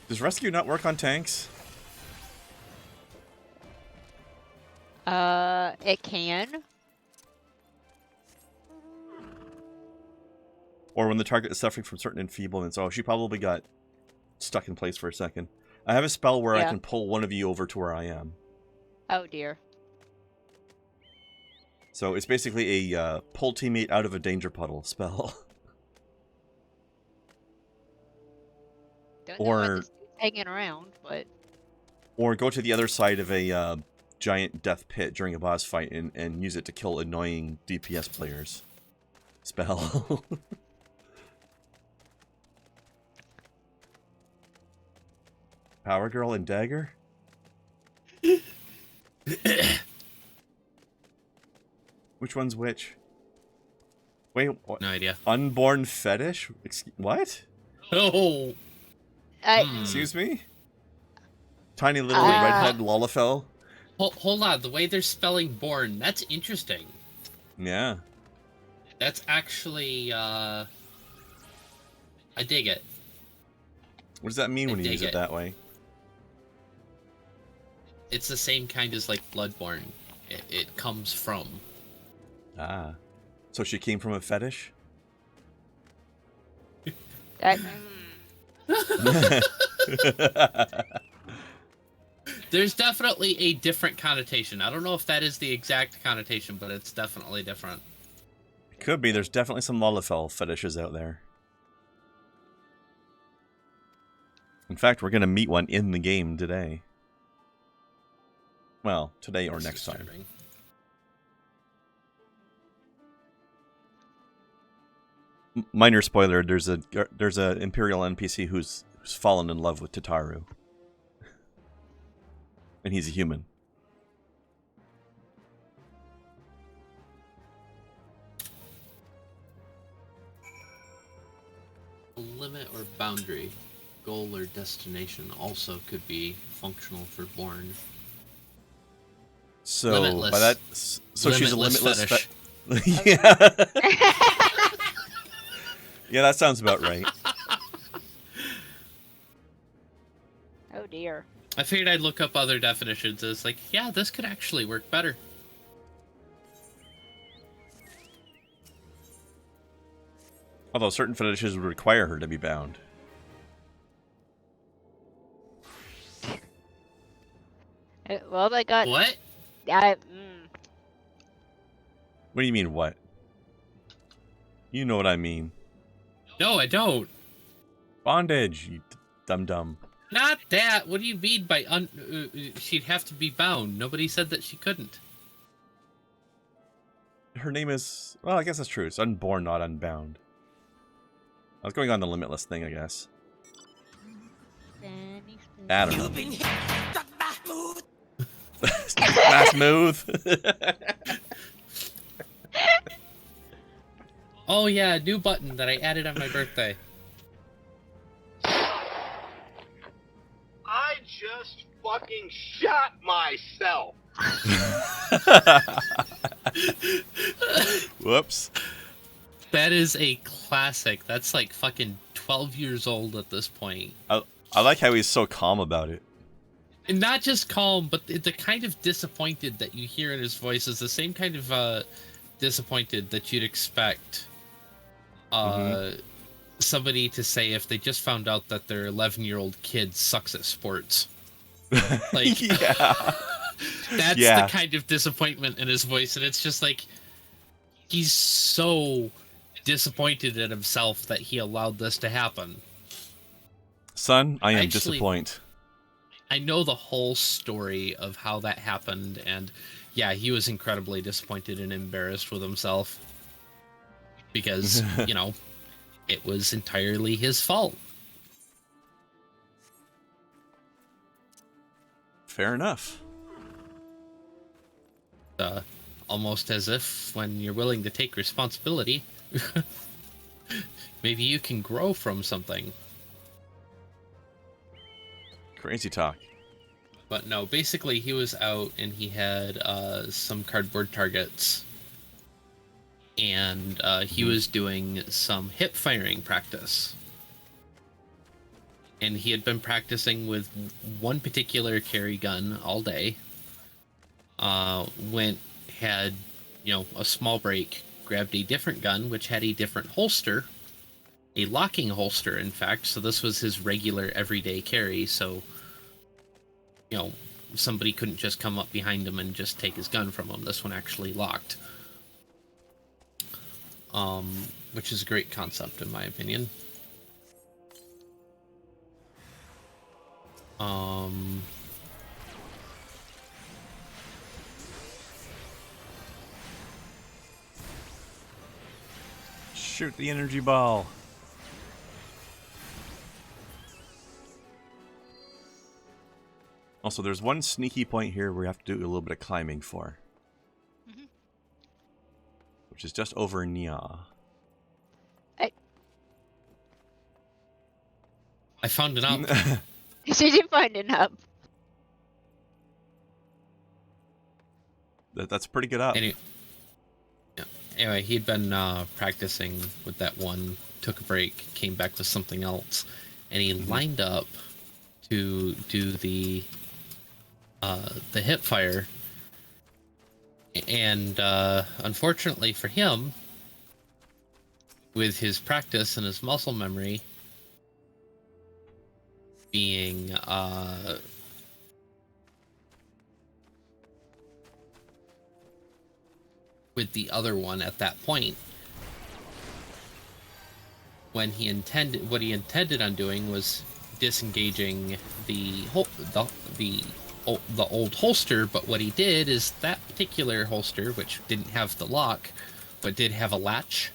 Does rescue not work on tanks? It can. Or when the target is suffering from certain enfeeblements. Oh, she probably got stuck in place for a second. I have a spell where I can pull one of you over to where I am. Oh dear. So it's basically a pull teammate out of a danger puddle spell. Don't know what this dude's hanging around, but... Or go to the other side of a giant death pit during a boss fight and use it to kill annoying DPS players. Spell. Power Girl and Dagger? Which one's which? Wait, what? No idea. Unborn fetish? What? Oh! Excuse me? Tiny little redhead Lalafell? Hold on, the way they're spelling born, that's interesting. Yeah. That's actually, I dig it. What does that mean when you use it that way? It's the same kind as, like, Bloodborne. It comes from. Ah. So she came from a fetish? There's definitely a different connotation. I don't know if that is the exact connotation, but it's definitely different. It could be. There's definitely some Lalafell fetishes out there. In fact, we're going to meet one in the game today. Well, today or next time. Minor spoiler, there's a Imperial NPC who's fallen in love with Tataru. And he's a human. A limit or boundary, goal or destination also could be functional for born. So limitless. By that, so she's a limitless fetish. Yeah. Yeah, that sounds about right. Oh dear. I figured I'd look up other definitions. It's like, yeah, this could actually work better. Although certain fetishes would require her to be bound. Well, they got... What? What do you mean, what? You know what I mean. No, I don't. Bondage, you dum-dum. Not that. What do you mean by she'd have to be bound? Nobody said that she couldn't. Her name is... Well, I guess that's true. It's unborn, not unbound. I was going on the limitless thing, I guess. I don't know. Smash move. Oh yeah, a new button that I added on my birthday. I just fucking shot myself. Whoops. That is a classic. That's like fucking 12 years old at this point. I like how he's so calm about it. not just calm, but the kind of disappointed that you hear in his voice is the same kind of disappointed that you'd expect somebody to say if they just found out that their 11-year-old kid sucks at sports. Like, Yeah. that's Yeah. the kind of disappointment in his voice, and it's just like he's so disappointed in himself that he allowed this to happen. Son, I am Actually, disappointed. I know the whole story of how that happened, and yeah, he was incredibly disappointed and embarrassed with himself because, you know, it was entirely his fault. Fair enough. Almost as if when you're willing to take responsibility, maybe you can grow from something. Crazy talk. But no, basically he was out and he had some cardboard targets, and he was doing some hip firing practice. And he had been practicing with one particular carry gun all day. Had, you know, a small break, grabbed a different gun, which had a different holster, a locking holster, in fact. So this was his regular everyday carry. So, you know, somebody couldn't just come up behind him and just take his gun from him. This one actually locked. Which is a great concept in my opinion. Shoot the energy ball. Also, there's one sneaky point here where we have to do a little bit of climbing for. Which is just over Nya. I found it up. Did you find it up? That's pretty good up. Anyway, he'd been practicing with that one, took a break, came back with something else, and he lined up to do the hip fire. And unfortunately for him, with his practice and his muscle memory being with the other one at that point, what he intended on doing was disengaging the old holster, but what he did is that particular holster, which didn't have the lock but did have a latch,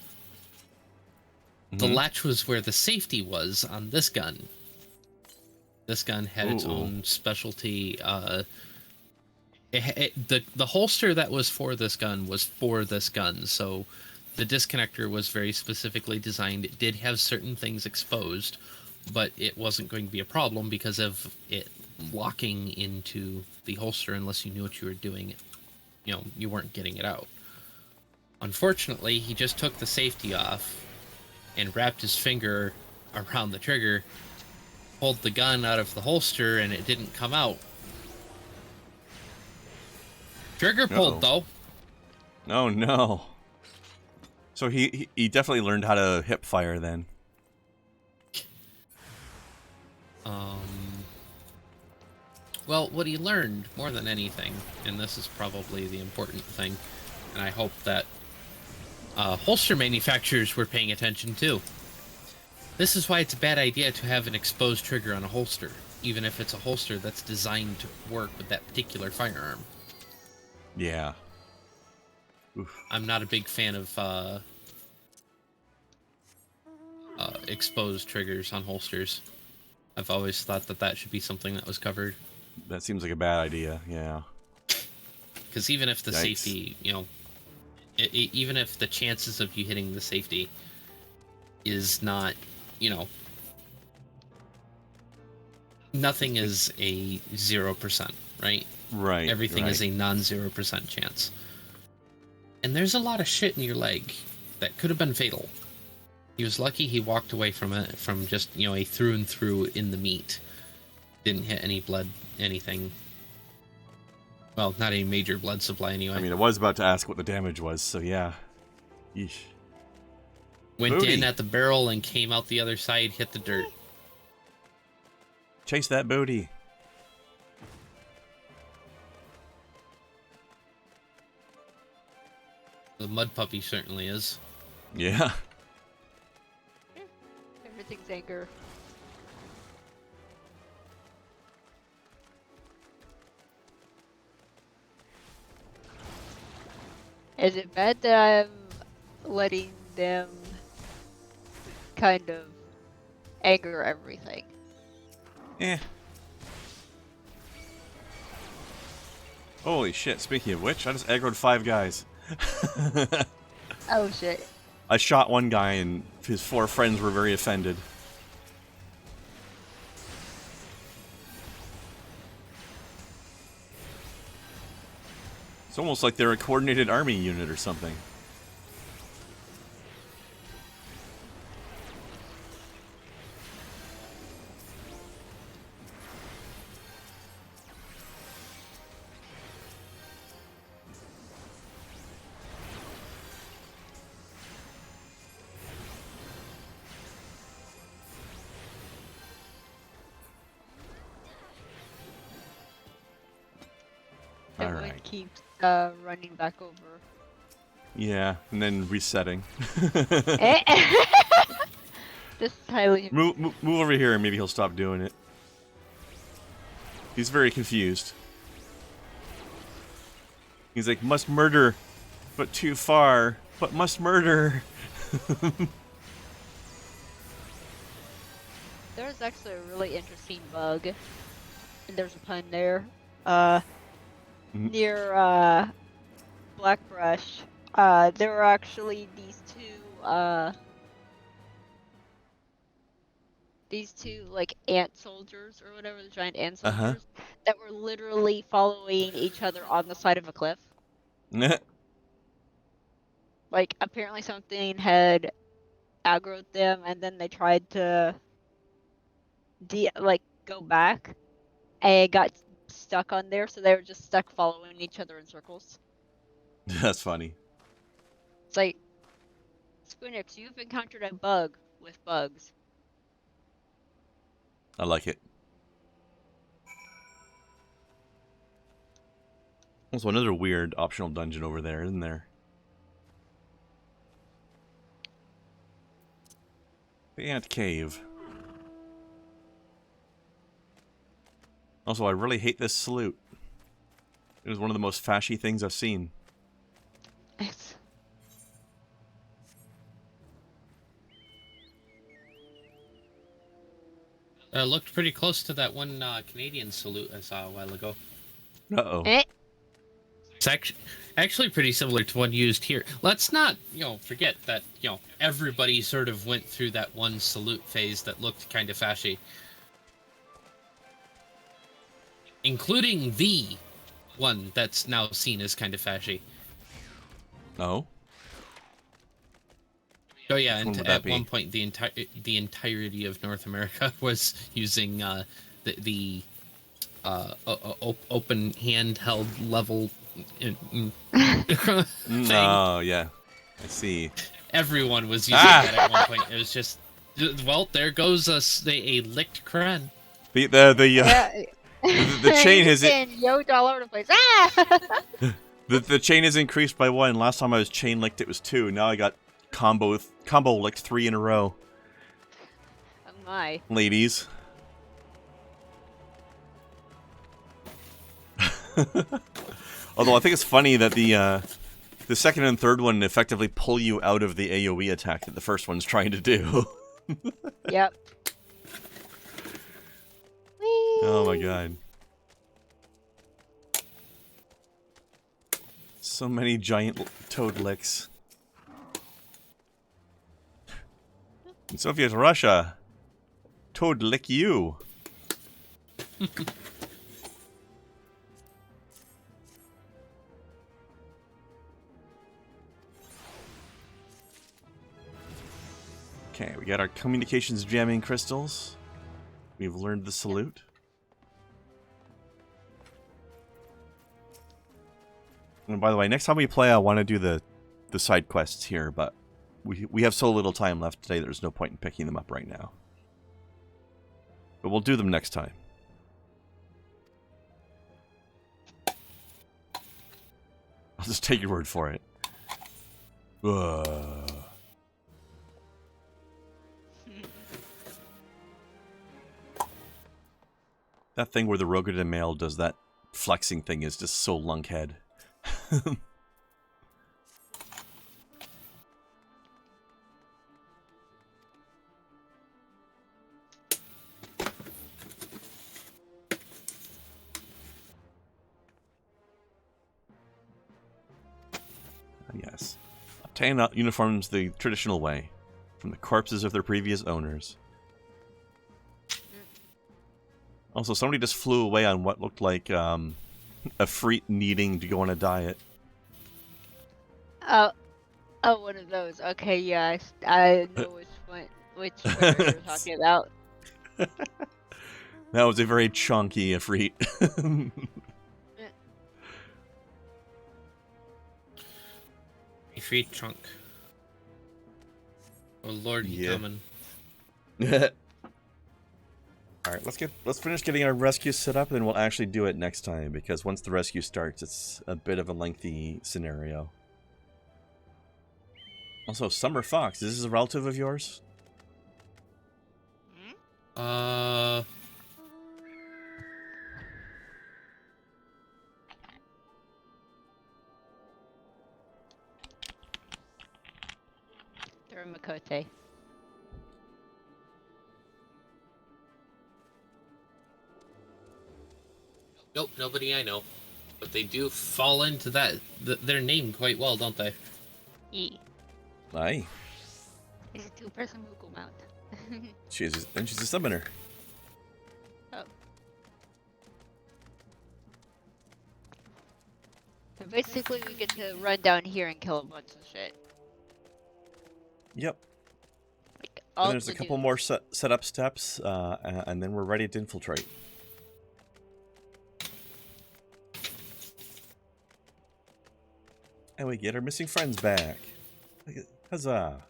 the latch was where the safety was on this gun. This gun had its own specialty. The holster that was for this gun was for this gun, so the disconnector was very specifically designed. It did have certain things exposed, but it wasn't going to be a problem because of it locking into the holster unless you knew what you were doing. You know, you weren't getting it out. Unfortunately, he just took the safety off and wrapped his finger around the trigger, pulled the gun out of the holster, and it didn't come out. Trigger pulled, though. Oh, no. So he definitely learned how to hip fire then. Well, what he learned more than anything, and this is probably the important thing, and I hope that holster manufacturers were paying attention too. This is why it's a bad idea to have an exposed trigger on a holster, even if it's a holster that's designed to work with that particular firearm. Yeah. Oof. I'm not a big fan of exposed triggers on holsters. I've always thought that should be something that was covered. That seems like a bad idea, yeah. Because even if the Yikes. safety, you know, even if the chances of you hitting the safety is not, you know, nothing is a 0%, right? Right. Everything is a non-0% chance. And there's a lot of shit in your leg that could have been fatal. He was lucky he walked away from it, from just, you know, a through and through in the meat. Didn't hit any blood, anything. Well, not any major blood supply anyway. I mean, I was about to ask what the damage was, so yeah. Yeesh. Went Booty. in at the barrel and came out the other side, hit the dirt. Chase that booty. The mud puppy certainly is. Yeah. Everything's anger. Is it bad that I'm letting them kind of anger everything? Eh. Holy shit, speaking of which, I just aggroed 5 guys. Oh shit. I shot one guy and his 4 friends were very offended. It's almost like they're a coordinated army unit or something. Everyone Alright. keeps running back over. Yeah, and then resetting. This is highly. Move over here and maybe he'll stop doing it. He's very confused. He's like, must murder, but too far, but must murder. There's actually a really interesting bug, and there's a pun there. Near Blackbrush, there were actually these two like ant soldiers or whatever, the giant ant soldiers that were literally following each other on the side of a cliff. Like apparently something had aggroed them, and then they tried to go back and got stuck on there, so they were just stuck following each other in circles. That's funny. It's like, Squinix, you've encountered a bug with bugs. I like it. Also, another weird optional dungeon over there, isn't there? The Ant Cave. Also, I really hate this salute. It is one of the most fashy things I've seen. Looked pretty close to that one Canadian salute I saw a while ago. Uh-oh. It's actually pretty similar to one used here. Let's not, forget that, everybody sort of went through that one salute phase that looked kind of fashy. Including the one that's now seen as kind of fashy. Oh? Oh yeah, Which one and would that at be? one point the entirety of North America was using the open handheld level thing. Oh, yeah. I see. Everyone was using that at one point. It was just, well, there goes a licked Kren. The chain has yoked all over the place. Ah! the chain has increased by 1. Last time I was chain licked, it was 2. Now I got combo licked 3 in a row. Oh my. Ladies. Although I think it's funny that the second and third one effectively pull you out of the AoE attack that the first one's trying to do. Yep. Oh my god. So many giant toad licks. In Soviet Russia, toad lick you. Okay, we got our communications jamming crystals. We've learned the salute. And by the way, next time we play, I want to do the side quests here, but we have so little time left today, there's no point in picking them up right now. But we'll do them next time. I'll just take your word for it. That thing where the Rogadin male does that flexing thing is just so lunkhead. Yes. Obtain uniforms the traditional way, from the corpses of their previous owners. Also, somebody just flew away on what looked like a freet needing to go on a diet. Oh, one of those. Okay, yeah, I know which one you're talking about. That was a very chunky Efreet. Efreet chunk. Oh Lord, you coming. Alright, let's finish getting our rescue set up, and then we'll actually do it next time, because once the rescue starts, it's a bit of a lengthy scenario. Also, Summer Fox, is this a relative of yours? They're Makote. Nope, nobody I know. But they do fall into that their name quite well, don't they? E. Aye. It's a two-person Moogle mount. She's a summoner. Oh. So basically we get to run down here and kill a bunch of shit. Yep. Like, all and there's a couple more setup steps, and then we're ready to infiltrate. And we get our missing friends back. Huzzah.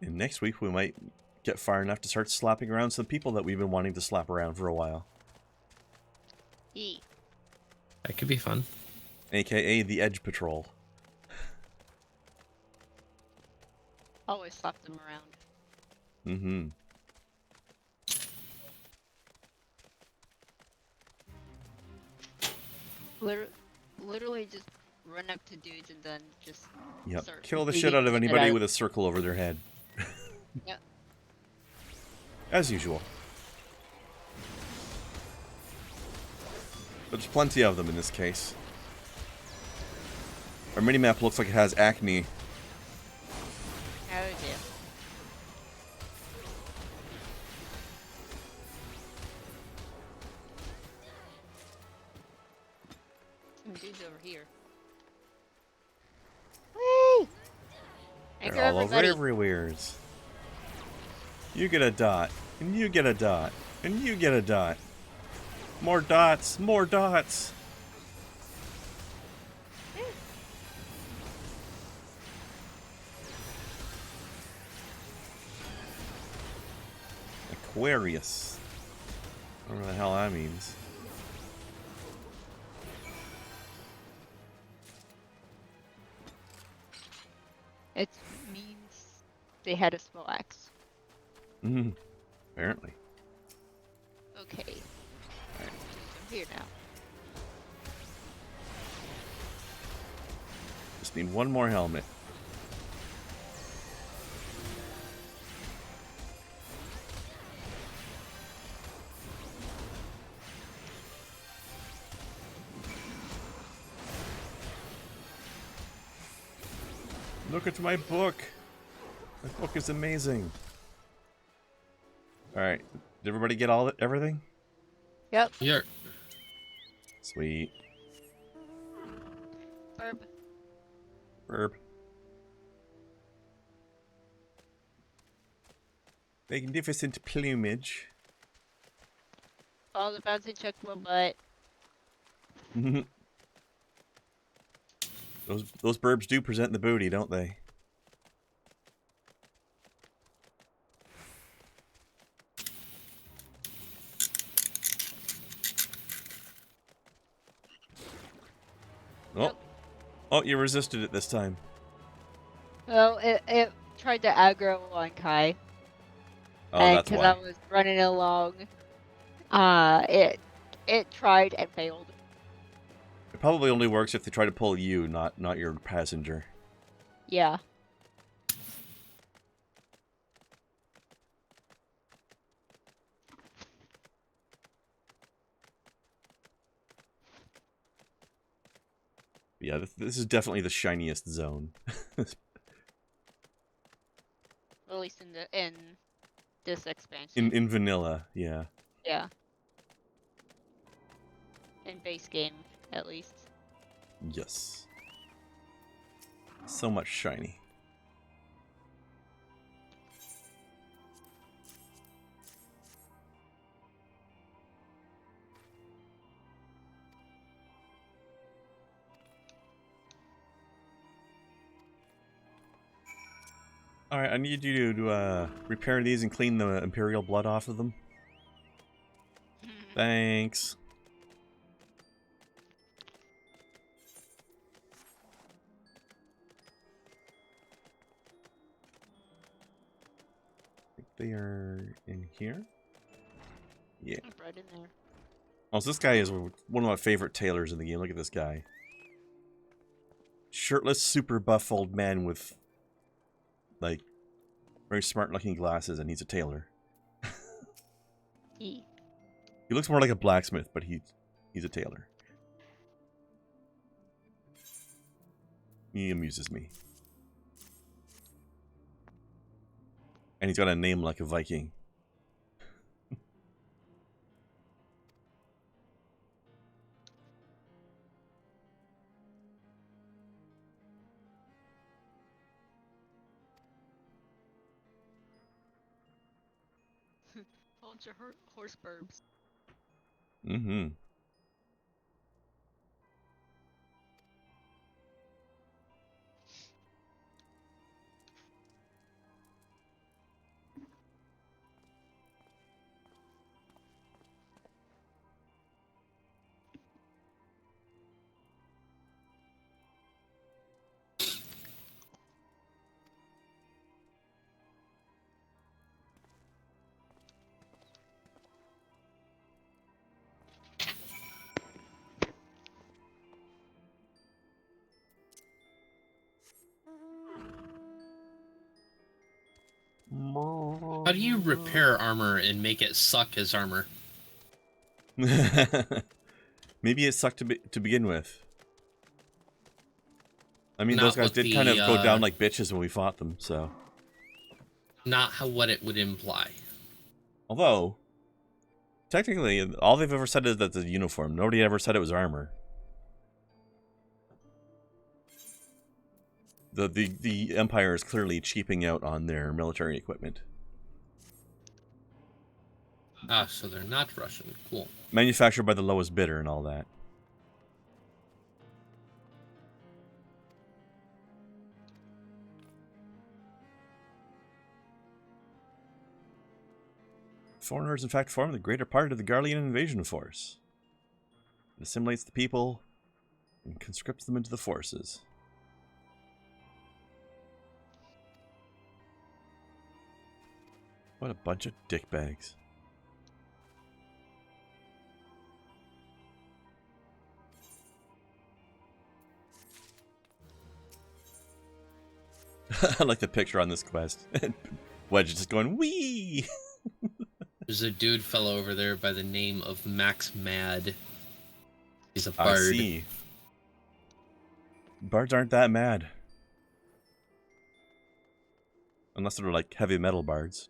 And next week we might get far enough to start slapping around some people that we've been wanting to slap around for a while. E. That could be fun. AKA the Edge Patrol. Always slap them around. Mm-hmm. Literally just run up to dudes and then just start Kill the beating shit out of anybody out with a circle over their head. Yep. As usual. But there's plenty of them in this case. Our minimap looks like it has acne. Oh dear. Some dudes over here. Whee! They're all over everywheres. You get a dot, and you get a dot, and you get a dot. More dots, more dots. Aquarius. I don't know what the hell that means. It means they had a small axe. Apparently. Okay. I'm here now. Just need one more helmet. Look at my book. My book is amazing. All right, did everybody get everything? Yep. Here. Sweet. Burb. Burb. Magnificent plumage. All the bouncing check my butt. Those burbs do present the booty, don't they? Oh, oh, you resisted it this time. Well, it tried to aggro on Kai. Oh, and that's because why. I was running along, it tried and failed. It probably only works if they try to pull you, not your passenger. Yeah. Yeah, this is definitely the shiniest zone. At least in this expansion. in vanilla, yeah. Yeah. In base game, at least. Yes. So much shiny. Alright, I need you to repair these and clean the Imperial blood off of them. Thanks. I think they are in here. Yeah. Right in there. Oh, so this guy is one of my favorite tailors in the game. Look at this guy. Shirtless, super buff old man with, like, very smart-looking glasses, and he's a tailor. He looks more like a blacksmith, but he's a tailor. He amuses me. And he's got a name like a Viking. Bunch of horse burbs. Mm-hmm. How do you repair armor and make it suck as armor? Maybe it sucked to begin with. I mean, Not those guys what did the, kind of go down like bitches when we fought them, so. Not how what it would imply. Although, technically, all they've ever said is that it's a uniform. Nobody ever said it was armor. The Empire is clearly cheaping out on their military equipment. Ah, so they're not Russian. Cool. Manufactured by the lowest bidder and all that. Foreigners, in fact, form the greater part of the Garlean invasion force. It assimilates the people and conscripts them into the forces. What a bunch of dickbags. I like the picture on this quest. Wedge is just going, wee! There's a dude fellow over there by the name of Max Mad. He's a bard. I see. Bards aren't that mad. Unless they're like heavy metal bards.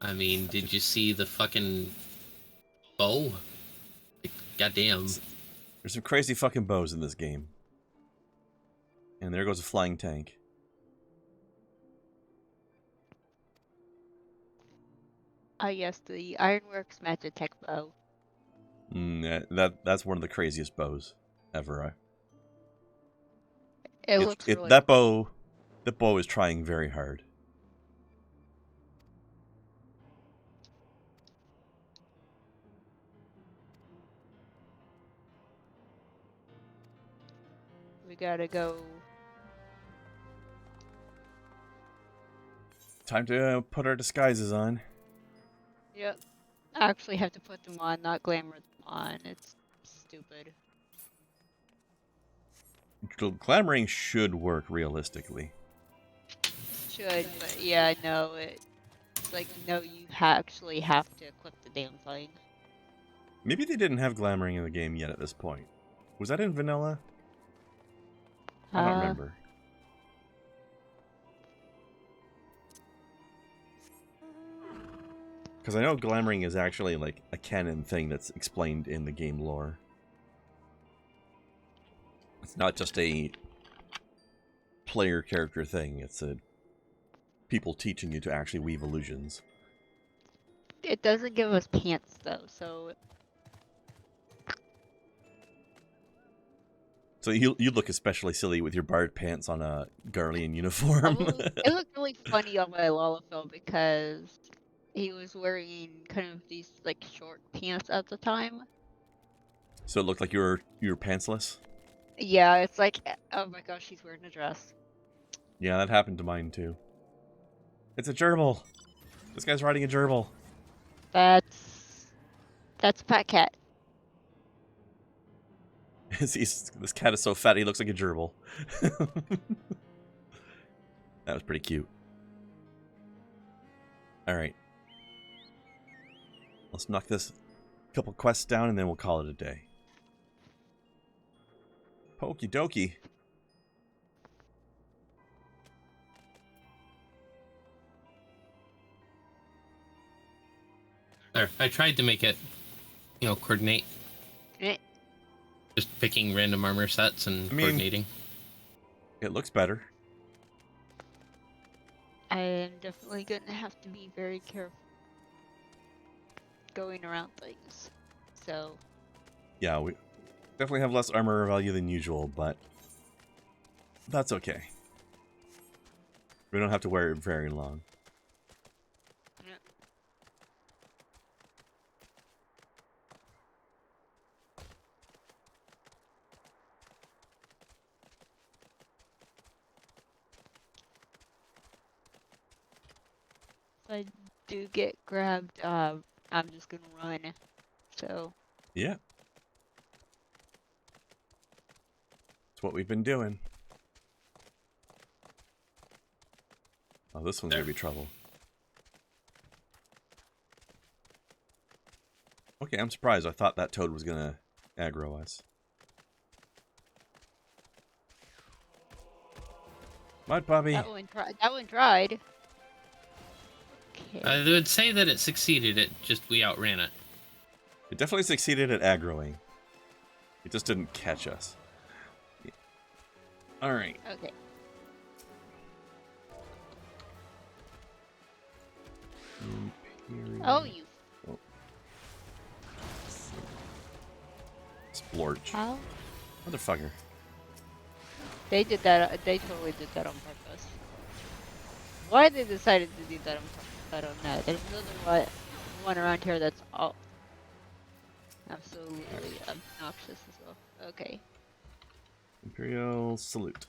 I mean, did you see the fucking bow? Like, goddamn. There's some crazy fucking bows in this game. And there goes a flying tank. Yes, the Ironworks Magitech bow. That's one of the craziest bows ever. It looks really that cool. bow is trying very hard. We gotta go. Time to put our disguises on. Yep. I actually have to put them on, not glamour them on. It's stupid. Glamoring should work realistically. Should, but yeah, no, it's like, no, you actually have to equip the damn thing. Maybe they didn't have glamoring in the game yet at this point. Was that in vanilla? I don't remember. Because I know glamoring is actually like a canon thing that's explained in the game lore. It's not just a player character thing, it's a people teaching you to actually weave illusions. It doesn't give us pants though, so So you look especially silly with your barred pants on a Garlean uniform. it looked really funny on my Lalafell because he was wearing kind of these like short pants at the time. So it looked like you were pantsless? Yeah, it's like, oh my gosh, he's wearing a dress. Yeah, that happened to mine too. It's a gerbil. This guy's riding a gerbil. That's a fat cat. This cat is so fat he looks like a gerbil. That was pretty cute. Alright. Let's knock this couple quests down and then we'll call it a day. Pokey dokie. There, I tried to make it, coordinate. Eh. Just picking random armor sets and coordinating. It looks better. I am definitely gonna have to be very careful going around things. So. Yeah, we definitely have less armor value than usual, but that's okay. We don't have to wear it very long. If I do get grabbed, I'm just gonna run. So. Yeah. It's what we've been doing. Oh, this one's gonna be trouble. Okay, I'm surprised. I thought that toad was gonna aggro us. Mud puppy. That one tried. Okay. I would say that it succeeded. We outran it. It definitely succeeded at aggroing. It just didn't catch us. Yeah. All right. Okay. Oh, you. Oh. Splorch. How? Motherfucker. They did that. They totally did that on purpose. Why they decided to do that on purpose, I don't know. There's another one around here that's all absolutely obnoxious as well. Okay. Imperial salute.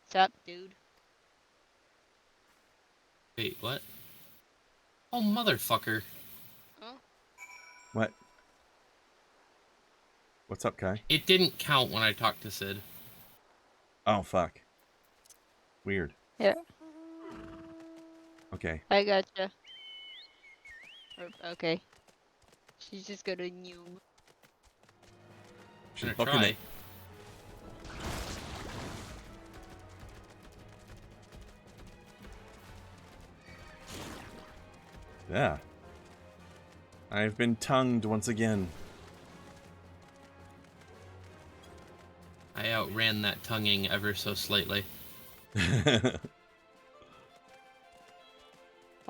What's up, dude? Wait, what? Oh, motherfucker. Oh. What? What's up, Kai? It didn't count when I talked to Sid. Oh, fuck. Weird. Yeah. Okay. I gotcha. Okay. She's just gonna noom. She's Gonna booking try. it. Yeah. I've been tongued once again. I outran that tonguing ever so slightly.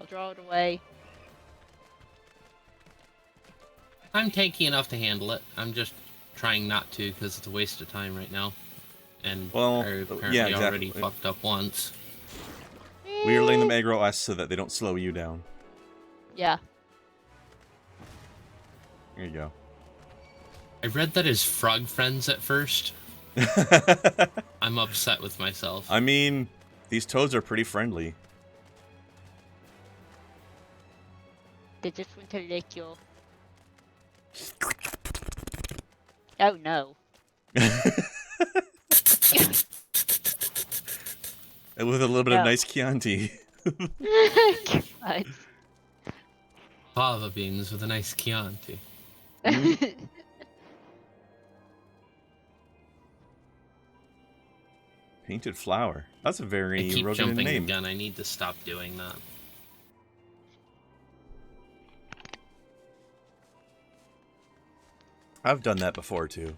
I'll draw it away. I'm tanky enough to handle it. I'm just trying not to because it's a waste of time right now. And Well, I apparently yeah, exactly. already fucked up once. We are letting them aggro us so that they don't slow you down. Yeah. There you go. I read that as frog friends at first. I'm upset with myself. I mean, these toads are pretty friendly. They just want to lick you. Oh no. And with a little bit of nice Chianti. God. Fava beans with a nice Chianti. Painted flower. That's a very I keep Rogan jumping name. the gun. I need to stop doing that. I've done that before too.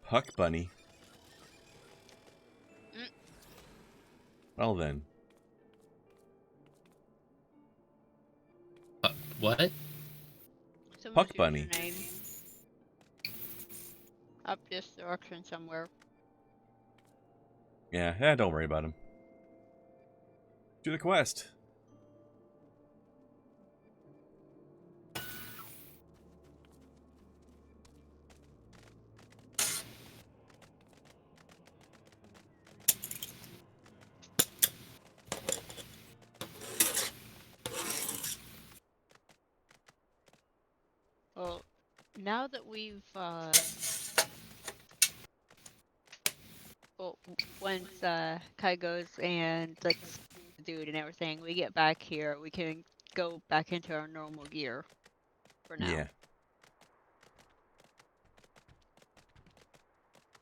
Puck Bunny. Well then. What? Someone's Puck Bunny. username. Up this direction somewhere. Yeah, don't worry about him. Do the quest. Well, now that we've well, once Kai goes and licks the dude and everything, we get back here, we can go back into our normal gear for now. Yeah.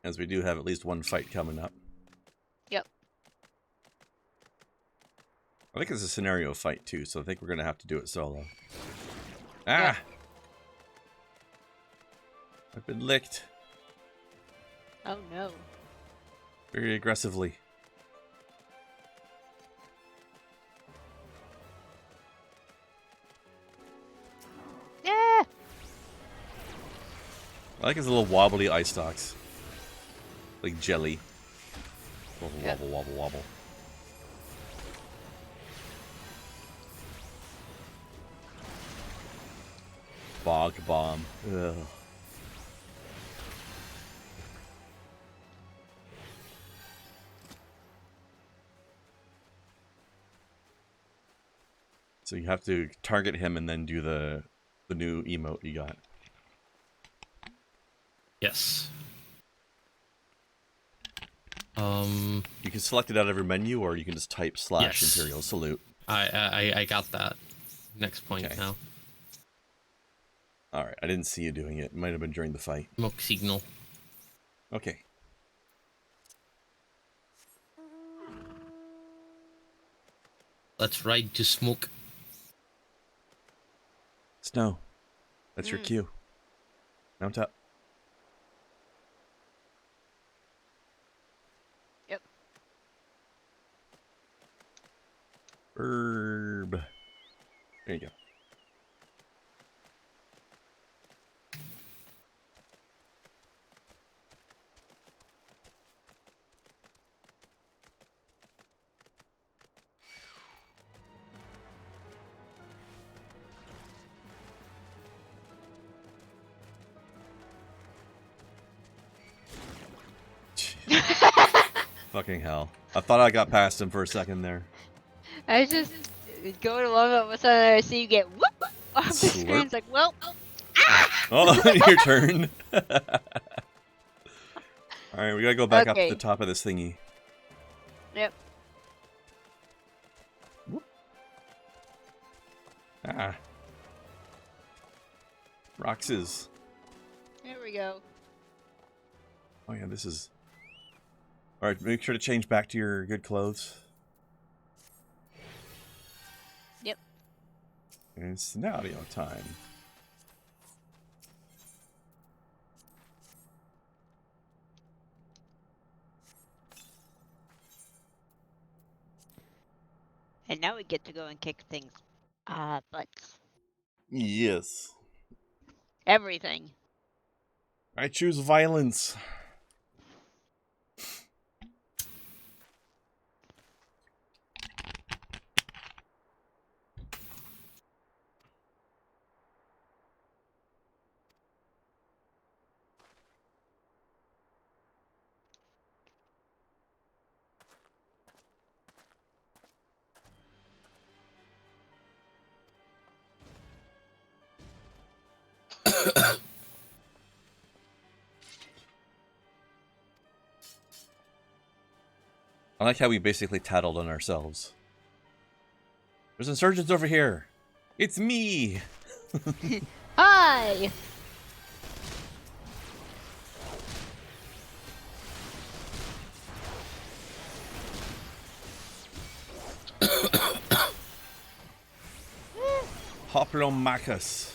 As we do have at least one fight coming up. Yep. I think it's a scenario fight too, so I think we're gonna have to do it solo. Ah! Yeah. I've been licked. Oh no. Very aggressively. Yeah. I like his little wobbly eye stalks. Like jelly. Wobble, Yep. wobble, wobble, wobble. Bog bomb. Ugh. So you have to target him and then do the new emote you got. Yes. You can select it out of your menu, or you can just type / Yes. Imperial Salute. I got that. Next point Okay. now. Alright, I didn't see you doing it. It might have been during the fight. Smoke signal. Okay. Let's ride to smoke. Snow. That's your cue. Mount up. Yep. Herb. There you go. Fucking hell. I thought I got past him for a second there. I was just going along, all of a sudden I see you get whoop whoop off the Slurp. screen. It's like, well, Oh, your turn. Alright, we gotta go back up to Okay. the top of this thingy. Yep. Whoop. Ah. Roxas. There we go. Oh yeah, this is... Alright, make sure to change back to your good clothes. And scenario time. And now we get to go and kick things. Butts. Yes. Everything. I choose violence. I like how we basically tattled on ourselves. There's insurgents over here. It's me. Hi! Hoplomachus.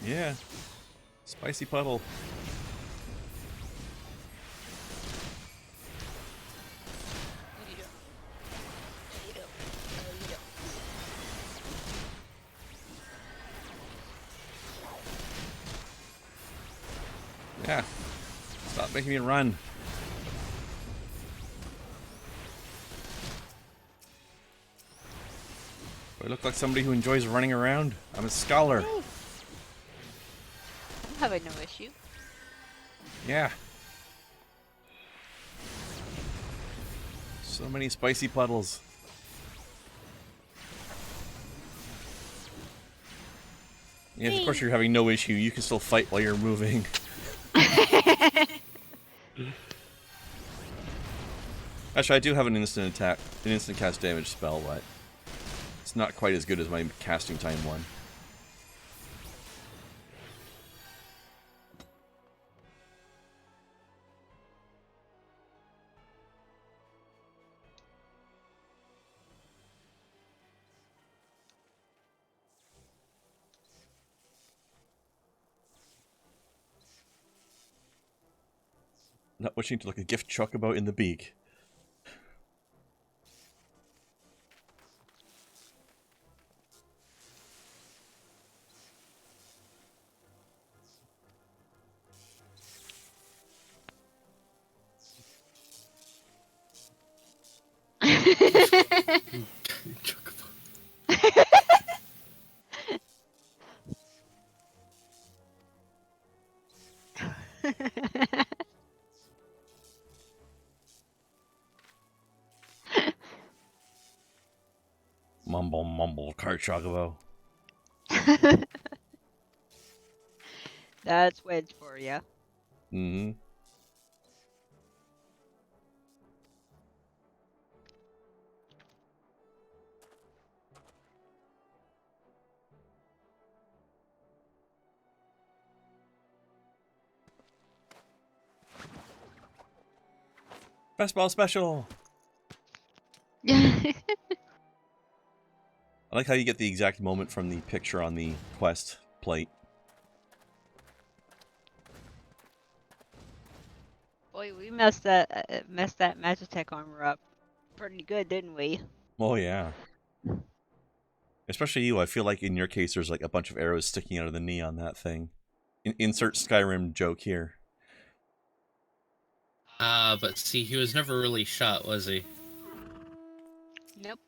Yeah. Spicy puddle. Yeah. Stop making me run. Do I look like somebody who enjoys running around? I'm a scholar. I'm having no issue. Yeah. So many spicy puddles. Yeah, of course you're having no issue. You can still fight while you're moving. Actually, I do have an instant attack, an instant cast damage spell, but it's not quite as good as my casting time one. Not wishing to look a gift chocobo in the beak. Mumble, mumble, cart chocobo. That's Wedge for you. Mm-hmm. Fastball special! I like how you get the exact moment from the picture on the quest plate. Boy, we messed that Magitech armor up pretty good, didn't we? Oh yeah. Especially you, I feel like in your case there's like a bunch of arrows sticking out of the knee on that thing. Insert Skyrim joke here. But see, he was never really shot, was he? Nope.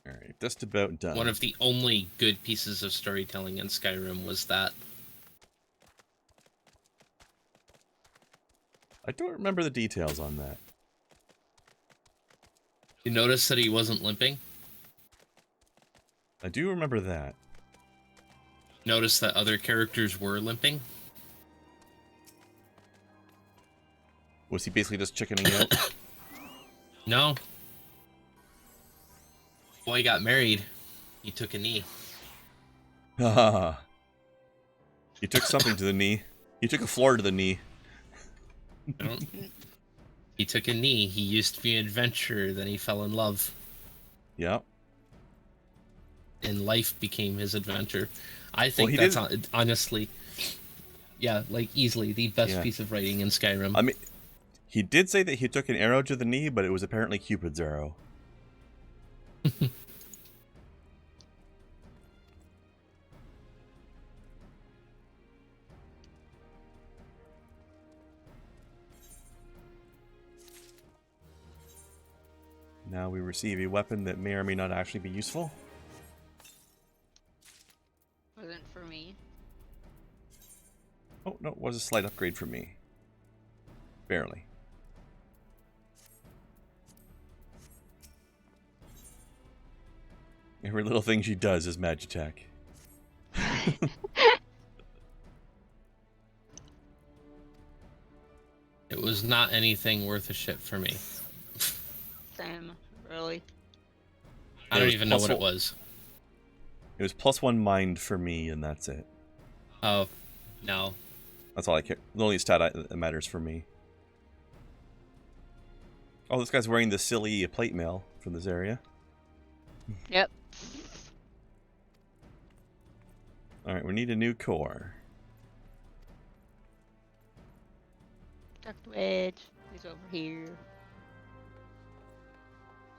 Alright, just about done. One of the only good pieces of storytelling in Skyrim was that. I don't remember the details on that. You notice that he wasn't limping? I do remember that. Notice that other characters were limping? Was he basically just chickening out? No. Boy got married. He took a knee. Haha. He took something to the knee. He took a floor to the knee. He took a knee. He used to be an adventurer, then he fell in love. Yep. And life became his adventure. I think that's honestly, yeah, like easily the best piece of writing in Skyrim. I mean, he did say that he took an arrow to the knee, but it was apparently Cupid's arrow. Now we receive a weapon that may or may not actually be useful. Wasn't for me. Oh, no, it was a slight upgrade for me. Barely. Every little thing she does is Magitech. It was not anything worth a shit for me. Sam, really? I don't even know what it was. It was +1 mind for me, and that's it. Oh, no. That's all I care. The only stat that matters for me. Oh, this guy's wearing the silly plate mail from this area. Yep. Alright, we need a new core. Ducked Wedge. He's over here.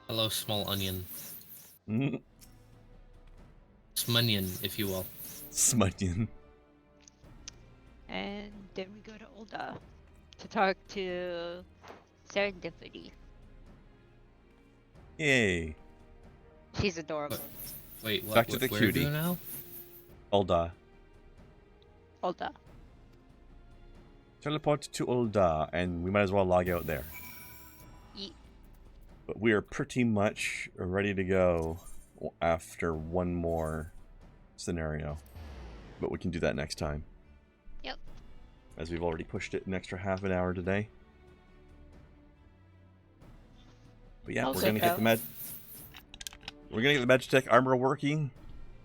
Hello, small onion. Mm. Smunion, if you will. Smunion. And then we go to Ulda to talk to Serendipity. Yay. She's adorable. Wait, what? Back to the where cutie. now? Ulda. Ulda. Teleport to Ulda, and we might as well log out there. Yeet. But we are pretty much ready to go after one more scenario. But we can do that next time. Yep. As we've already pushed it an extra half an hour today. But yeah, we're gonna get the Magitech armor working,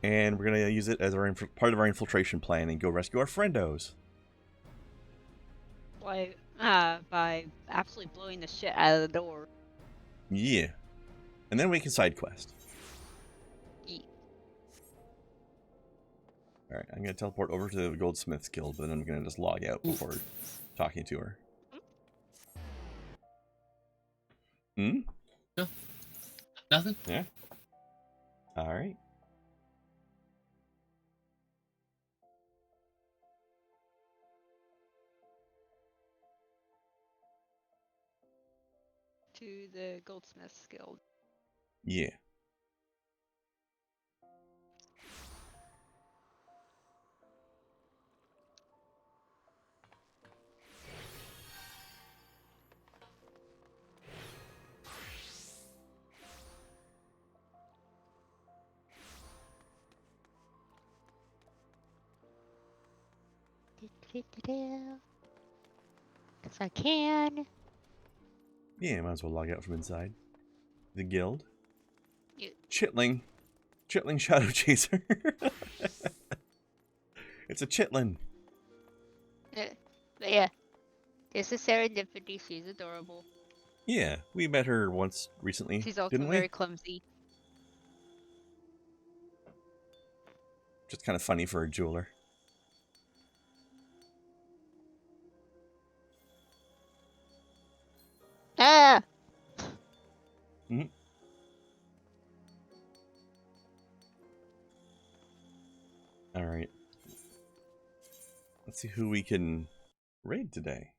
and we're gonna use it as our part of our infiltration plan and go rescue our friendos. By absolutely blowing the shit out of the door. Yeah. And then we can side quest. Yeet. Alright, I'm gonna teleport over to the Goldsmith's Guild, but then I'm gonna just log out before talking to her. Hmm? No. Nothing? Yeah. Alright. To the Goldsmith's Guild. Yeah. Cause I can. Yeah, might as well log out from inside. The guild. Yeah. Chitling. Chitling Shadow Chaser. It's a chitlin. But yeah. This is Serendipity. She's adorable. Yeah, we met her once recently. She's also didn't very we? clumsy. Just kind of funny for a jeweler. Ah! Mm-hmm. Alright. Let's see who we can raid today.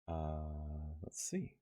Let's see.